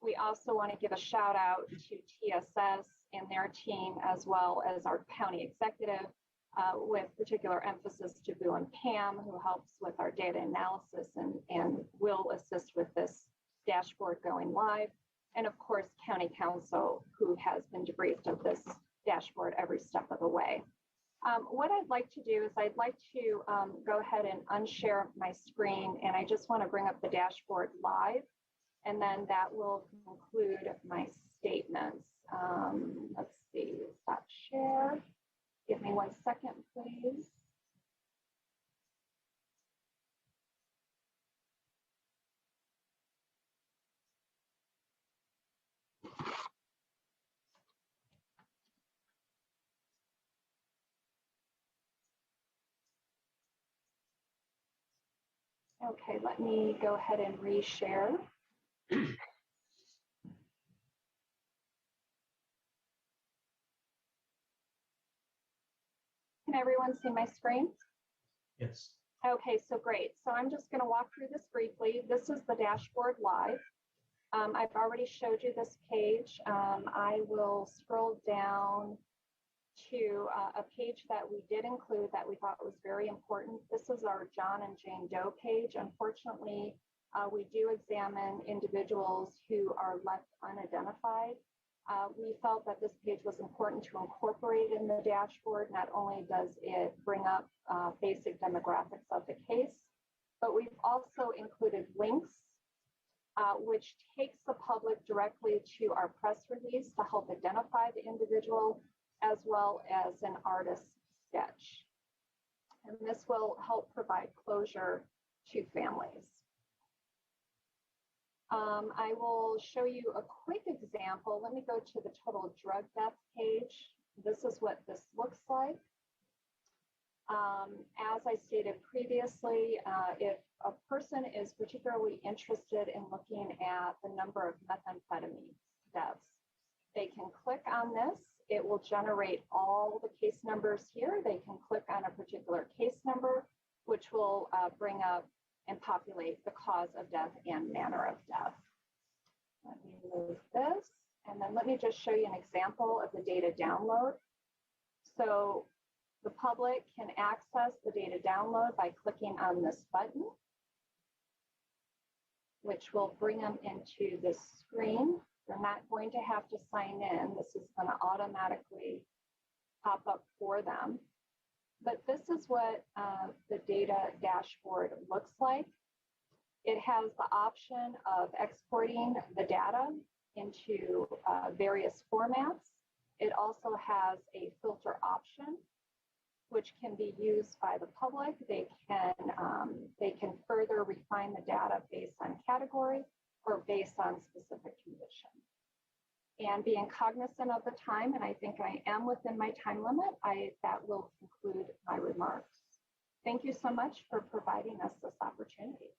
P: We also want to give a shout out to TSS and their team, as well as our county executive, with particular emphasis to Boo and Pam, who helps with our data analysis and will assist with this dashboard going live. And of course, County Council, who has been debriefed of this dashboard every step of the way. What I'd like to do is I'd like to go ahead and unshare my screen, and I just want to bring up the dashboard live, and then that will conclude my statements. Let's see, stop share. Give me 1 second, please. Okay, let me go ahead and reshare. Can everyone see my screen?
C: Yes.
P: Okay, so great. So I'm just going to walk through this briefly. This is the dashboard live. I've already showed you this page. I will scroll down to a page that we did include that we thought was very important. This is our John and Jane Doe page. Unfortunately, we do examine individuals who are left unidentified. We felt that this page was important to incorporate in the dashboard. Not only does it bring up basic demographics of the case, but we've also included links which takes the public directly to our press release to help identify the individual, as well as an artist's sketch. And this will help provide closure to families. I will show you a quick example. Let me go to the total drug death page. This is what this looks like. As I stated previously, if a person is particularly interested in looking at the number of methamphetamine deaths, they can click on this. It will generate all the case numbers here. They can click on a particular case number, which will bring up and populate the cause of death and manner of death. Let me move this. And then let me just show you an example of the data download. So the public can access the data download by clicking on this button, which will bring them into this screen. They're not going to have to sign in. This is going to automatically pop up for them. But this is what the data dashboard looks like. It has the option of exporting the data into various formats. It also has a filter option, which can be used by the public. They can further refine the data based on category or based on specific condition. And being cognizant of the time, and I think I am within my time limit, that will conclude my remarks. Thank you so much for providing us this opportunity.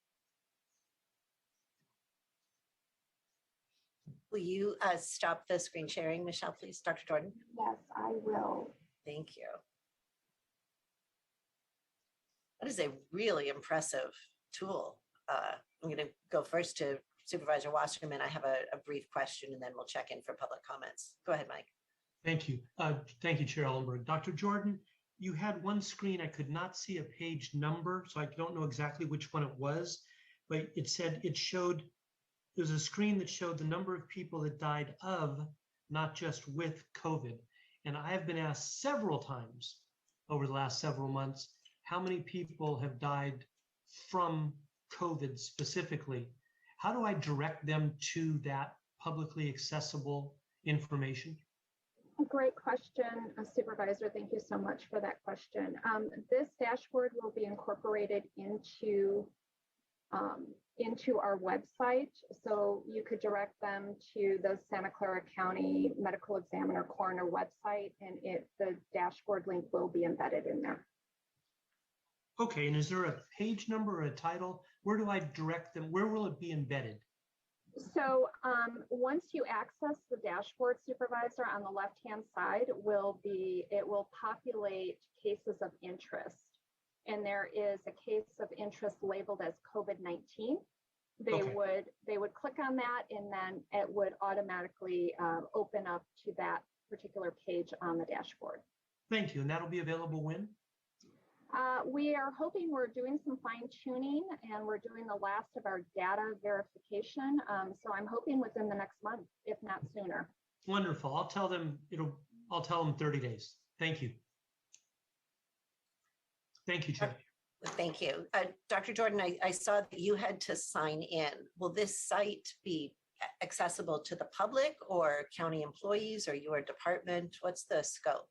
D: Will you stop the screen sharing, Michelle, please, Dr. Jordan?
P: Yes, I will.
D: Thank you. That is a really impressive tool. I'm going to go first to Supervisor Wasserman. I have a brief question, and then we'll check in for public comments. Go ahead, Mike.
C: Thank you. Thank you, Chair Ellenberg. Dr. Jordan, you had one screen. I could not see a page number, so I don't know exactly which one it was, but it said it showed, there's a screen that showed the number of people that died of, not just with COVID. And I have been asked several times over the last several months, how many people have died from COVID specifically? How do I direct them to that publicly accessible information?
P: Great question, Supervisor. Thank you so much for that question. This dashboard will be incorporated into our website. So you could direct them to the Santa Clara County Medical Examiner Coroner website, and the dashboard link will be embedded in there.
C: Okay, and is there a page number or a title? Where do I direct them? Where will it be embedded?
P: So once you access the dashboard, Supervisor, on the left-hand side it will populate cases of interest. And there is a case of interest labeled as COVID-19. They would click on that, and then it would automatically open up to that particular page on the dashboard.
C: Thank you. And that'll be available when?
P: We are hoping, we're doing some fine tuning, and we're doing the last of our data verification. So I'm hoping within the next month, if not sooner.
C: Wonderful. I'll tell them 30 days. Thank you. Thank you, Chair.
D: Thank you. Dr. Jordan, I saw that you had to sign in. Will this site be accessible to the public or county employees or your department? What's the scope?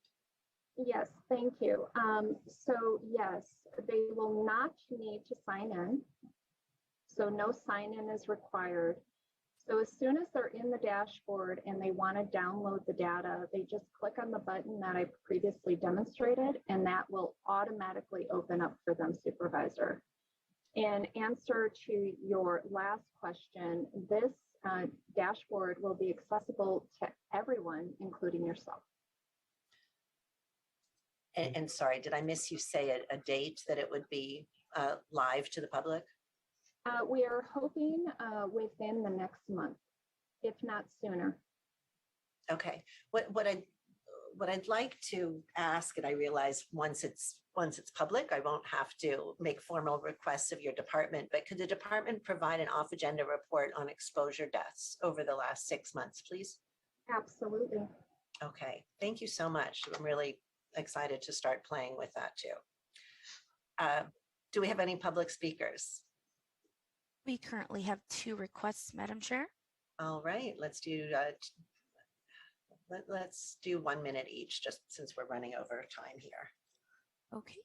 P: Yes, thank you. So yes, they will not need to sign in. So no sign in is required. So as soon as they're in the dashboard and they want to download the data, they just click on the button that I previously demonstrated, and that will automatically open up for them, Supervisor. In answer to your last question, this dashboard will be accessible to everyone, including yourself.
D: And sorry, did I miss you say a date that it would be live to the public?
P: We are hoping within the next month, if not sooner.
D: Okay. What I'd like to ask, and I realize once it's public, I won't have to make formal requests of your department, but could the department provide an off-agenda report on exposure deaths over the last 6 months, please?
P: Absolutely.
D: Okay, thank you so much. I'm really excited to start playing with that too. Do we have any public speakers?
E: We currently have 2 requests, Madam Chair.
D: All right, let's do 1 minute each, just since we're running over time here.
E: Okay.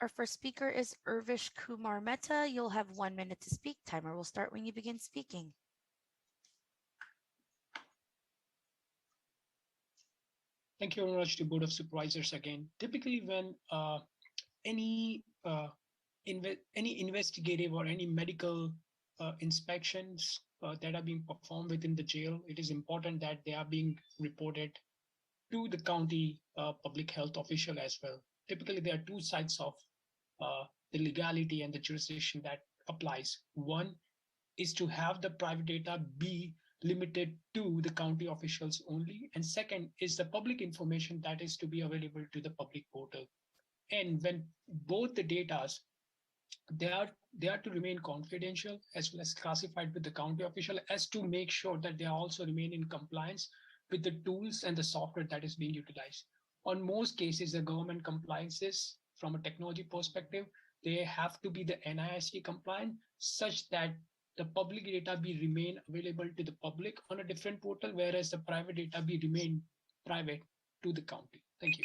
E: Our first speaker is Urvish Kumar Mehta. You'll have 1 minute to speak. Timer will start when you begin speaking.
J: Thank you very much to Board of Supervisors again. Typically, when any investigative or any medical inspections that are being performed within the jail, it is important that they are being reported to the county public health official as well. Typically, there are 2 sides of the legality and the jurisdiction that applies. One is to have the private data be limited to the county officials only. And second is the public information that is to be available to the public portal. And when both the data, they are to remain confidential as well as classified with the county official, as to make sure that they also remain in compliance with the tools and the software that is being utilized. On most cases, the government compliances from a technology perspective, they have to be the NIST compliant, such that the public data be remain available to the public on a different portal, whereas the private data be remain private to the county. Thank you.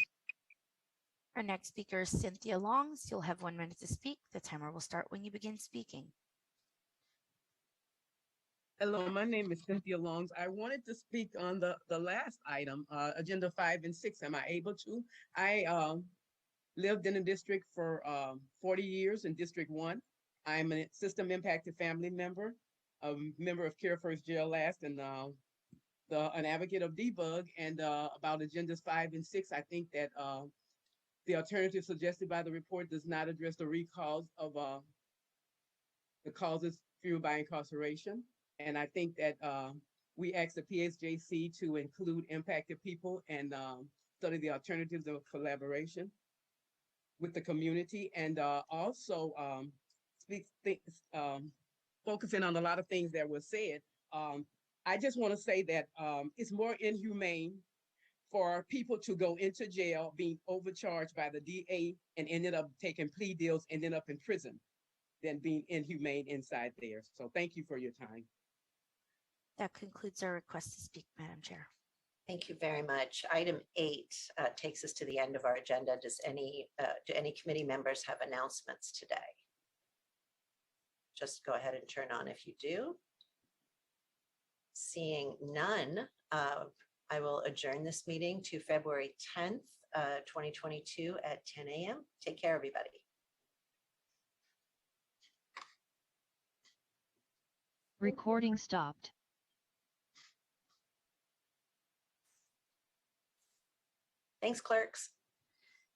E: Our next speaker is Cynthia Longs. You'll have 1 minute to speak. The timer will start when you begin speaking.
T: Hello, my name is Cynthia Longs. I wanted to speak on the last item, Agenda 5 and 6. Am I able to? I lived in the district for 40 years in District 1. I'm a system impacted family member, a member of Care First Jail Last, and an advocate of debug. And about Agendas 5 and 6, I think that the alternative suggested by the report does not address the root cause of the causes fueled by incarceration. And I think that we asked the PSJC to include impacted people and study the alternatives of collaboration with the community, and also focusing on a lot of things that were said. I just want to say that it's more inhumane for people to go into jail being overcharged by the DA and ended up taking plea deals, ending up in prison, than being inhumane inside there. So thank you for your time.
E: That concludes our request to speak, Madam Chair.
D: Thank you very much. Item 8 takes us to the end of our agenda. Do any committee members have announcements today? Just go ahead and turn on if you do. Seeing none, I will adjourn this meeting to February 10th, 2022 at 10 a.m. Take care, everybody.
U: Recording stopped.
D: Thanks, clerks.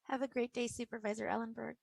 E: Have a great day, Supervisor Ellenberg.